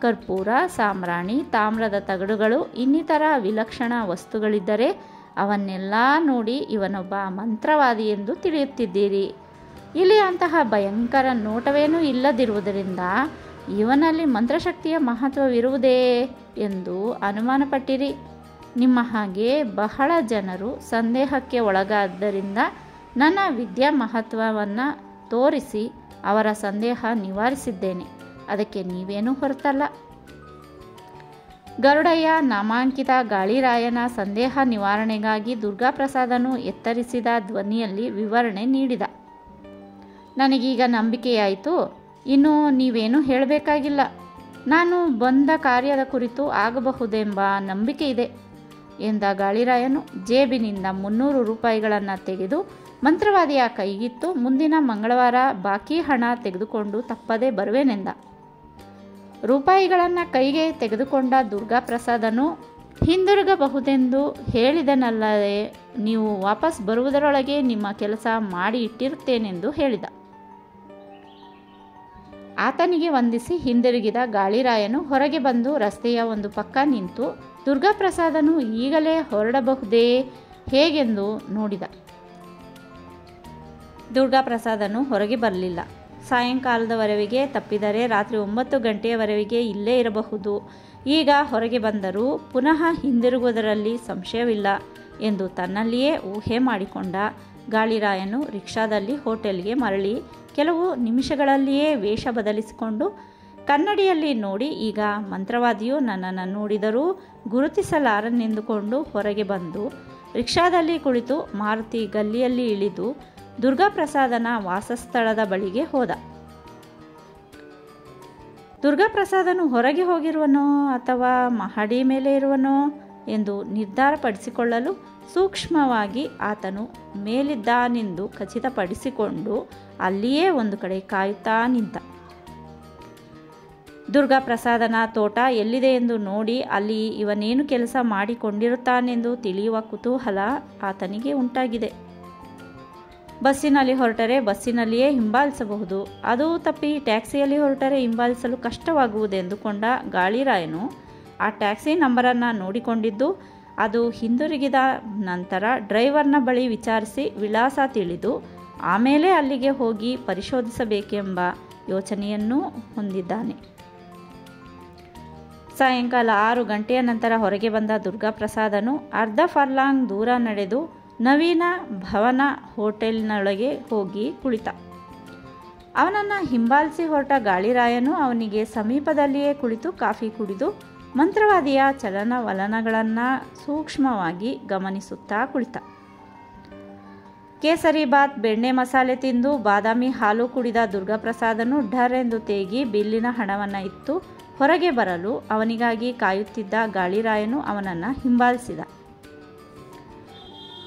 ಕರ್ಪೂರ, ಸಾಂಬ್ರಾಣಿ, ತಾಮ್ರದ ತಗಡುಗಳು ಇನ್ನಿತರ ವಿಲಕ್ಷಣ ವಸ್ತುಗಳಿದ್ದರೆ ಅವನ್ನೆಲ್ಲ ನೋಡಿ ಇವನೊಬ್ಬ ಮಂತ್ರವಾದಿ ಎಂದು ತಿಳಿಯುತ್ತಿದ್ದೀರಿ. ಇಲ್ಲಿ ಅಂತಹ ಭಯಂಕರ ನೋಟವೇನೂ ಇಲ್ಲದಿರುವುದರಿಂದ ಇವನಲ್ಲಿ ಮಂತ್ರಶಕ್ತಿಯ ಮಹತ್ವವಿರುವುದೇ ಎಂದು ಅನುಮಾನಪಟ್ಟಿರಿ. ನಿಮ್ಮ ಹಾಗೆ ಬಹಳ ಜನರು ಸಂದೇಹಕ್ಕೆ ಒಳಗಾದ್ದರಿಂದ ನನ್ನ ವಿದ್ಯಾ ಮಹತ್ವವನ್ನು ತೋರಿಸಿ ಅವರ ಸಂದೇಹ ನಿವಾರಿಸಿದ್ದೇನೆ. ಅದಕ್ಕೆ ನೀವೇನೂ ಹೊರತಲ್ಲ. ಗರುಡಯ್ಯ ನಾಮಾಂಕಿತ ಗಾಳಿರಾಯನ ಸಂದೇಹ ನಿವಾರಣೆಗಾಗಿ ದುರ್ಗಾಪ್ರಸಾದನು ಎತ್ತರಿಸಿದ ಧ್ವನಿಯಲ್ಲಿ ವಿವರಣೆ ನೀಡಿದ. ನನಗೀಗ ನಂಬಿಕೆಯಾಯಿತು. ಇನ್ನು ನೀವೇನೂ ಹೇಳಬೇಕಾಗಿಲ್ಲ. ನಾನು ಬಂದ ಕಾರ್ಯದ ಕುರಿತು ಆಗಬಹುದೆಂಬ ನಂಬಿಕೆ ಇದೆ ಎಂದ ಗಾಳಿರಾಯನು ಜೇಬಿನಿಂದ 300 ರೂಪಾಯಿಗಳನ್ನು ತೆಗೆದು ಮಂತ್ರವಾದಿಯ ಕೈಗಿತ್ತು. ಮುಂದಿನ ಮಂಗಳವಾರ ಬಾಕಿ ಹಣ ತೆಗೆದುಕೊಂಡು ತಪ್ಪದೆ ಬರುವೆನೆಂದ. ರೂಪಾಯಿಗಳನ್ನು ಕೈಗೆ ತೆಗೆದುಕೊಂಡ ದುರ್ಗಾಪ್ರಸಾದನು ಹಿಂದಿರುಗಬಹುದೆಂದು ಹೇಳಿದನಲ್ಲದೆ ನೀವು ವಾಪಸ್ ಬರುವುದರೊಳಗೆ ನಿಮ್ಮ ಕೆಲಸ ಮಾಡಿ ಇಟ್ಟಿರುತ್ತೇನೆಂದು ಹೇಳಿದ. ಆತನಿಗೆ ವಂದಿಸಿ ಹಿಂದಿರುಗಿದ ಗಾಳಿರಾಯನು ಹೊರಗೆ ಬಂದು ರಸ್ತೆಯ ಒಂದು ಪಕ್ಕ ನಿಂತು ದುರ್ಗಾಪ್ರಸಾದನು ಈಗಲೇ ಹೊರಡಬಹುದೇ ಹೇಗೆಂದು ನೋಡಿದ. ದುರ್ಗಾಪ್ರಸಾದನು ಹೊರಗೆ ಬರಲಿಲ್ಲ. ಸಾಯಂಕಾಲದವರೆಗೆ ತಪ್ಪಿದರೆ ರಾತ್ರಿ 9 ಗಂಟೆಯವರೆಗೆ ಇಲ್ಲೇ ಇರಬಹುದು. ಈಗ ಹೊರಗೆ ಬಂದರೂ ಪುನಃ ಹಿಂದಿರುಗುವುದರಲ್ಲಿ ಸಂಶಯವಿಲ್ಲ ಎಂದು ತನ್ನಲ್ಲಿಯೇ ಊಹೆ ಮಾಡಿಕೊಂಡ ಗಾಳಿರಾಯನು ರಿಕ್ಷಾದಲ್ಲಿ ಹೋಟೆಲ್ಗೆ ಮರಳಿ ಕೆಲವು ನಿಮಿಷಗಳಲ್ಲಿಯೇ ವೇಷ ಬದಲಿಸಿಕೊಂಡು ಕನ್ನಡಿಯಲ್ಲಿ ನೋಡಿ ಈಗ ಮಂತ್ರವಾದಿಯು ನನ್ನನ್ನು ನೋಡಿದರೂ ಗುರುತಿಸಲಾರನೆಂದುಕೊಂಡು ಹೊರಗೆ ಬಂದು ರಿಕ್ಷಾದಲ್ಲಿ ಕುಳಿತು ಮಾರುತಿ ಗಲ್ಲಿಯಲ್ಲಿ ಇಳಿದು ದುರ್ಗಾಪ್ರಸಾದನ ವಾಸಸ್ಥಳದ ಬಳಿಗೆ ಹೋದ. ದುರ್ಗಾಪ್ರಸಾದನು ಹೊರಗೆ ಹೋಗಿರುವನೋ ಅಥವಾ ಮಹಡಿ ಮೇಲೆ ಇರುವನೋ ಎಂದು ನಿರ್ಧಾರಪಡಿಸಿಕೊಳ್ಳಲು ಸೂಕ್ಷ್ಮವಾಗಿ ಆತನು ಮೇಲಿದ್ದಾನೆಂದು ಖಚಿತಪಡಿಸಿಕೊಂಡು ಅಲ್ಲಿಯೇ ಒಂದು ಕಡೆ ಕಾಯುತ್ತಾ ನಿಂತ. ದುರ್ಗಾಪ್ರಸಾದನ ತೋಟ ಎಲ್ಲಿದೆ ಎಂದು ನೋಡಿ ಅಲ್ಲಿ ಇವನೇನು ಕೆಲಸ ಮಾಡಿಕೊಂಡಿರುತ್ತಾನೆಂದು ತಿಳಿಯುವ ಕುತೂಹಲ ಆತನಿಗೆ ಉಂಟಾಗಿದೆ. ಬಸ್ಸಿನಲ್ಲಿ ಹೊರಟರೆ ಬಸ್ಸಿನಲ್ಲಿಯೇ ಹಿಂಬಾಲಿಸಬಹುದು, ಅದು ತಪ್ಪಿ ಟ್ಯಾಕ್ಸಿಯಲ್ಲಿ ಹೊರಟರೆ ಹಿಂಬಾಲಿಸಲು ಕಷ್ಟವಾಗುವುದೆಂದುಕೊಂಡ ಗಾಳಿರಾಯನು ಆ ಟ್ಯಾಕ್ಸಿ ನಂಬರನ್ನು ನೋಡಿಕೊಂಡಿದ್ದು ಅದು ಹಿಂದಿರುಗಿದ ನಂತರ ಡ್ರೈವರ್ನ ಬಳಿ ವಿಚಾರಿಸಿ ವಿಳಾಸ ತಿಳಿದು ಆಮೇಲೆ ಅಲ್ಲಿಗೆ ಹೋಗಿ ಪರಿಶೋಧಿಸಬೇಕೆಂಬ ಯೋಚನೆಯನ್ನೂ ಹೊಂದಿದ್ದಾನೆ. ಸಾಯಂಕಾಲ 6 ಗಂಟೆಯ ನಂತರ ಹೊರಗೆ ಬಂದ ದುರ್ಗಾಪ್ರಸಾದನು ಅರ್ಧ ಫರ್ಲಾಂಗ್ ದೂರ ನಡೆದು ನವೀನ ಭವನ ಹೋಟೆಲ್ನೊಳಗೆ ಹೋಗಿ ಕುಳಿತ. ಅವನನ್ನು ಹಿಂಬಾಲಿಸಿ ಹೊರಟ ಗಾಳಿರಾಯನು ಅವನಿಗೆ ಸಮೀಪದಲ್ಲಿಯೇ ಕುಳಿತು ಕಾಫಿ ಕುಡಿದು ಮಂತ್ರವಾದಿಯ ಚಲನವಲನಗಳನ್ನು ಸೂಕ್ಷ್ಮವಾಗಿ ಗಮನಿಸುತ್ತಾ ಕುಳಿತ. ಕೇಸರಿ ಬಾತ್ ಬೆಣ್ಣೆ ಮಸಾಲೆ ತಿಂದು ಬಾದಾಮಿ ಹಾಲು ಕುಡಿದ ದುರ್ಗಾಪ್ರಸಾದನು ಢರ್ ಎಂದು ತೇಗಿ ಬಿಲ್ಲಿನ ಹಣವನ್ನು ಇತ್ತು ಹೊರಗೆ ಬರಲು ಅವನಿಗಾಗಿ ಕಾಯುತ್ತಿದ್ದ ಗಾಳಿರಾಯನು ಅವನನ್ನು ಹಿಂಬಾಲಿಸಿದ.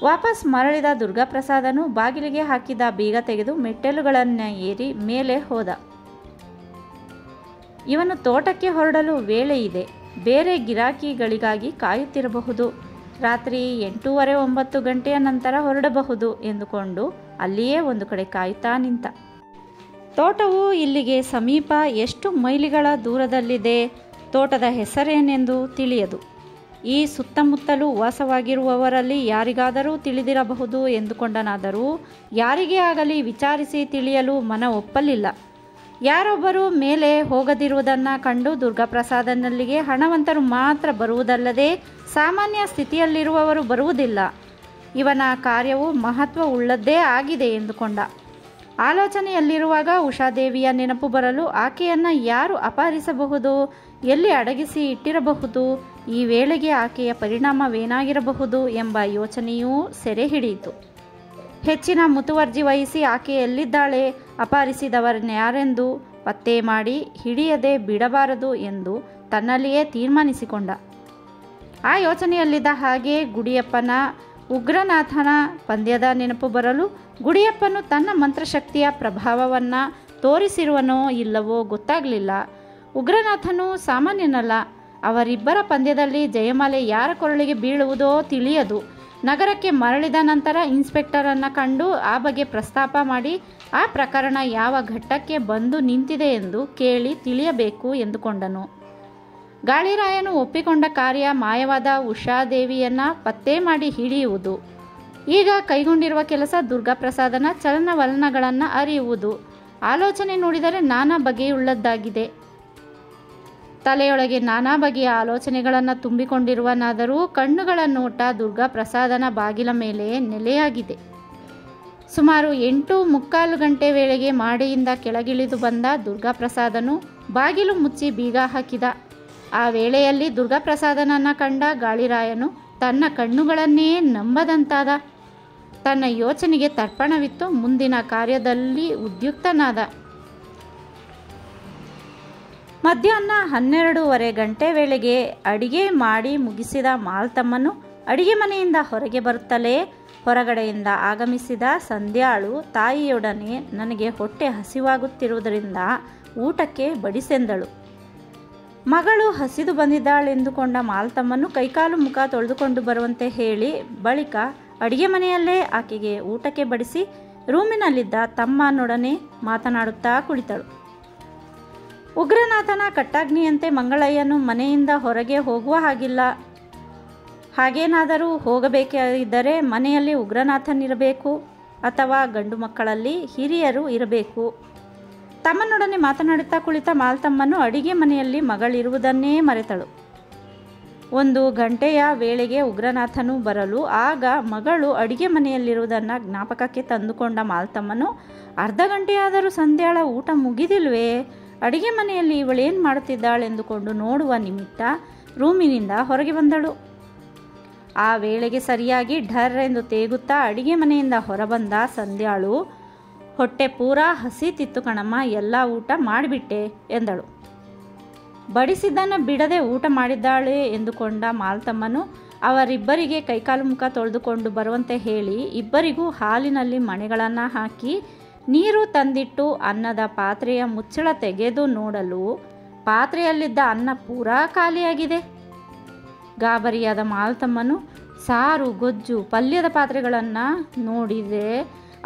ವಾಪಸ್ ಮರಳಿದ ದುರ್ಗಾಪ್ರಸಾದನು ಬಾಗಿಲಿಗೆ ಹಾಕಿದ ಬೀಗ ತೆಗೆದು ಮೆಟ್ಟಲುಗಳನ್ನು ಏರಿ ಮೇಲೆ ಹೋದ. ಇವನು ತೋಟಕ್ಕೆ ಹೊರಡಲು ವೇಳೆ ಇದೆ, ಬೇರೆ ಗಿರಾಕಿಗಳಿಗಾಗಿ ಕಾಯುತ್ತಿರಬಹುದು, ರಾತ್ರಿ 8:30-9 ಗಂಟೆಯ ನಂತರ ಹೊರಡಬಹುದು ಎಂದುಕೊಂಡು ಅಲ್ಲಿಯೇ ಒಂದು ಕಡೆ ಕಾಯುತ್ತಾ ನಿಂತ. ತೋಟವು ಇಲ್ಲಿಗೆ ಸಮೀಪ ಎಷ್ಟು ಮೈಲಿಗಳ ದೂರದಲ್ಲಿದೆ, ತೋಟದ ಹೆಸರೇನೆಂದು ತಿಳಿಯದು. ಈ ಸುತ್ತಮುತ್ತಲೂ ವಾಸವಾಗಿರುವವರಲ್ಲಿ ಯಾರಿಗಾದರೂ ತಿಳಿದಿರಬಹುದು ಎಂದುಕೊಂಡನಾದರೂ ಯಾರಿಗೇ ಆಗಲಿ ವಿಚಾರಿಸಿ ತಿಳಿಯಲು ಮನ ಒಪ್ಪಲಿಲ್ಲ. ಯಾರೊಬ್ಬರೂ ಮೇಲೆ ಹೋಗದಿರುವುದನ್ನು ಕಂಡು ದುರ್ಗಾಪ್ರಸಾದನಲ್ಲಿಗೆ ಹಣವಂತರು ಮಾತ್ರ ಬರುವುದಲ್ಲದೆ ಸಾಮಾನ್ಯ ಸ್ಥಿತಿಯಲ್ಲಿರುವವರು ಬರುವುದಿಲ್ಲ. ಇವನ ಕಾರ್ಯವು ಮಹತ್ವ ಉಳ್ಳದ್ದೇ ಆಗಿದೆ ಎಂದುಕೊಂಡ. ಆಲೋಚನೆಯಲ್ಲಿರುವಾಗ ಉಷಾದೇವಿಯ ನೆನಪು ಬರಲು ಆಕೆಯನ್ನು ಯಾರು ಅಪಹರಿಸಬಹುದು, ಎಲ್ಲಿ ಅಡಗಿಸಿ ಇಟ್ಟಿರಬಹುದು, ಈ ವೇಳೆಗೆ ಆಕೆಯ ಪರಿಣಾಮವೇನಾಗಿರಬಹುದು ಎಂಬ ಯೋಚನೆಯೂ ಸೆರೆ ಹಿಡಿಯಿತು. ಹೆಚ್ಚಿನ ಮುತುವರ್ಜಿ ವಹಿಸಿ ಆಕೆ ಎಲ್ಲಿದ್ದಾಳೆ, ಅಪಹರಿಸಿದವರನ್ಯಾರೆಂದು ಪತ್ತೆ ಮಾಡಿ ಹಿಡಿಯದೆ ಬಿಡಬಾರದು ಎಂದು ತನ್ನಲ್ಲಿಯೇ ತೀರ್ಮಾನಿಸಿಕೊಂಡ. ಆ ಯೋಚನೆಯಲ್ಲಿದ್ದ ಹಾಗೆ ಗುಡಿಯಪ್ಪನ ಉಗ್ರನಾಥನ ಪಂದ್ಯದ ನೆನಪು ಬರಲು ಗುಡಿಯಪ್ಪನು ತನ್ನ ಮಂತ್ರಶಕ್ತಿಯ ಪ್ರಭಾವವನ್ನು ತೋರಿಸಿರುವನೋ ಇಲ್ಲವೋ ಗೊತ್ತಾಗಲಿಲ್ಲ. ಉಗ್ರನಾಥನು ಸಾಮಾನ್ಯನಲ್ಲ. ಅವರಿಬ್ಬರ ಪಂದ್ಯದಲ್ಲಿ ಜಯಮಾಲೆ ಯಾರ ಕೊರಳಿಗೆ ಬೀಳುವುದೋ ತಿಳಿಯದು. ನಗರಕ್ಕೆ ಮರಳಿದ ನಂತರ ಇನ್ಸ್ಪೆಕ್ಟರನ್ನು ಕಂಡು ಆ ಬಗ್ಗೆ ಪ್ರಸ್ತಾಪ ಮಾಡಿ ಆ ಪ್ರಕರಣ ಯಾವ ಘಟ್ಟಕ್ಕೆ ಬಂದು ನಿಂತಿದೆ ಎಂದು ಕೇಳಿ ತಿಳಿಯಬೇಕು ಎಂದುಕೊಂಡನು. ಗಾಳಿರಾಯನು ಒಪ್ಪಿಕೊಂಡ ಕಾರ್ಯ ಮಾಯವಾದ ಉಷಾದೇವಿಯನ್ನು ಪತ್ತೆ ಮಾಡಿ ಹಿಡಿಯುವುದು. ಈಗ ಕೈಗೊಂಡಿರುವ ಕೆಲಸ ದುರ್ಗಾಪ್ರಸಾದನ ಚಲನವಲನಗಳನ್ನು ಅರಿಯುವುದು. ಆಲೋಚನೆ ನೋಡಿದರೆ ನಾನಾ ಬಗೆಯುಳ್ಳದ್ದಾಗಿದೆ. ತಲೆಯೊಳಗೆ ನಾನಾ ಬಗೆಯ ಆಲೋಚನೆಗಳನ್ನು ತುಂಬಿಕೊಂಡಿರುವನಾದರೂ ಕಣ್ಣುಗಳ ನೋಟ ದುರ್ಗಾಪ್ರಸಾದನ ಬಾಗಿಲ ಮೇಲೆ ನೆಲೆಯಾಗಿದೆ. ಸುಮಾರು 8:15 ಗಂಟೆ ವೇಳೆಗೆ ಮಾಡಿಯಿಂದ ಕೆಳಗಿಳಿದು ಬಂದ ದುರ್ಗಾಪ್ರಸಾದನು ಬಾಗಿಲು ಮುಚ್ಚಿ ಬೀಗ ಹಾಕಿದ. ಆ ವೇಳೆಯಲ್ಲಿ ದುರ್ಗಾಪ್ರಸಾದನನ್ನು ಕಂಡ ಗಾಳಿರಾಯನು ತನ್ನ ಕಣ್ಣುಗಳನ್ನೇ ನಂಬದಂತಾದ. ತನ್ನ ಯೋಚನೆಗೆ ತರ್ಪಣವಿತ್ತು. ಮುಂದಿನ ಕಾರ್ಯದಲ್ಲಿ ಉದ್ಯುಕ್ತನಾದ. ಮಧ್ಯಾಹ್ನ 12:15 ಗಂಟೆ ವೇಳೆಗೆ ಅಡಿಗೆ ಮಾಡಿ ಮುಗಿಸಿದ ಮಾಲ್ತಮ್ಮನು ಅಡಿಗೆ ಮನೆಯಿಂದ ಹೊರಗೆ ಬರುತ್ತಲೇ ಹೊರಗಡೆಯಿಂದ ಆಗಮಿಸಿದ ಸಂಧ್ಯಾಳು ತಾಯಿಯೊಡನೆ ನನಗೆ ಹೊಟ್ಟೆ ಹಸಿವಾಗುತ್ತಿರುವುದರಿಂದ ಊಟಕ್ಕೆ ಬಡಿಸೆಂದಳು. ಮಗಳು ಹಸಿದು ಬಂದಿದ್ದಾಳೆಂದುಕೊಂಡ ಮಾಲ್ತಮ್ಮನು ಕೈಕಾಲು ಮುಖ ತೊಳೆದುಕೊಂಡು ಬರುವಂತೆ ಹೇಳಿ ಬಳಿಕ ಅಡಿಗೆ ಮನೆಯಲ್ಲೇ ಆಕೆಗೆ ಊಟಕ್ಕೆ ಬಡಿಸಿ ರೂಮಿನಲ್ಲಿದ್ದ ತಮ್ಮನೊಡನೆ ಮಾತನಾಡುತ್ತಾ ಕುಳಿತಳು. ಉಗ್ರನಾಥನ ಕಟ್ಟಾಗ್ನಿಯಂತೆ ಮಂಗಳಯ್ಯನು ಮನೆಯಿಂದ ಹೊರಗೆ ಹೋಗುವ ಹಾಗಿಲ್ಲ. ಹಾಗೇನಾದರೂ ಹೋಗಬೇಕಾಗಿದ್ದರೆ ಮನೆಯಲ್ಲಿ ಉಗ್ರನಾಥನಿರಬೇಕು ಅಥವಾ ಗಂಡು ಮಕ್ಕಳಲ್ಲಿ ಹಿರಿಯರು ಇರಬೇಕು. ತಮ್ಮನೊಡನೆ ಮಾತನಾಡುತ್ತಾ ಕುಳಿತ ಮಾಲ್ತಮ್ಮನು ಅಡಿಗೆ ಮನೆಯಲ್ಲಿ ಮಗಳಿರುವುದನ್ನೇ ಮರೆತಳು. 1 ಗಂಟೆಯ ವೇಳೆಗೆ ಉಗ್ರನಾಥನು ಬರಲು ಆಗ ಮಗಳು ಅಡಿಗೆ ಮನೆಯಲ್ಲಿರುವುದನ್ನು ಜ್ಞಾಪಕಕ್ಕೆ ತಂದುಕೊಂಡ ಮಾಲ್ತಮ್ಮನು ಅರ್ಧ ಗಂಟೆಯಾದರೂ ಸಂಧ್ಯಾಳ ಊಟ ಮುಗಿದಿಲ್ವೇ, ಅಡಿಗೆ ಮನೆಯಲ್ಲಿ ಇವಳೇನು ಮಾಡುತ್ತಿದ್ದಾಳೆಂದುಕೊಂಡು ನೋಡುವ ನಿಮಿತ್ತ ರೂಮಿನಿಂದ ಹೊರಗೆ ಬಂದಳು. ಆ ವೇಳೆಗೆ ಸರಿಯಾಗಿ ಢರ್ ಎಂದು ತೇಗುತ್ತಾ ಅಡಿಗೆ ಮನೆಯಿಂದ ಹೊರಬಂದ ಸಂಧ್ಯಾಳು, ಹೊಟ್ಟೆ ಪೂರಾ ಹಸಿತಿತ್ತು ಕಣಮ್ಮ, ಎಲ್ಲ ಊಟ ಮಾಡಿಬಿಟ್ಟೆ ಎಂದಳು. ಬಡಿಸಿದ್ದನ್ನು ಬಿಡದೆ ಊಟ ಮಾಡಿದ್ದಾಳೆ ಎಂದುಕೊಂಡ ಮಾಲ್ತಮ್ಮನು ಅವರಿಬ್ಬರಿಗೆ ಕೈಕಾಲು ಮುಖ ತೊಳೆದುಕೊಂಡು ಬರುವಂತೆ ಹೇಳಿ ಇಬ್ಬರಿಗೂ ಹಾಲಿನಲ್ಲಿ ಮಣೆಗಳನ್ನು ಹಾಕಿ ನೀರು ತಂದಿಟ್ಟು ಅನ್ನದ ಪಾತ್ರೆಯ ಮುಚ್ಚಳ ತೆಗೆದು ನೋಡಲು ಪಾತ್ರೆಯಲ್ಲಿದ್ದ ಅನ್ನ ಪೂರಾ ಖಾಲಿಯಾಗಿದೆ. ಗಾಬರಿಯಾದ ಮಾಲ್ತಮ್ಮನು ಸಾರು, ಗೊಜ್ಜು, ಪಲ್ಯದ ಪಾತ್ರೆಗಳನ್ನು ನೋಡಿದೆ.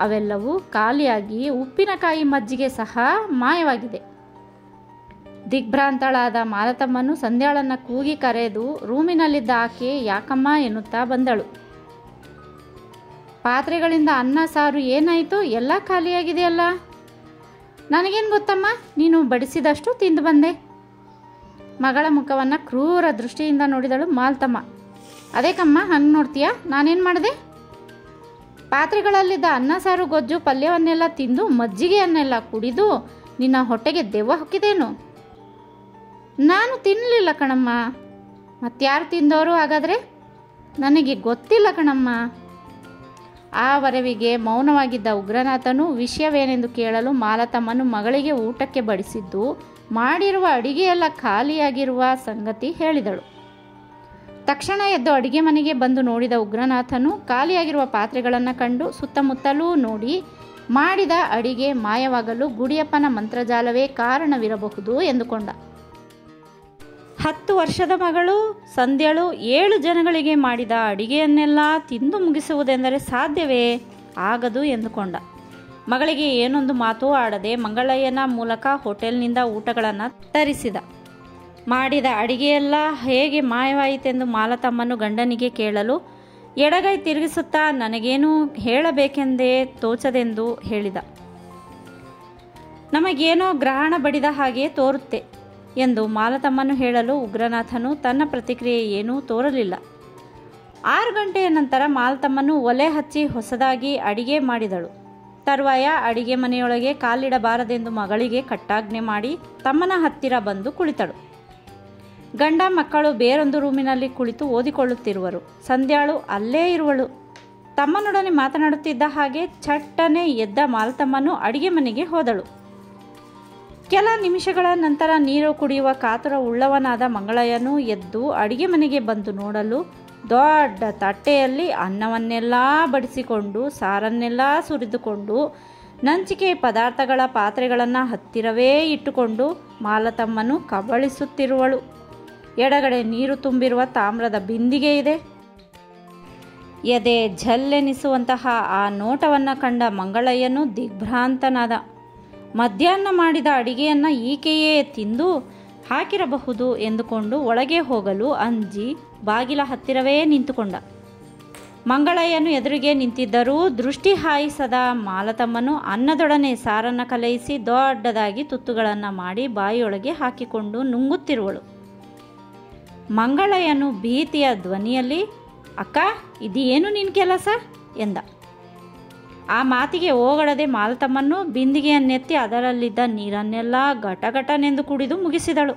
ಅವೆಲ್ಲವೂ ಖಾಲಿಯಾಗಿ ಉಪ್ಪಿನಕಾಯಿ ಮಜ್ಜಿಗೆ ಸಹ ಮಾಯವಾಗಿದೆ. ದಿಗ್ಭ್ರಾಂತಳಾದ ಮಾಲತಮ್ಮನು ಸಂಧ್ಯಾಳನ್ನು ಕೂಗಿ ಕರೆದು ರೂಮಿನಲ್ಲಿದ್ದ ಆಕೆ ಯಾಕಮ್ಮ ಎನ್ನುತ್ತಾ ಬಂದಳು. ಪಾತ್ರೆಗಳಿಂದ ಅನ್ನ ಸಾರು ಏನಾಯಿತು, ಎಲ್ಲ ಖಾಲಿಯಾಗಿದೆಯಲ್ಲ. ನನಗೇನು ಗೊತ್ತಮ್ಮ, ನೀನು ಬಡಿಸಿದಷ್ಟು ತಿಂದು ಬಂದೆ. ಮಗಳ ಮುಖವನ್ನು ಕ್ರೂರ ದೃಷ್ಟಿಯಿಂದ ನೋಡಿದಳು ಮಾಲ್ತಮ್ಮ. ಅದೇಕಮ್ಮ ಹಂಗೆ ನೋಡ್ತೀಯಾ, ನಾನೇನು ಮಾಡಿದೆ? ಪಾತ್ರೆಗಳಲ್ಲಿದ್ದ ಅನ್ನ ಸಾರು ಗೊಜ್ಜು ಪಲ್ಯವನ್ನೆಲ್ಲ ತಿಂದು ಮಜ್ಜಿಗೆಯನ್ನೆಲ್ಲ ಕುಡಿದು ನಿನ್ನ ಹೊಟ್ಟೆಗೆ ದೆವ್ವ ಹೊಕ್ಕಿದೇನು? ನಾನು ತಿನ್ನಲಿಲ್ಲ ಕಣಮ್ಮ. ಮತ್ತಾರು ತಿಂದವರು ಹಾಗಾದರೆ? ನನಗೆ ಗೊತ್ತಿಲ್ಲ ಕಣಮ್ಮ. ಆ ವರವಿಗೆ ಮೌನವಾಗಿದ್ದ ಉಗ್ರನಾಥನು ವಿಷಯವೇನೆಂದು ಕೇಳಲು ಮಾಲತಮ್ಮನು ಮಗಳಿಗೆ ಊಟಕ್ಕೆ ಬಡಿಸಿದ್ದು ಮಾಡಿರುವ ಅಡಿಗೆಯೆಲ್ಲ ಖಾಲಿಯಾಗಿರುವ ಸಂಗತಿ ಹೇಳಿದಳು. ತಕ್ಷಣ ಎದ್ದು ಅಡಿಗೆ ಮನೆಗೆ ಬಂದು ನೋಡಿದ ಉಗ್ರನಾಥನು ಖಾಲಿಯಾಗಿರುವ ಪಾತ್ರೆಗಳನ್ನು ಕಂಡು ಸುತ್ತಮುತ್ತಲೂ ನೋಡಿ ಮಾಡಿದ ಅಡಿಗೆ ಮಾಯವಾಗಲು ಗುಡಿಯಪ್ಪನ ಮಂತ್ರಜಾಲವೇ ಕಾರಣವಿರಬಹುದು ಎಂದುಕೊಂಡ. 10 ವರ್ಷದ ಮಗಳು ಸಂಧ್ಯಾಳು 7 ಜನಗಳಿಗೆ ಮಾಡಿದ ಅಡಿಗೆಯನ್ನೆಲ್ಲ ತಿಂದು ಮುಗಿಸುವುದೆಂದರೆ ಸಾಧ್ಯವೇ? ಆಗದು ಎಂದುಕೊಂಡ. ಮಗಳಿಗೆ ಏನೊಂದು ಮಾತೂ ಆಡದೆ ಮಂಗಳಯ್ಯನ ಮೂಲಕ ಹೋಟೆಲ್ನಿಂದ ಊಟಗಳನ್ನು ತರಿಸಿದ. ಮಾಡಿದ ಅಡಿಗೆಯೆಲ್ಲ ಹೇಗೆ ಮಾಯವಾಯಿತೆಂದು ಮಾಲತಮ್ಮನು ಗಂಡನಿಗೆ ಕೇಳಲು ಎಡಗೈ ತಿರುಗಿಸುತ್ತಾ ನನಗೇನು ಹೇಳಬೇಕೆಂದೇ ತೋಚದೆಂದು ಹೇಳಿದ. ನಮಗೇನೋ ಗ್ರಹಣ ಬಡಿದ ಹಾಗೆ ತೋರುತ್ತೆ ಎಂದು ಮಾಲತಮ್ಮನು ಹೇಳಲು ಉಗ್ರನಾಥನು ತನ್ನ ಪ್ರತಿಕ್ರಿಯೆ ಏನೂ ತೋರಲಿಲ್ಲ. 6 ಗಂಟೆಯ ನಂತರ ಮಾಲತಮ್ಮನು ಒಲೆ ಹಚ್ಚಿ ಹೊಸದಾಗಿ ಅಡಿಗೆ ಮಾಡಿದಳು. ತರುವಾಯ ಅಡಿಗೆ ಮನೆಯೊಳಗೆ ಕಾಲಿಡಬಾರದೆಂದು ಮಗಳಿಗೆ ಕಟ್ಟಾಜ್ಞೆ ಮಾಡಿ ತಮ್ಮನ ಹತ್ತಿರ ಬಂದು ಕುಳಿತಳು. ಗಂಡ ಮಕ್ಕಳು ಬೇರೊಂದು ರೂಮಿನಲ್ಲಿ ಕುಳಿತು ಓದಿಕೊಳ್ಳುತ್ತಿರುವರು. ಸಂಧ್ಯಾಳು ಅಲ್ಲೇ ಇರುವಳು. ತಮ್ಮನೊಡನೆ ಮಾತನಾಡುತ್ತಿದ್ದ ಹಾಗೆ ಚಟ್ಟನೆ ಎದ್ದ ಮಾಲತಮ್ಮನು ಅಡಿಗೆ ಮನೆಗೆ ಹೋದಳು. ಕೆಲ ನಿಮಿಷಗಳ ನಂತರ ನೀರು ಕುಡಿಯುವ ಕಾತುರ ಉಳ್ಳವನಾದ ಮಂಗಳಯ್ಯನು ಎದ್ದು ಅಡಿಗೆ ಮನೆಗೆ ಬಂದು ನೋಡಲು ದೊಡ್ಡ ತಟ್ಟೆಯಲ್ಲಿ ಅನ್ನವನ್ನೆಲ್ಲ ಬಡಿಸಿಕೊಂಡು ಸಾರನ್ನೆಲ್ಲ ಸುರಿದುಕೊಂಡು ನಂಚಿಕೆ ಪದಾರ್ಥಗಳ ಪಾತ್ರೆಗಳನ್ನು ಹತ್ತಿರವೇ ಇಟ್ಟುಕೊಂಡು ಮಾಲತಮ್ಮನು ಕಬಳಿಸುತ್ತಿರುವಳು. ಎಡಗಡೆ ನೀರು ತುಂಬಿರುವ ತಾಮ್ರದ ಬಿಂದಿಗೆ ಇದೆ. ಎದೆ ಝಲ್ಲೆನಿಸುವಂತಹ ಆ ನೋಟವನ್ನು ಕಂಡ ಮಂಗಳಯ್ಯನು ದಿಗ್ಭ್ರಾಂತನಾದ. ಮಧ್ಯಾಹ್ನ ಮಾಡಿದ ಅಡಿಗೆಯನ್ನು ಈಕೆಯೇ ತಿಂದು ಹಾಕಿರಬಹುದು ಎಂದುಕೊಂಡು ಒಳಗೆ ಹೋಗಲು ಅಂಜಿ ಬಾಗಿಲ ಹತ್ತಿರವೇ ನಿಂತುಕೊಂಡ. ಮಂಗಳಯ್ಯನು ಎದುರಿಗೆ ನಿಂತಿದ್ದರೂ ದೃಷ್ಟಿ ಹಾಯಿಸದ ಮಾಲತಮ್ಮನು ಅನ್ನದೊಡನೆ ಸಾರನ್ನು ಕಲಯಿಸಿ ದೊಡ್ಡದಾಗಿ ತುತ್ತುಗಳನ್ನು ಮಾಡಿ ಬಾಯಿಯೊಳಗೆ ಹಾಕಿಕೊಂಡು ನುಂಗುತ್ತಿರುವಳು. ಮಂಗಳಯ್ಯನು ಭೀತಿಯ ಧ್ವನಿಯಲ್ಲಿ, ಅಕ್ಕ, ಇದೇನು ನಿನ್ನ ಕೆಲಸ ಎಂದ. ಆ ಮಾತಿಗೆ ಓಗಡದೆ ಮಾಲತಮ್ಮನ್ನು ಬಿಂದಿಗೆಯನ್ನೆತ್ತಿ ಅದರಲ್ಲಿದ್ದ ನೀರನ್ನೆಲ್ಲ ಘಟಘಟನೆಂದು ಕುಡಿದು ಮುಗಿಸಿದಳು.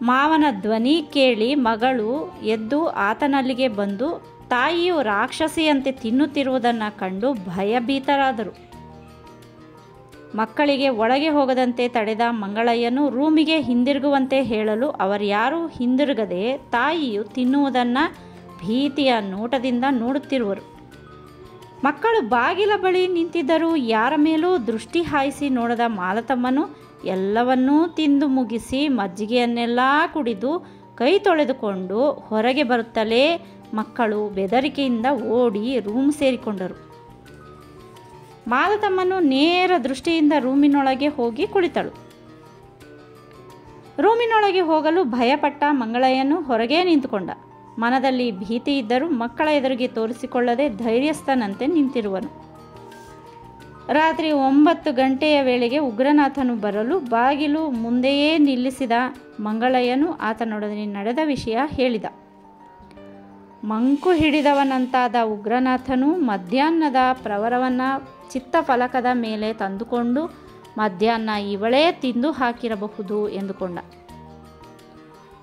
ಮಾವನ ಧ್ವನಿ ಕೇಳಿ ಮಗಳು ಎದ್ದು ಆತನಲ್ಲಿಗೆ ಬಂದು ತಾಯಿಯು ರಾಕ್ಷಸಿಯಂತೆ ತಿನ್ನುತ್ತಿರುವುದನ್ನು ಕಂಡು ಭಯಭೀತರಾದರು. ಮಕ್ಕಳಿಗೆ ಒಳಗೆ ಹೋಗದಂತೆ ತಡೆದ ಮಂಗಳಯ್ಯನು ರೂಮಿಗೆ ಹಿಂದಿರುಗುವಂತೆ ಹೇಳಲು ಅವರ್ಯಾರೂ ಹಿಂದಿರುಗದೆ ತಾಯಿಯು ತಿನ್ನುವುದನ್ನು ಭೀತಿಯ ನೋಟದಿಂದ ನೋಡುತ್ತಿರುವರು. ಮಕ್ಕಳು ಬಾಗಿಲ ಬಳಿ ನಿಂತಿದ್ದರೂ ಯಾರ ಮೇಲೂ ದೃಷ್ಟಿ ಹಾಯಿಸಿ ನೋಡದ ಮಾಲತಮ್ಮನು ಎಲ್ಲವನ್ನೂ ತಿಂದು ಮುಗಿಸಿ ಮಜ್ಜಿಗೆಯನ್ನೆಲ್ಲ ಕುಡಿದು ಕೈ ತೊಳೆದುಕೊಂಡು ಹೊರಗೆ ಬರುತ್ತಲೇ ಮಕ್ಕಳು ಬೆದರಿಕೆಯಿಂದ ಓಡಿ ರೂಮ್ ಸೇರಿಕೊಂಡರು. ಮಾಲತಮ್ಮನು ನೇರ ದೃಷ್ಟಿಯಿಂದ ರೂಮಿನೊಳಗೆ ಹೋಗಿ ಕುಳಿತಳು. ರೂಮಿನೊಳಗೆ ಹೋಗಲು ಭಯಪಟ್ಟ ಮಂಗಳಯ್ಯನು ಹೊರಗೇ ನಿಂತುಕೊಂಡ. ಮನದಲ್ಲಿ ಭೀತಿ ಇದ್ದರೂ ಮಕ್ಕಳ ಎದುರಿಗೆ ತೋರಿಸಿಕೊಳ್ಳದೆ ಧೈರ್ಯಸ್ಥನಂತೆ ನಿಂತಿರುವನು. ರಾತ್ರಿ 9 ಗಂಟೆಯ ವೇಳೆಗೆ ಉಗ್ರನಾಥನು ಬರಲು ಬಾಗಿಲು ಮುಂದೆಯೇ ನಿಲ್ಲಿಸಿದ ಮಂಗಳಯ್ಯನು ಆತನೊಡನೆ ನಡೆದ ವಿಷಯ ಹೇಳಿದ. ಮಂಕು ಹಿಡಿದವನಂತಾದ ಉಗ್ರನಾಥನು ಮಧ್ಯಾಹ್ನದ ಪ್ರವರವನ್ನು ಚಿತ್ತಫಲಕದ ಮೇಲೆ ತಂದುಕೊಂಡು ಮಧ್ಯಾಹ್ನ ಇವಳೇ ತಿಂದು ಹಾಕಿರಬಹುದು ಎಂದುಕೊಂಡ.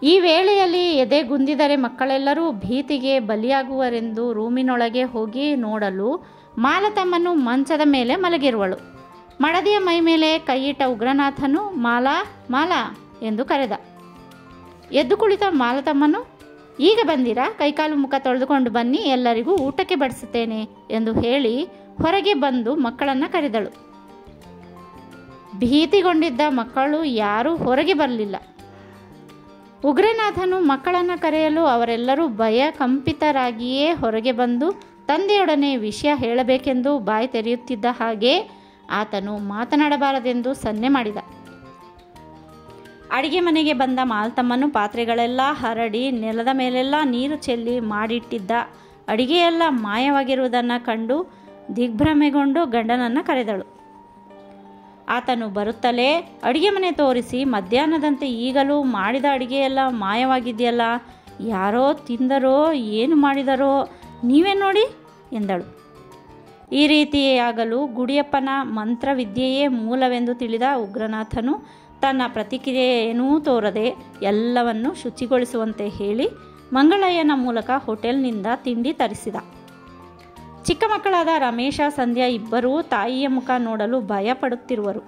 ಈ ವೇಳೆಯಲ್ಲಿ ಎದೆಗುಂದಿದರೆ ಮಕ್ಕಳೆಲ್ಲರೂ ಭೀತಿಗೆ ಬಲಿಯಾಗುವರೆಂದು ರೂಮಿನೊಳಗೆ ಹೋಗಿ ನೋಡಲು ಮಾಲತಮ್ಮನು ಮಂಚದ ಮೇಲೆ ಮಲಗಿರುವಳು. ಮಡದಿಯ ಮೈ ಮೇಲೆ ಕೈಯಿಟ್ಟ ಉಗ್ರನಾಥನು ಮಾಲಾ ಮಾಲಾ ಎಂದು ಕರೆದ. ಎದ್ದು ಕುಳಿತ ಮಾಲತಮ್ಮನು, ಈಗ ಬಂದಿರಾ? ಕೈಕಾಲು ಮುಖ ತೊಳೆದುಕೊಂಡು ಬನ್ನಿ, ಎಲ್ಲರಿಗೂ ಊಟಕ್ಕೆ ಬಡಿಸುತ್ತೇನೆ ಎಂದು ಹೇಳಿ ಹೊರಗೆ ಬಂದು ಮಕ್ಕಳನ್ನು ಕರೆದಳು. ಭೀತಿಗೊಂಡಿದ್ದ ಮಕ್ಕಳು ಯಾರೂ ಹೊರಗೆ ಬರಲಿಲ್ಲ. ಉಗ್ರನಾಥನು ಮಕ್ಕಳನ್ನು ಕರೆಯಲು ಅವರೆಲ್ಲರೂ ಭಯ ಕಂಪಿತರಾಗಿಯೇ ಹೊರಗೆ ಬಂದು ತಂದೆಯೊಡನೆ ವಿಷಯ ಹೇಳಬೇಕೆಂದು ಬಾಯಿ ತೆರೆಯುತ್ತಿದ್ದ ಹಾಗೆ ಆತನು ಮಾತನಾಡಬಾರದೆಂದು ಸನ್ನೆ ಮಾಡಿದ. ಅಡಿಗೆ ಮನೆಗೆ ಬಂದ ಮಾಲತಮ್ಮನು ಪಾತ್ರೆಗಳೆಲ್ಲ ಹರಡಿ ನೆಲದ ಮೇಲೆಲ್ಲ ನೀರು ಚೆಲ್ಲಿ ಮಾಡಿಟ್ಟಿದ್ದ ಅಡಿಗೆಯೆಲ್ಲ ಮಾಯವಾಗಿರುವುದನ್ನು ಕಂಡು ದಿಗ್ಭ್ರಮೆಗೊಂಡು ಗಂಡನನ್ನು ಕರೆದಳು. ಆತನು ಬರುತ್ತಲೇ ಅಡಿಗೆ ಮನೆ ತೋರಿಸಿ, ಮಧ್ಯಾಹ್ನದಂತೆ ಈಗಲೂ ಮಾಡಿದ ಅಡಿಗೆಯೆಲ್ಲ ಮಾಯವಾಗಿದೆಯಲ್ಲ, ಯಾರೋ ತಿಂದರೋ ಏನು ಮಾಡಿದರೋ ನೀವೇ ನೋಡಿ ಎಂದಳು. ಈ ರೀತಿಯಾಗಲು ಗುಡಿಯಪ್ಪನ ಮಂತ್ರವಿದ್ಯೆಯೇ ಮೂಲವೆಂದು ತಿಳಿದ ಉಗ್ರನಾಥನು ತನ್ನ ಪ್ರತಿಕ್ರಿಯೆಯೇನೂ ತೋರದೆ ಎಲ್ಲವನ್ನೂ ಶುಚಿಗೊಳಿಸುವಂತೆ ಹೇಳಿ ಮಂಗಳಯ್ಯನ ಮೂಲಕ ಹೋಟೆಲ್ನಿಂದ ತಿಂಡಿ ತರಿಸಿದ. ಚಿಕ್ಕ ಮಕ್ಕಳಾದ ರಮೇಶ, ಸಂಧ್ಯಾ ಇಬ್ಬರೂ ತಾಯಿಯ ಮುಖ ನೋಡಲು ಭಯಪಡುತ್ತಿರುವರು.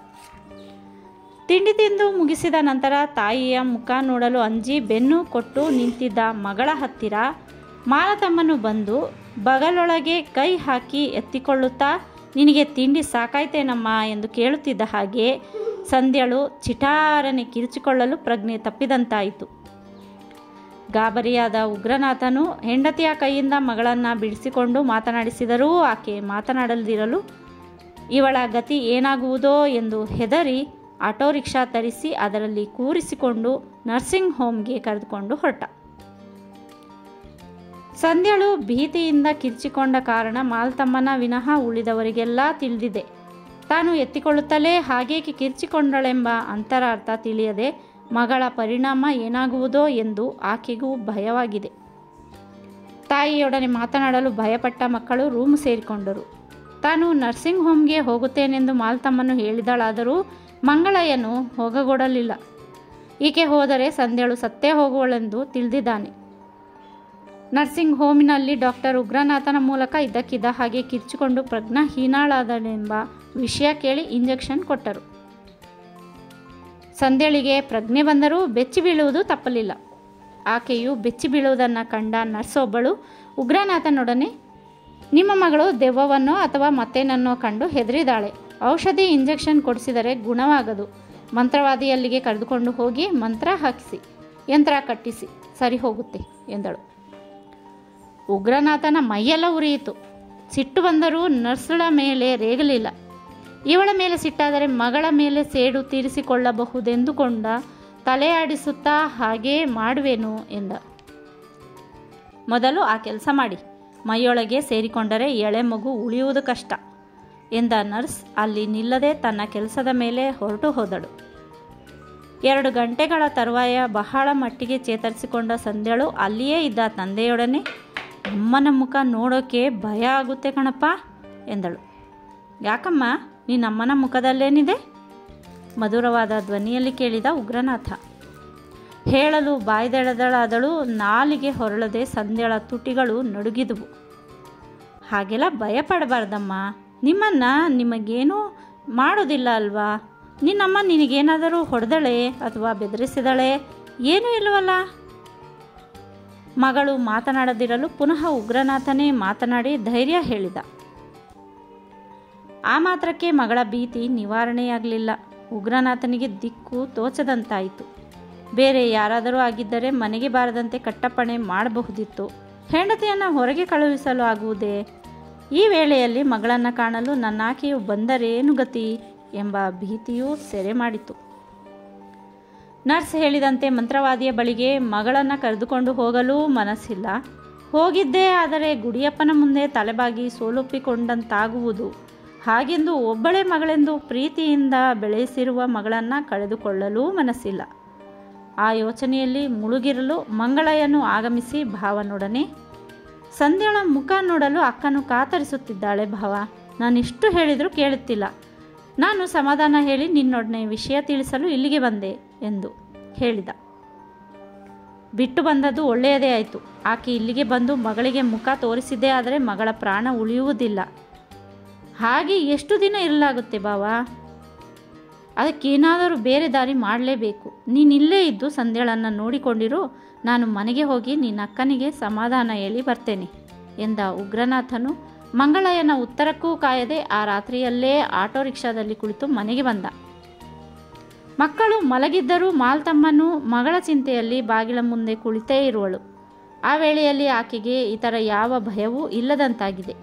ತಿಂಡಿ ತಿಂದು ಮುಗಿಸಿದ ನಂತರ ತಾಯಿಯ ಮುಖ ನೋಡಲು ಅಂಜಿ ಬೆನ್ನು ಕೊಟ್ಟು ನಿಂತಿದ್ದ ಮಗಳ ಹತ್ತಿರ ಮಾಲತಮ್ಮನು ಬಂದು ಬಗಲೊಳಗೆ ಕೈ ಹಾಕಿ ಎತ್ತಿಕೊಳ್ಳುತ್ತಾ, ನಿನಗೆ ತಿಂಡಿ ಸಾಕಾಯ್ತೇನಮ್ಮ ಎಂದು ಕೇಳುತ್ತಿದ್ದ ಹಾಗೆ ಸಂಧ್ಯಾಳು ಚಿಟಾರನೆ ಕಿರುಚಿಕೊಳ್ಳಲು ಪ್ರಜ್ಞೆ ತಪ್ಪಿದಂತಾಯಿತು. ಗಾಬರಿಯಾದ ಉಗ್ರನಾಥನು ಹೆಂಡತಿಯ ಕೈಯಿಂದ ಮಗಳನ್ನು ಬಿಡಿಸಿಕೊಂಡು ಮಾತನಾಡಿಸಿದರೂ ಆಕೆ ಮಾತನಾಡದಿರಲು ಇವಳ ಗತಿ ಏನಾಗುವುದೋ ಎಂದು ಹೆದರಿ ಆಟೋ ರಿಕ್ಷಾ ತರಿಸಿ ಅದರಲ್ಲಿ ಕೂರಿಸಿಕೊಂಡು ನರ್ಸಿಂಗ್ ಹೋಮ್ಗೆ ಕರೆದುಕೊಂಡು ಹೊರಟ. ಸಂಧ್ಯಾಳು ಭೀತಿಯಿಂದ ಕಿರ್ಚಿಕೊಂಡ ಕಾರಣ ಮಾಲ್ತಮ್ಮನ ವಿನಃ ಉಳಿದವರಿಗೆಲ್ಲ ತಿಳಿದಿದೆ. ತಾನು ಎತ್ತಿಕೊಳ್ಳುತ್ತಲೇ ಹಾಗೇಕೆ ಕಿರ್ಚಿಕೊಂಡಳೆಂಬ ಅಂತರಾರ್ಥ ತಿಳಿಯದೆ ಮಗಳ ಪರಿಣಾಮ ಏನಾಗುವುದೋ ಎಂದು ಆಕೆಗೂ ಭಯವಾಗಿದೆ. ತಾಯಿಯೊಡನೆ ಮಾತನಾಡಲು ಭಯಪಟ್ಟ ಮಕ್ಕಳು ರೂಮ್ ಸೇರಿಕೊಂಡರು. ತಾನು ನರ್ಸಿಂಗ್ ಹೋಮ್ಗೆ ಹೋಗುತ್ತೇನೆಂದು ಮಾಲ್ತಮ್ಮನು ಹೇಳಿದಳಾದರೂ ಮಂಗಳಯ್ಯನು ಹೋಗಗೊಡಲಿಲ್ಲ. ಈಕೆ ಹೋದರೆ ಸಂಧ್ಯಾಳು ಸತ್ತೇ ಹೋಗುವಳೆಂದು ತಿಳಿದಿದ್ದಾನೆ. ನರ್ಸಿಂಗ್ ಹೋಮಿನಲ್ಲಿ ಡಾಕ್ಟರ್ ಉಗ್ರನಾಥನ ಮೂಲಕ ಇದ್ದಕ್ಕಿದ್ದ ಹಾಗೆ ಕಿರ್ಚಿಕೊಂಡು ಪ್ರಜ್ಞಾಹೀನಾಳಾದಳೆಂಬ ವಿಷಯ ಕೇಳಿ ಇಂಜೆಕ್ಷನ್ ಕೊಟ್ಟರು. ಸಂಧ್ಯಾಳಿಗೆ ಪ್ರಜ್ಞೆ ಬಂದರೂ ಬೆಚ್ಚಿ ಬೀಳುವುದು ತಪ್ಪಲಿಲ್ಲ. ಆಕೆಯು ಬೆಚ್ಚಿ ಬೀಳುವುದನ್ನು ಕಂಡ ನರ್ಸ್ ಒಬ್ಬಳು ಉಗ್ರನಾಥನೊಡನೆ, ನಿಮ್ಮ ಮಗಳು ದೆವ್ವವನ್ನೋ ಅಥವಾ ಮತ್ತೇನನ್ನೋ ಕಂಡು ಹೆದರಿದಾಳೆ. ಔಷಧಿ ಇಂಜೆಕ್ಷನ್ ಕೊಡಿಸಿದರೆ ಗುಣವಾಗದು. ಮಂತ್ರವಾದಿಯಲ್ಲಿಗೆ ಕರೆದುಕೊಂಡು ಹೋಗಿ ಮಂತ್ರ ಹಾಕಿಸಿ, ಯಂತ್ರ ಕಟ್ಟಿಸಿ, ಸರಿ ಹೋಗುತ್ತೆ ಎಂದಳು. ಉಗ್ರನಾಥನ ಮೈಯೆಲ್ಲ ಉರಿಯಿತು. ಸಿಟ್ಟು ಬಂದರೂ ನರ್ಸ್ಳ ಮೇಲೆ ರೇಗಲಿಲ್ಲ. ಇವಳ ಮೇಲೆ ಸಿಟ್ಟಾದರೆ ಮಗಳ ಮೇಲೆ ಸೇಡು ತೀರಿಸಿಕೊಳ್ಳಬಹುದೆಂದುಕೊಂಡ ತಲೆ ಆಡಿಸುತ್ತಾ ಹಾಗೇ ಮಾಡುವೆನು ಎಂದ. ಮೊದಲು ಆ ಕೆಲಸ ಮಾಡಿ, ಮೈಯೊಳಗೆ ಸೇರಿಕೊಂಡರೆ ಎಳೆ ಮಗು ಉಳಿಯುವುದು ಕಷ್ಟ ಎಂದ ನರ್ಸ್ ಅಲ್ಲಿ ನಿಲ್ಲದೆ ತನ್ನ ಕೆಲಸದ ಮೇಲೆ ಹೊರಟು ಹೋದಳು. 2 ಗಂಟೆಗಳ ತರುವಾಯ ಬಹಳ ಮಟ್ಟಿಗೆ ಚೇತರಿಸಿಕೊಂಡ ಸಂಧ್ಯಾಳು ಅಲ್ಲಿಯೇ ಇದ್ದ ತಂದೆಯೊಡನೆ, ಅಮ್ಮನ ಮುಖ ನೋಡೋಕೆ ಭಯ ಆಗುತ್ತೆ ಕಣಪ್ಪ ಎಂದಳು. ಯಾಕಮ್ಮ, ನಿನ್ನಮ್ಮನ ಮುಖದಲ್ಲೇನಿದೆ? ಮಧುರವಾದ ಧ್ವನಿಯಲ್ಲಿ ಕೇಳಿದ ಉಗ್ರನಾಥ. ಹೇಳಲು ಬಾಯ್ದೆಳೆದಳಾದಳು. ನಾಲಿಗೆ ಹೊರಳದೆ ಸಂಧ್ಯಾಳ ತುಟಿಗಳು ನಡುಗಿದುವು. ಹಾಗೆಲ್ಲ ಭಯಪಡಬಾರ್ದಮ್ಮ, ನಿಮಗೇನೂ ಮಾಡೋದಿಲ್ಲ ಅಲ್ವಾ? ನಿನ್ನಮ್ಮ ನಿನಗೇನಾದರೂ ಹೊಡೆದಳೆ ಅಥವಾ ಬೆದರಿಸಿದಳೆ? ಏನೂ ಇಲ್ಲವಲ್ಲ? ಮಗಳು ಮಾತನಾಡದಿರಲು ಪುನಃ ಉಗ್ರನಾಥನೇ ಮಾತನಾಡಿ ಧೈರ್ಯ ಹೇಳಿದ. ಆ ಮಾತ್ರಕ್ಕೆ ಮಗಳ ಭೀತಿ ನಿವಾರಣೆಯಾಗಲಿಲ್ಲ. ಉಗ್ರನಾಥನಿಗೆ ದಿಕ್ಕು ತೋಚದಂತಾಯಿತು. ಬೇರೆ ಯಾರಾದರೂ ಆಗಿದ್ದರೆ ಮನೆಗೆ ಬಾರದಂತೆ ಕಟ್ಟಪ್ಪಣೆ ಮಾಡಬಹುದಿತ್ತು. ಹೆಂಡತಿಯನ್ನು ಹೊರಗೆ ಕಳುಹಿಸಲು ಆಗುವುದೇ? ಈ ವೇಳೆಯಲ್ಲಿ ಮಗಳನ್ನು ಕಾಣಲು ನನ್ನಾಕೆಯು ಬಂದರೇನು ಗತಿ ಎಂಬ ಭೀತಿಯೂ ಸೆರೆ ಮಾಡಿತು. ನರ್ಸ್ ಹೇಳಿದಂತೆ ಮಂತ್ರವಾದಿಯ ಬಳಿಗೆ ಮಗಳನ್ನು ಕರೆದುಕೊಂಡು ಹೋಗಲೂ ಮನಸ್ಸಿಲ್ಲ. ಹೋಗಿದ್ದೇ ಆದರೆ ಗುಡಿಯಪ್ಪನ ಮುಂದೆ ತಲೆಬಾಗಿ ಸೋಲೊಪ್ಪಿಕೊಂಡಂತಾಗುವುದು. ಹಾಗೆಂದು ಒಬ್ಬಳೇ ಮಗಳೆಂದು ಪ್ರೀತಿಯಿಂದ ಬೆಳೆಸಿರುವ ಮಗಳನ್ನು ಕಳೆದುಕೊಳ್ಳಲೂ ಮನಸ್ಸಿಲ್ಲ. ಆ ಯೋಚನೆಯಲ್ಲಿ ಮುಳುಗಿರಲು ಮಂಗಳಯ್ಯನು ಆಗಮಿಸಿ ಭಾವನೊಡನೆ, ಸಂಧ್ಯಾಳ ಮುಖ ನೋಡಲು ಅಕ್ಕನು ಕಾತರಿಸುತ್ತಿದ್ದಾಳೆ ಭಾವ. ನಾನಿಷ್ಟು ಹೇಳಿದರೂ ಕೇಳುತ್ತಿಲ್ಲ. ನಾನು ಸಮಾಧಾನ ಹೇಳಿ ನಿನ್ನೊಡನೆ ವಿಷಯ ತಿಳಿಸಲು ಇಲ್ಲಿಗೆ ಬಂದೆ ಎಂದು ಹೇಳಿದ. ಬಿಟ್ಟು ಬಂದದ್ದು ಒಳ್ಳೆಯದೇ ಆಯಿತು. ಆಕೆ ಇಲ್ಲಿಗೆ ಬಂದು ಮಗಳಿಗೆ ಮುಖ ತೋರಿಸಿದ್ದೇ ಆದರೆ ಮಗಳ ಪ್ರಾಣ ಉಳಿಯುವುದಿಲ್ಲ. ಹಾಗೆ ಎಷ್ಟು ದಿನ ಇರಲಾಗುತ್ತೆ ಬಾವ? ಅದಕ್ಕೇನಾದರೂ ಬೇರೆ ದಾರಿ ಮಾಡಲೇಬೇಕು. ನೀನಿಲ್ಲೇ ಇದ್ದು ಸಂಧ್ಯಾಳನ್ನು ನೋಡಿಕೊಂಡಿರು. ನಾನು ಮನೆಗೆ ಹೋಗಿ ನಿನ್ನ ಅಕ್ಕನಿಗೆ ಸಮಾಧಾನ ಹೇಳಿ ಬರ್ತೇನೆ ಎಂದ ಉಗ್ರನಾಥನು ಮಂಗಳಯ್ಯನ ಉತ್ತರಕ್ಕೂ ಕಾಯದೆ ಆ ರಾತ್ರಿಯಲ್ಲೇ ಆಟೋ ರಿಕ್ಷಾದಲ್ಲಿ ಕುಳಿತು ಮನೆಗೆ ಬಂದ. ಮಕ್ಕಳು ಮಲಗಿದ್ದರೂ ಮಾಲ್ತಮ್ಮನು ಮಗಳ ಚಿಂತೆಯಲ್ಲಿ ಬಾಗಿಲ ಮುಂದೆ ಕುಳಿತೇ ಇರುವಳು. ಆ ವೇಳೆಯಲ್ಲಿ ಆಕೆಗೆ ಇತರ ಯಾವ ಭಯವೂ ಇಲ್ಲದಂತಾಗಿದೆ.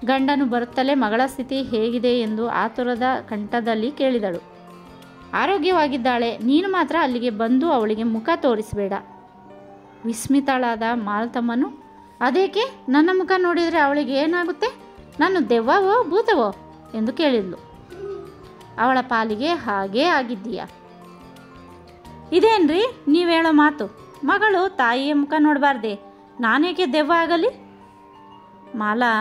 ಗಂಡನು ಬರುತ್ತಲೇ ಮಗಳ ಸ್ಥಿತಿ ಹೇಗಿದೆ ಎಂದು ಆತುರದ ಕಂಠದಲ್ಲಿ ಕೇಳಿದಳು. ಆರೋಗ್ಯವಾಗಿದ್ದಾಳೆ, ನೀನು ಮಾತ್ರ ಅಲ್ಲಿಗೆ ಬಂದು ಅವಳಿಗೆ ಮುಖ ತೋರಿಸಬೇಡ. ವಿಸ್ಮಿತಳಾದ ಮಾಲ್ತಮ್ಮನು, ಅದೇಕೆ? ನನ್ನ ಮುಖ ನೋಡಿದರೆ ಅವಳಿಗೆ ಏನಾಗುತ್ತೆ? ನಾನು ದೆವ್ವವೋ ಭೂತವೋ ಎಂದು ಕೇಳಿದ್ಲು. ಅವಳ ಪಾಲಿಗೆ ಹಾಗೇ ಆಗಿದ್ದೀಯಾ? ಇದೇನ್ರಿ ನೀವು ಹೇಳೋ ಮಾತು? ಮಗಳು ತಾಯಿಯ ಮುಖ ನೋಡಬಾರ್ದೆ, ನಾನೇಕೆ ದೆವ್ವ ಆಗಲಿ? ಮಾಲಾ,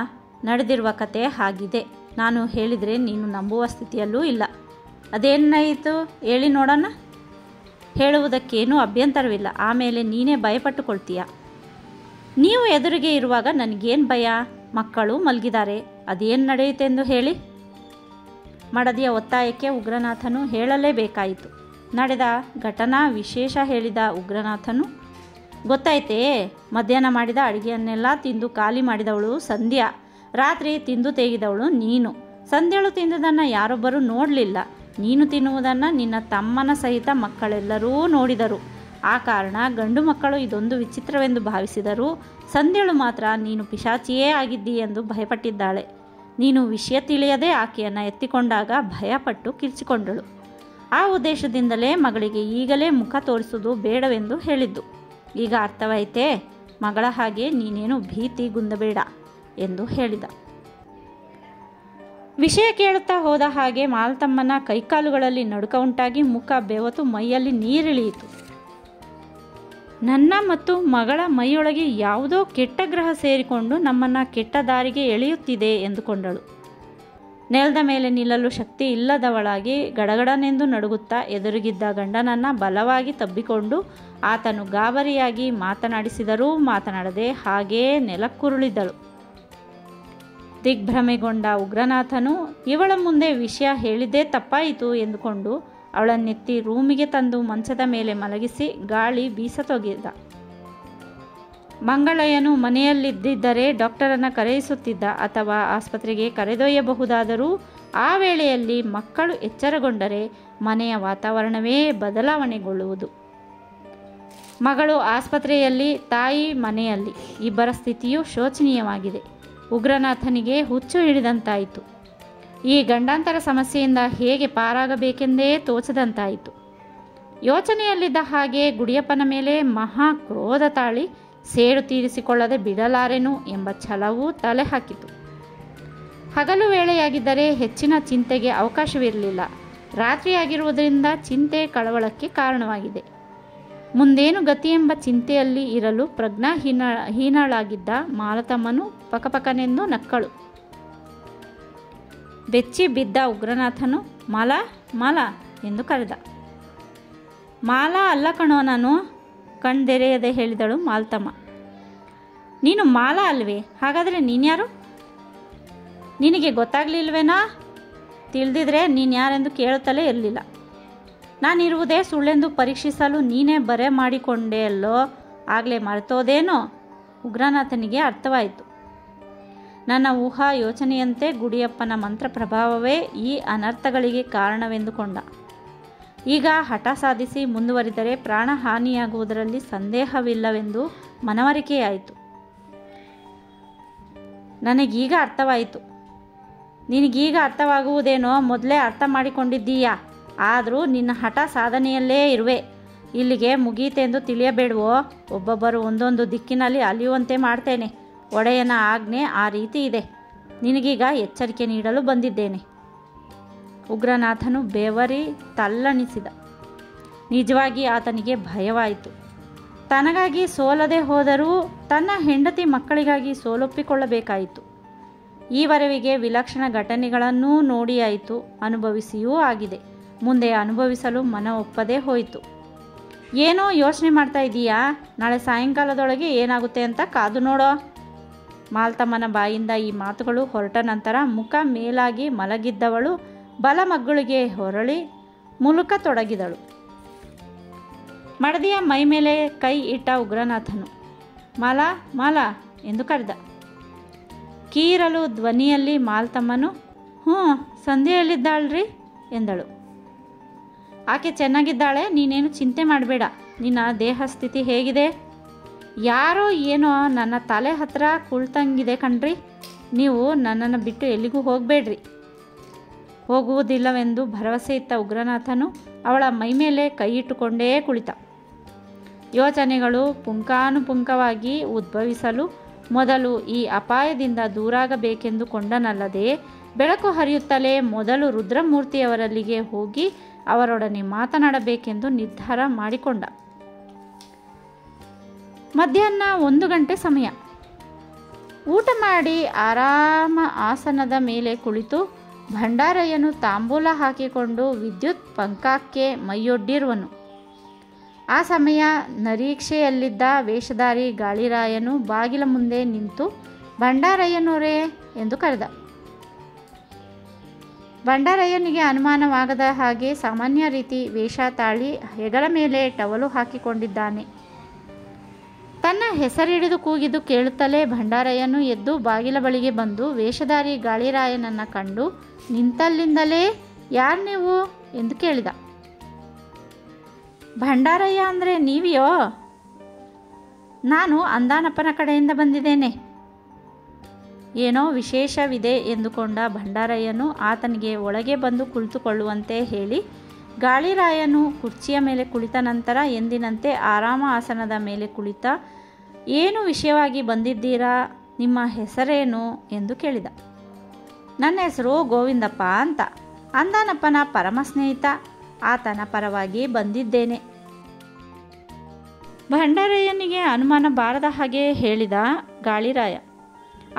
ನಡೆದಿರುವ ಕತೆ ಹಾಗಿದೆ. ನಾನು ಹೇಳಿದರೆ ನೀನು ನಂಬುವ ಸ್ಥಿತಿಯಲ್ಲೂ ಇಲ್ಲ. ಅದೇನಾಯಿತು ಹೇಳಿ ನೋಡೋಣ. ಹೇಳುವುದಕ್ಕೇನೂ ಅಭ್ಯಂತರವಿಲ್ಲ. ಆಮೇಲೆ ನೀನೇ ಭಯಪಟ್ಟುಕೊಳ್ತೀಯ. ನೀವು ಎದುರಿಗೆ ಇರುವಾಗ ನನಗೇನು ಭಯ? ಮಕ್ಕಳು ಮಲಗಿದ್ದಾರೆ, ಅದೇನು ನಡೆಯುತ್ತೆಂದು ಹೇಳಿ. ಮಡದಿಯ ಒತ್ತಾಯಕ್ಕೆ ಉಗ್ರನಾಥನು ಹೇಳಲೇಬೇಕಾಯಿತು. ನಡೆದ ಘಟನಾ ವಿಶೇಷ ಹೇಳಿದ ಉಗ್ರನಾಥನು, ಗೊತ್ತಾಯ್ತೇ, ಮಧ್ಯಾಹ್ನ ಮಾಡಿದ ಅಡುಗೆಯನ್ನೆಲ್ಲ ತಿಂದು ಖಾಲಿ ಮಾಡಿದವಳು ಸಂಧ್ಯಾ. ರಾತ್ರಿ ತಿಂದು ತೆಗೆದವಳು ನೀನು. ಸಂಧ್ಯಾಳು ತಿಂದುದನ್ನು ಯಾರೊಬ್ಬರೂ ನೋಡಲಿಲ್ಲ. ನೀನು ತಿನ್ನುವುದನ್ನು ನಿನ್ನ ತಮ್ಮನ ಸಹಿತ ಮಕ್ಕಳೆಲ್ಲರೂ ನೋಡಿದರು. ಆ ಕಾರಣ ಗಂಡು ಮಕ್ಕಳು ಇದೊಂದು ವಿಚಿತ್ರವೆಂದು ಭಾವಿಸಿದರು. ಸಂಧ್ಯಾಳು ಮಾತ್ರ ನೀನು ಪಿಶಾಚಿಯೇ ಆಗಿದ್ದೀ ಎಂದು ಭಯಪಟ್ಟಿದ್ದಾಳೆ. ನೀನು ವಿಷಯ ತಿಳಿಯದೆ ಆಕೆಯನ್ನು ಎತ್ತಿಕೊಂಡಾಗ ಭಯಪಟ್ಟು ಕಿರ್ಚಿಕೊಂಡಳು. ಆ ಉದ್ದೇಶದಿಂದಲೇ ಮಗಳಿಗೆ ಈಗಲೇ ಮುಖ ತೋರಿಸುವುದು ಬೇಡವೆಂದು ಹೇಳಿದ್ದು. ಈಗ ಅರ್ಥವಾಯಿತೇ? ಮಗಳ ಹಾಗೆ ನೀನೇನು ಭೀತಿಗುಂದಬೇಡ ಎಂದು ಹೇಳಿದ. ವಿಷಯ ಕೇಳುತ್ತಾ ಹೋದ ಹಾಗೆ ಮಾಲತಮ್ಮನ ಕೈಕಾಲುಗಳಲ್ಲಿ ನಡುಕ ಉಂಟಾಗಿ ಮುಖ ಬೆವತು ಮೈಯಲ್ಲಿ ನೀರಿಳಿಯಿತು. ನನ್ನ ಮತ್ತು ಮಗಳ ಮೈಯೊಳಗೆ ಯಾವುದೋ ಕೆಟ್ಟ ಗ್ರಹ ಸೇರಿಕೊಂಡು ನಮ್ಮನ್ನು ಕೆಟ್ಟ ದಾರಿಗೆ ಎಳೆಯುತ್ತಿದೆ ಎಂದುಕೊಂಡಳು. ನೆಲದ ಮೇಲೆ ನಿಲ್ಲಲು ಶಕ್ತಿ ಇಲ್ಲದವಳಾಗಿ ಗಡಗಡನೆಂದು ನಡುಗುತ್ತಾ ಎದುರಿಗಿದ್ದ ಗಂಡನನ್ನು ಬಲವಾಗಿ ತಬ್ಬಿಕೊಂಡು ಆತನು ಗಾಬರಿಯಾಗಿ ಮಾತನಾಡಿಸಿದರೂ ಮಾತನಾಡದೆ ಹಾಗೇ ನೆಲಕ್ಕುರುಳಿದಳು. ದಿಗ್ಭ್ರಮೆಗೊಂಡ ಉಗ್ರನಾಥನು ಇವಳ ಮುಂದೆ ವಿಷಯ ಹೇಳಿದ್ದೇ ತಪ್ಪಾಯಿತು ಎಂದುಕೊಂಡು ಅವಳನ್ನೆತ್ತಿ ರೂಮಿಗೆ ತಂದು ಮಂಚದ ಮೇಲೆ ಮಲಗಿಸಿ ಗಾಳಿ ಬೀಸತೊಗೆದ. ಮಂಗಳಯ್ಯನು ಮನೆಯಲ್ಲಿದ್ದಿದ್ದರೆ ಡಾಕ್ಟರನ್ನು ಕರೆಯಿಸುತ್ತಿದ್ದ ಅಥವಾ ಆಸ್ಪತ್ರೆಗೆ ಕರೆದೊಯ್ಯಬಹುದಾದರೂ ಆ ವೇಳೆಯಲ್ಲಿ ಮಕ್ಕಳು ಎಚ್ಚರಗೊಂಡರೆ ಮನೆಯ ವಾತಾವರಣವೇ ಬದಲಾವಣೆಗೊಳ್ಳುವುದು. ಮಗಳು ಆಸ್ಪತ್ರೆಯಲ್ಲಿ, ತಾಯಿ ಮನೆಯಲ್ಲಿ, ಇಬ್ಬರ ಸ್ಥಿತಿಯು ಶೋಚನೀಯವಾಗಿದೆ. ಉಗ್ರನಾಥನಿಗೆ ಹುಚ್ಚು ಹಿಡಿದಂತಾಯಿತು. ಈ ಗಂಡಾಂತರ ಸಮಸ್ಯೆಯಿಂದ ಹೇಗೆ ಪಾರಾಗಬೇಕೆಂದೇ ತೋಚದಂತಾಯಿತು. ಯೋಚನೆಯಲ್ಲಿದ್ದ ಹಾಗೆ ಗುಡಿಯಪ್ಪನ ಮೇಲೆ ಮಹಾ ಕ್ರೋಧ ತಾಳಿ ಸೇಡು ತೀರಿಸಿಕೊಳ್ಳದೆ ಬಿಡಲಾರೆನು ಎಂಬ ಛಲವೂ ತಲೆ ಹಾಕಿತು. ಹಗಲು ವೇಳೆಯಾಗಿದ್ದರೆ ಹೆಚ್ಚಿನ ಚಿಂತೆಗೆ ಅವಕಾಶವಿರಲಿಲ್ಲ. ರಾತ್ರಿಯಾಗಿರುವುದರಿಂದ ಚಿಂತೆ ಕಳವಳಕ್ಕೆ ಕಾರಣವಾಗಿದೆ. ಮುಂದೇನು ಗತಿ ಎಂಬ ಚಿಂತೆಯಲ್ಲಿ ಇರಲು ಹೀನಳಾಗಿದ್ದ ಮಾಲತಮ್ಮನು ಪಕಪಕನೆಂದು ನಕ್ಕಳು. ಬೆಚ್ಚಿ ಬಿದ್ದ ಉಗ್ರನಾಥನು ಮಾಲ ಮಾಲ ಎಂದು ಕರೆದ. ಮಾಲ ಅಲ್ಲ ಕಣೋ ನಾನು, ಕಣ್ದೆರೆಯದೆ ಹೇಳಿದಳು ಮಾಲತಮ್ಮ. ನೀನು ಮಾಲ ಅಲ್ವೇ? ಹಾಗಾದರೆ ನೀನ್ಯಾರು? ನಿನಗೆ ಗೊತ್ತಾಗಲಿಲ್ವೇನಾ? ತಿಳಿದಿದ್ರೆ ನೀನು ಯಾರೆಂದು ಕೇಳುತ್ತಲೇ ಇರಲಿಲ್ಲ. ನಾನಿರುವುದೇ ಸುಳ್ಳೆಂದು ಪರೀಕ್ಷಿಸಲು ನೀನೇ ಬರೆ ಮಾಡಿಕೊಂಡೆ ಅಲ್ಲೋ, ಆಗಲೇ ಮರೆತೋದೇನೋ? ಉಗ್ರನಾಥನಿಗೆ ಅರ್ಥವಾಯಿತು. ನನ್ನ ಊಹಾ ಯೋಚನೆಯಂತೆ ಗುಡಿಯಪ್ಪನ ಮಂತ್ರ ಪ್ರಭಾವವೇ ಈ ಅನರ್ಥಗಳಿಗೆ ಕಾರಣವೆಂದುಕೊಂಡ. ಈಗ ಹಠ ಸಾಧಿಸಿ ಮುಂದುವರಿದರೆ ಪ್ರಾಣ ಹಾನಿಯಾಗುವುದರಲ್ಲಿ ಸಂದೇಹವಿಲ್ಲವೆಂದು ಮನವರಿಕೆಯಾಯಿತು. ನನಗೀಗ ಅರ್ಥವಾಯಿತು. ನಿನಗೀಗ ಅರ್ಥವಾಗುವುದೇನೋ ಮೊದಲೇ ಅರ್ಥ ಮಾಡಿಕೊಂಡಿದ್ದೀಯಾ? ಆದರೂ ನಿನ್ನ ಹಠ ಸಾಧನೆಯಲ್ಲೇ ಇರುವೆ. ಇಲ್ಲಿಗೆ ಮುಗೀತೆಂದು ತಿಳಿಯಬೇಡವೋ? ಒಬ್ಬೊಬ್ಬರು ಒಂದೊಂದು ದಿಕ್ಕಿನಲ್ಲಿ ಅಲಿಯುವಂತೆ ಮಾಡ್ತೇನೆ. ಒಡೆಯನ ಆಜ್ಞೆ ಆ ರೀತಿ ಇದೆ. ನಿನಗೀಗ ಎಚ್ಚರಿಕೆ ನೀಡಲು ಬಂದಿದ್ದೇನೆ. ಉಗ್ರನಾಥನು ಬೆವರಿ ತಲ್ಲಣಿಸಿದ. ನಿಜವಾಗಿ ಆತನಿಗೆ ಭಯವಾಯಿತು. ತನಗಾಗಿ ಸೋಲದೆ ಹೋದರೂ ತನ್ನ ಹೆಂಡತಿ ಮಕ್ಕಳಿಗಾಗಿ ಸೋಲೊಪ್ಪಿಕೊಳ್ಳಬೇಕಾಯಿತು. ಈವರೆವಿಗೆ ವಿಲಕ್ಷಣ ಘಟನೆಗಳನ್ನೂ ನೋಡಿಯಾಯಿತು, ಅನುಭವಿಸಿಯೂ ಆಗಿದೆ. ಮುಂದೆ ಅನುಭವಿಸಲು ಮನ ಒಪ್ಪದೇ ಹೋಯಿತು. ಏನೋ ಯೋಚನೆ ಮಾಡ್ತಾ ಇದ್ದೀಯಾ? ನಾಳೆ ಸಾಯಂಕಾಲದೊಳಗೆ ಏನಾಗುತ್ತೆ ಅಂತ ಕಾದು ನೋಡೋ. ಮಾಲತಮ್ಮನ ಬಾಯಿಂದ ಈ ಮಾತುಗಳು ಹೊರಟ ನಂತರ ಮುಖ ಮೇಲಾಗಿ ಮಲಗಿದ್ದವಳು ಬಲ ಮಗ್ಗುಳಿಗೆ ಹೊರಳಿ ಮುಲುಕತೊಡಗಿದಳು. ಮಡದಿಯ ಮೈ ಮೇಲೆ ಕೈ ಇಟ್ಟ ಉಗ್ರನಾಥನು ಮಾಲ ಮಾಲ ಎಂದು ಕರೆದ. ಕೀರಲು ಧ್ವನಿಯಲ್ಲಿ ಮಾಲತಮ್ಮನು ಸಂಧ್ಯೆಯಲ್ಲಿದ್ದಾಳ್ರಿ ಎಂದಳು. ಆಕೆ ಚೆನ್ನಾಗಿದ್ದಾಳೆ, ನೀನೇನು ಚಿಂತೆ ಮಾಡಬೇಡ. ನಿನ್ನ ದೇಹ ಸ್ಥಿತಿ ಹೇಗಿದೆ? ಯಾರೋ ಏನೋ ನನ್ನ ತಲೆ ಹತ್ರ ಕುಳ್ತಂಗಿದೆ ಕಣ್ರಿ. ನೀವು ನನ್ನನ್ನು ಬಿಟ್ಟು ಎಲ್ಲಿಗೂ ಹೋಗಬೇಡ್ರಿ. ಹೋಗುವುದಿಲ್ಲವೆಂದು ಭರವಸೆ ಇತ್ತ ಉಗ್ರನಾಥನು ಅವಳ ಮೈಮೇಲೆ ಕೈಯಿಟ್ಟುಕೊಂಡೇ ಕುಳಿತ. ಯೋಚನೆಗಳು ಪುಂಖಾನುಪುಂಖವಾಗಿ ಉದ್ಭವಿಸಲು ಮೊದಲು ಈ ಅಪಾಯದಿಂದ ದೂರಾಗಬೇಕೆಂದು ಕೊಂಡನಲ್ಲದೆ ಬೆಳಕು ಹರಿಯುತ್ತಲೇ ಮೊದಲು ರುದ್ರಮೂರ್ತಿಯವರಲ್ಲಿಗೆ ಹೋಗಿ ಅವರೊಡನೆ ಮಾತನಾಡಬೇಕೆಂದು ನಿರ್ಧಾರ ಮಾಡಿಕೊಂಡ. ಮಧ್ಯಾಹ್ನ 1 ಗಂಟೆ ಸಮಯ. ಊಟ ಮಾಡಿ ಆರಾಮ ಆಸನದ ಮೇಲೆ ಕುಳಿತು ಭಂಡಾರಯ್ಯನು ತಾಂಬೂಲ ಹಾಕಿಕೊಂಡು ವಿದ್ಯುತ್ ಪಂಖಕ್ಕೆ ಮೈಯೊಡ್ಡಿರುವನು. ಆ ಸಮಯ ನಿರೀಕ್ಷೆಯಲ್ಲಿದ್ದ ವೇಷಧಾರಿ ಗಾಳಿರಾಯನು ಬಾಗಿಲ ಮುಂದೆ ನಿಂತು ಭಂಡಾರಯ್ಯನವರೇ ಎಂದು ಕರೆದ. ಭಂಡಾರಯ್ಯನಿಗೆ ಅನುಮಾನವಾಗದ ಹಾಗೆ ಸಾಮಾನ್ಯ ರೀತಿ ವೇಷ ತಾಳಿ ಹೆಗಲ ಮೇಲೆ ಟವಲು ಹಾಕಿಕೊಂಡಿದ್ದಾನೆ. ತನ್ನ ಹೆಸರಿಡಿದು ಕೂಗಿದ್ದು ಕೇಳುತ್ತಲೇ ಭಂಡಾರಯ್ಯನು ಎದ್ದು ಬಾಗಿಲ ಬಳಿಗೆ ಬಂದು ವೇಷಧಾರಿ ಗಾಳಿರಾಯನನ್ನು ಕಂಡು ನಿಂತಲ್ಲಿಂದಲೇ ಯಾರು ನೀವು ಎಂದು ಕೇಳಿದ. ಭಂಡಾರಯ್ಯ ಅಂದರೆ ನೀವಿಯೋ? ನಾನು ಅಂದಾನಪ್ಪನ ಕಡೆಯಿಂದ ಬಂದಿದ್ದೇನೆ. ಏನೋ ವಿಶೇಷವಿದೆ ಎಂದುಕೊಂಡ ಭಂಡಾರಯ್ಯನು ಆತನಿಗೆ ಒಳಗೆ ಬಂದು ಕುಳಿತುಕೊಳ್ಳುವಂತೆ ಹೇಳಿ ಗಾಳಿರಾಯನು ಕುರ್ಚಿಯ ಮೇಲೆ ಕುಳಿತ ನಂತರ ಎಂದಿನಂತೆ ಆರಾಮ ಆಸನದ ಮೇಲೆ ಕುಳಿತ, ಏನು ವಿಷಯವಾಗಿ ಬಂದಿದ್ದೀರಾ, ನಿಮ್ಮ ಹೆಸರೇನು ಎಂದು ಕೇಳಿದ. ನನ್ನ ಹೆಸರು ಗೋವಿಂದಪ್ಪ ಅಂತ, ಅಂದಾನಪ್ಪನ ಪರಮ ಸ್ನೇಹಿತ, ಆತನ ಪರವಾಗಿ ಬಂದಿದ್ದೇನೆ. ಭಂಡಾರಯ್ಯನಿಗೆ ಅನುಮಾನ ಬಾರದ ಹಾಗೆ ಹೇಳಿದ ಗಾಳಿರಾಯ.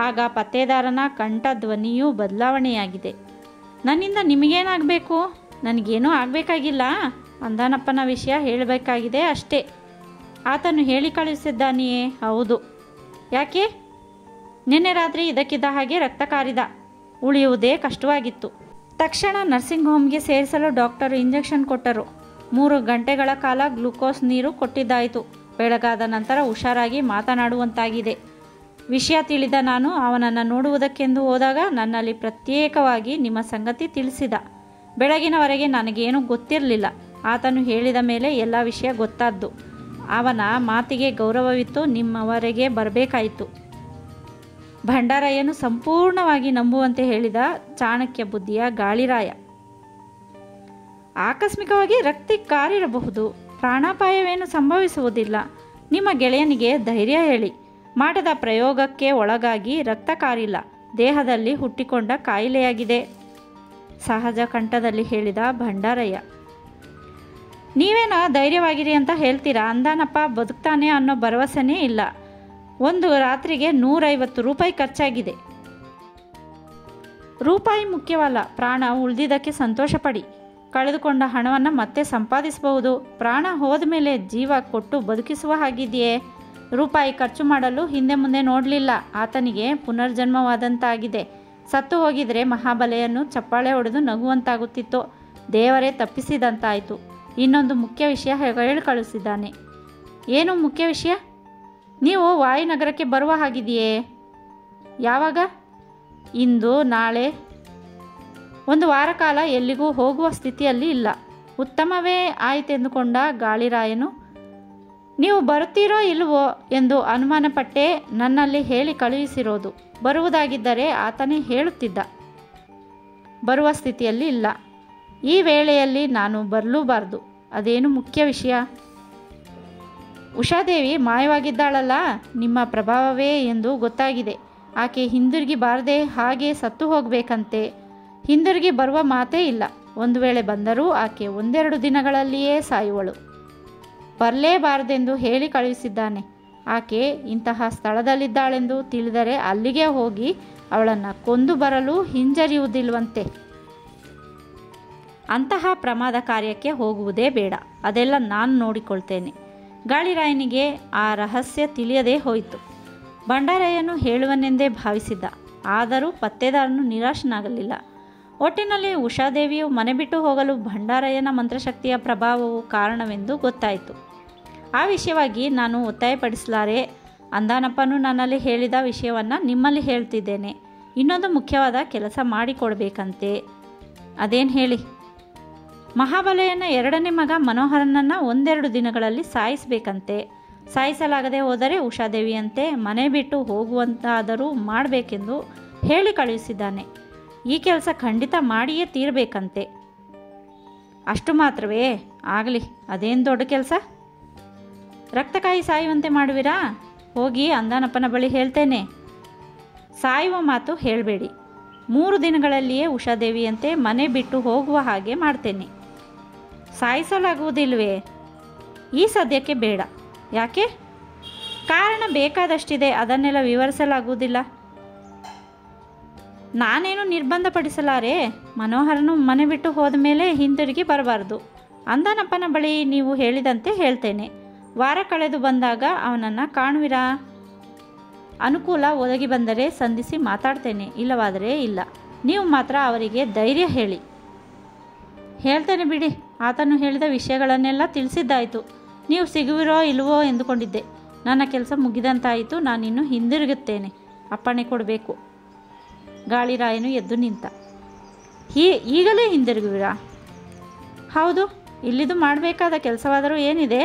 ಆಗ ಪತ್ತೇದಾರನ ಕಂಠ ಧ್ವನಿಯೂ ಬದಲಾವಣೆಯಾಗಿದೆ. ನನ್ನಿಂದ ನಿಮಗೇನಾಗಬೇಕು? ನನಗೇನೂ ಆಗಬೇಕಾಗಿಲ್ಲ. ಅಂದಾನಪ್ಪನ ವಿಷಯ ಹೇಳಬೇಕಾಗಿದೆ ಅಷ್ಟೇ. ಆತನು ಹೇಳಿ ಕಳಿಸಿದ್ದಾನೆಯೇ? ಹೌದು. ಯಾಕೆ? ನಿನ್ನೆ ರಾತ್ರಿ ಇದಕ್ಕಿದ್ದ ಹಾಗೆ ರಕ್ತ ಕಾರಿದ. ಉಳಿಯುವುದೇ ಕಷ್ಟವಾಗಿತ್ತು. ತಕ್ಷಣ ನರ್ಸಿಂಗ್ ಹೋಮ್ಗೆ ಸೇರಿಸಲು ಡಾಕ್ಟರು ಇಂಜೆಕ್ಷನ್ ಕೊಟ್ಟರು. 3 ಗಂಟೆಗಳ ಕಾಲ ಗ್ಲೂಕೋಸ್ ನೀರು ಕೊಟ್ಟಿದ್ದಾಯಿತು. ಬೆಳಗಾದ ನಂತರ ಹುಷಾರಾಗಿ ಮಾತನಾಡುವಂತಾಗಿದೆ. ವಿಷಯ ತಿಳಿದ ನಾನು ಅವನನ್ನು ನೋಡುವುದಕ್ಕೆಂದು ಹೋದಾಗ ನನ್ನಲ್ಲಿ ಪ್ರತ್ಯೇಕವಾಗಿ ನಿಮ್ಮ ಸಂಗತಿ ತಿಳಿಸಿದ. ಬೆಳಗಿನವರೆಗೆ ನನಗೇನೂ ಗೊತ್ತಿರಲಿಲ್ಲ. ಆತನು ಹೇಳಿದ ಮೇಲೆ ಎಲ್ಲ ವಿಷಯ ಗೊತ್ತಾದ್ದು. ಅವನ ಮಾತಿಗೆ ಗೌರವವಿತ್ತು. ನಿಮ್ಮವರೆಗೆ ಬರಬೇಕಾಯಿತು. ಭಂಡಾರಯ್ಯನು ಸಂಪೂರ್ಣವಾಗಿ ನಂಬುವಂತೆ ಹೇಳಿದ ಚಾಣಕ್ಯ ಬುದ್ಧಿಯ ಗಾಳಿರಾಯ. ಆಕಸ್ಮಿಕವಾಗಿ ರಕ್ತ ಕಾರಿರಬಹುದು, ಪ್ರಾಣಾಪಾಯವೇನು ಸಂಭವಿಸುವುದಿಲ್ಲ. ನಿಮ್ಮ ಗೆಳೆಯನಿಗೆ ಧೈರ್ಯ ಹೇಳಿ. ಮಾಡದ ಪ್ರಯೋಗಕ್ಕೆ ಒಳಗಾಗಿ ರಕ್ತ ಕಾರಿಲ್ಲ, ದೇಹದಲ್ಲಿ ಹುಟ್ಟಿಕೊಂಡ ಕಾಯಿಲೆಯಾಗಿದೆ, ಸಹಜ ಕಂಠದಲ್ಲಿ ಹೇಳಿದ ಭಂಡಾರಯ್ಯ. ನೀವೇನೋ ಧೈರ್ಯವಾಗಿರಿ ಅಂತ ಹೇಳ್ತೀರಾ. ಅಂದಾನಪ್ಪ ಬದುಕ್ತಾನೆ ಅನ್ನೋ ಭರವಸೆನೇ ಇಲ್ಲ. ಒಂದು ರಾತ್ರಿಗೆ 150 ರೂಪಾಯಿ ಖರ್ಚಾಗಿದೆ. ರೂಪಾಯಿ ಮುಖ್ಯವಲ್ಲ, ಪ್ರಾಣ ಉಳಿದಿದ್ದಕ್ಕೆ ಸಂತೋಷಪಡಿ. ಕಳೆದುಕೊಂಡ ಹಣವನ್ನು ಮತ್ತೆ ಸಂಪಾದಿಸಬಹುದು. ಪ್ರಾಣ ಹೋದ ಮೇಲೆ ಜೀವ ಕೊಟ್ಟು ಬದುಕಿಸುವ ಹಾಗಿದೆಯೇ? ರೂಪಾಯಿ ಖರ್ಚು ಮಾಡಲು ಹಿಂದೆ ಮುಂದೆ ನೋಡಲಿಲ್ಲ. ಆತನಿಗೆ ಪುನರ್ಜನ್ಮವಾದಂತಾಗಿದೆ. ಸತ್ತು ಹೋಗಿದರೆ ಮಹಾಬಲೆಯನ್ನು ಚಪ್ಪಾಳೆ ಹೊಡೆದು ನಗುವಂತಾಗುತ್ತಿತ್ತು. ದೇವರೇ ತಪ್ಪಿಸಿದಂತಾಯಿತು. ಇನ್ನೊಂದು ಮುಖ್ಯ ವಿಷಯ ಹೇಳಿ ಕಳಿಸಿದ್ದಾನೆ. ಏನು ಮುಖ್ಯ ವಿಷಯ? ನೀವು ವಾಯುನಗರಕ್ಕೆ ಬರುವ ಹಾಗಿದೆಯೇ? ಯಾವಾಗ? ಇಂದು, ನಾಳೆ. 1 ವಾರ ಕಾಲ ಎಲ್ಲಿಗೂ ಹೋಗುವ ಸ್ಥಿತಿಯಲ್ಲಿ ಇಲ್ಲ. ಉತ್ತಮವೇ ಆಯಿತೆಂದುಕೊಂಡ ಗಾಳಿರಾಯನು, ನೀವು ಬರುತ್ತೀರೋ ಇಲ್ಲವೋ ಎಂದು ಅನುಮಾನಪಟ್ಟೆ ನನ್ನಲ್ಲಿ ಹೇಳಿ ಕಳುಹಿಸಿರೋದು. ಬರುವುದಾಗಿದ್ದರೆ ಆತನೇ ಹೇಳುತ್ತಿದ್ದ. ಬರುವ ಸ್ಥಿತಿಯಲ್ಲಿ ಇಲ್ಲ. ಈ ವೇಳೆಯಲ್ಲಿ ನಾನು ಬರಲೂಬಾರದು. ಅದೇನು ಮುಖ್ಯ ವಿಷಯ? ಉಷಾದೇವಿ ಮಾಯವಾಗಿದ್ದಾಳಲ್ಲ, ನಿಮ್ಮ ಪ್ರಭಾವವೇ ಎಂದು ಗೊತ್ತಾಗಿದೆ. ಆಕೆ ಹಿಂದಿರುಗಿ ಬಾರದೆ ಹಾಗೆ ಸತ್ತು ಹೋಗಬೇಕಂತೆ. ಹಿಂದಿರುಗಿ ಬರುವ ಮಾತೇ ಇಲ್ಲ. ಒಂದು ವೇಳೆ ಬಂದರೂ ಆಕೆ 1-2 ದಿನಗಳಲ್ಲಿಯೇ ಸಾಯುವಳು. ಬರಲೇಬಾರದೆಂದು ಹೇಳಿ ಕಳುಹಿಸಿದ್ದಾನೆ. ಆಕೆ ಇಂತಹ ಸ್ಥಳದಲ್ಲಿದ್ದಾಳೆಂದು ತಿಳಿದರೆ ಅಲ್ಲಿಗೆ ಹೋಗಿ ಅವಳನ್ನು ಕೊಂದು ಬರಲು ಹಿಂಜರಿಯುವುದಿಲ್ವಂತೆ. ಅಂತಹ ಪ್ರಮಾದ ಕಾರ್ಯಕ್ಕೆ ಹೋಗುವುದೇ ಬೇಡ. ಅದೆಲ್ಲ ನಾನು ನೋಡಿಕೊಳ್ತೇನೆ. ಗಾಳಿರಾಯನಿಗೆ ಆ ರಹಸ್ಯ ತಿಳಿಯದೇ ಹೋಯಿತು. ಭಂಡಾರಯ್ಯನು ಹೇಳುವನೆಂದೇ ಭಾವಿಸಿದ್ದ. ಆದರೂ ಪತ್ತೇದಾರನು ನಿರಾಶನಾಗಲಿಲ್ಲ. ಒಟ್ಟಿನಲ್ಲಿ ಉಷಾದೇವಿಯು ಮನೆ ಬಿಟ್ಟು ಹೋಗಲು ಭಂಡಾರಯ್ಯನ ಮಂತ್ರಶಕ್ತಿಯ ಪ್ರಭಾವವು ಕಾರಣವೆಂದು ಗೊತ್ತಾಯಿತು. ಆ ವಿಷಯವಾಗಿ ನಾನು ಒತ್ತಾಯಪಡಿಸಲಾರೆ. ಅಂದಾನಪ್ಪನು ನನ್ನಲ್ಲಿ ಹೇಳಿದ ವಿಷಯವನ್ನು ನಿಮ್ಮಲ್ಲಿ ಹೇಳ್ತಿದ್ದೇನೆ. ಇನ್ನೊಂದು ಮುಖ್ಯವಾದ ಕೆಲಸ ಮಾಡಿಕೊಡ್ಬೇಕಂತೆ. ಅದೇನು ಹೇಳಿ? ಮಹಾಬಲೆಯನ 2ನೇ ಮಗ ಮನೋಹರನನ್ನು 1-2 ದಿನಗಳಲ್ಲಿ ಸಾಯಿಸಬೇಕಂತೆ. ಸಾಯಿಸಲಾಗದೆ ಹೋದರೆ ಉಷಾದೇವಿಯಂತೆ ಮನೆ ಬಿಟ್ಟು ಹೋಗುವಂತಾದರೂ ಮಾಡಬೇಕೆಂದು ಹೇಳಿ ಕಳುಹಿಸಿದ್ದಾನೆ. ಈ ಕೆಲಸ ಖಂಡಿತ ಮಾಡಿಯೇ ತೀರಬೇಕಂತೆ. ಅಷ್ಟು ಮಾತ್ರವೇ? ಆಗಲಿ, ಅದೇನು ದೊಡ್ಡ ಕೆಲಸ? ರಕ್ತಕಾಯಿ ಸಾಯುವಂತೆ ಮಾಡುವಿರಾ? ಹೋಗಿ ಅಂದಾನಪ್ಪನ ಬಳಿ ಹೇಳ್ತೇನೆ. ಸಾಯುವ ಮಾತು ಹೇಳಬೇಡಿ. 3 ದಿನಗಳಲ್ಲಿಯೇ ಉಷಾದೇವಿಯಂತೆ ಮನೆ ಬಿಟ್ಟು ಹೋಗುವ ಹಾಗೆ ಮಾಡ್ತೇನೆ. ಸಾಯಿಸಲಾಗುವುದಿಲ್ವೇ? ಈ ಸದ್ಯಕ್ಕೆ ಬೇಡ. ಯಾಕೆ? ಕಾರಣ ಬೇಕಾದಷ್ಟಿದೆ. ಅದನ್ನೆಲ್ಲ ವಿವರಿಸಲಾಗುವುದಿಲ್ಲ. ನಾನೇನು ನಿರ್ಬಂಧಪಡಿಸಲಾರೆ. ಮನೋಹರನು ಮನೆ ಬಿಟ್ಟು ಹೋದ ಮೇಲೆ ಹಿಂತಿರುಗಿ ಬರಬಾರ್ದು. ಅಂದಾನಪ್ಪನ ಬಳಿ ನೀವು ಹೇಳಿದಂತೆ ಹೇಳ್ತೇನೆ. ವಾರ ಕಳೆದು ಬಂದಾಗ ಅವನನ್ನು ಕಾಣುವಿರಾ? ಅನುಕೂಲ ಒದಗಿ ಬಂದರೆ ಸಂಧಿಸಿ ಮಾತಾಡ್ತೇನೆ, ಇಲ್ಲವಾದರೆ ಇಲ್ಲ. ನೀವು ಮಾತ್ರ ಅವರಿಗೆ ಧೈರ್ಯ ಹೇಳಿ. ಹೇಳ್ತೇನೆ ಬಿಡಿ. ಆತನು ಹೇಳಿದ ವಿಷಯಗಳನ್ನೆಲ್ಲ ತಿಳಿಸಿದ್ದಾಯಿತು. ನೀವು ಸಿಗುವಿರೋ ಇಲ್ಲವೋ ಎಂದುಕೊಂಡಿದ್ದೆ. ನನ್ನ ಕೆಲಸ ಮುಗಿದಂತಾಯಿತು. ನಾನಿನ್ನು ಹಿಂದಿರುಗುತ್ತೇನೆ. ಅಪ್ಪಣೆ ಕೊಡಬೇಕು. ಗಾಳಿರಾಯನು ಎದ್ದು ನಿಂತ. ಈಗಲೇ ಹಿಂದಿರುಗುವಿರಾ? ಹೌದು. ಇಲ್ಲಿದು ಮಾಡಬೇಕಾದ ಕೆಲಸವಾದರೂ ಏನಿದೆ?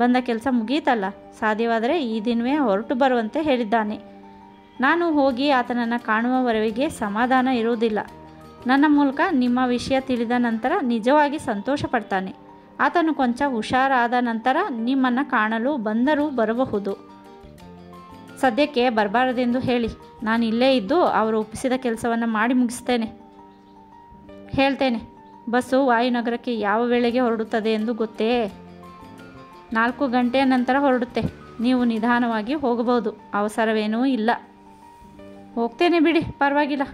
ಬಂದ ಕೆಲಸ ಮುಗಿಯಿತಲ್ಲ. ಸಾಧ್ಯವಾದರೆ ಈ ದಿನವೇ ಹೊರಟು ಬರುವಂತೆ ಹೇಳಿದ್ದಾನೆ. ನಾನು ಹೋಗಿ ಆತನನ್ನು ಕಾಣುವವರೆಗೆ ಸಮಾಧಾನ ಇರುವುದಿಲ್ಲ. ನನ್ನ ಮೂಲಕ ನಿಮ್ಮ ವಿಷಯ ತಿಳಿದ ನಂತರ ನಿಜವಾಗಿ ಸಂತೋಷ ಪಡ್ತಾನೆ. ಆತನು ಕೊಂಚ ಹುಷಾರಾದ ನಂತರ ನಿಮ್ಮನ್ನು ಕಾಣಲು ಬಂದರೂ ಬರಬಹುದು. ಸದ್ಯಕ್ಕೆ ಬರಬಾರದೆಂದು ಹೇಳಿ. ನಾನು ಇಲ್ಲೇ ಇದ್ದು ಅವರು ಒಪ್ಪಿಸಿದ ಕೆಲಸವನ್ನು ಮಾಡಿ ಮುಗಿಸ್ತೇನೆ. ಹೇಳ್ತೇನೆ. ಬಸ್ಸು ವಾಯುನಗರಕ್ಕೆ ಯಾವ ವೇಳೆಗೆ ಹೊರಡುತ್ತದೆ ಎಂದು ಗೊತ್ತೇ? 4 ಗಂಟೆಯ ನಂತರ ಹೊರಡುತ್ತೆ. ನೀವು ನಿಧಾನವಾಗಿ ಹೋಗಬಹುದು, ಅವಸರವೇನೂ ಇಲ್ಲ. ಹೋಗ್ತೇನೆ ಬಿಡಿ, ಪರವಾಗಿಲ್ಲ.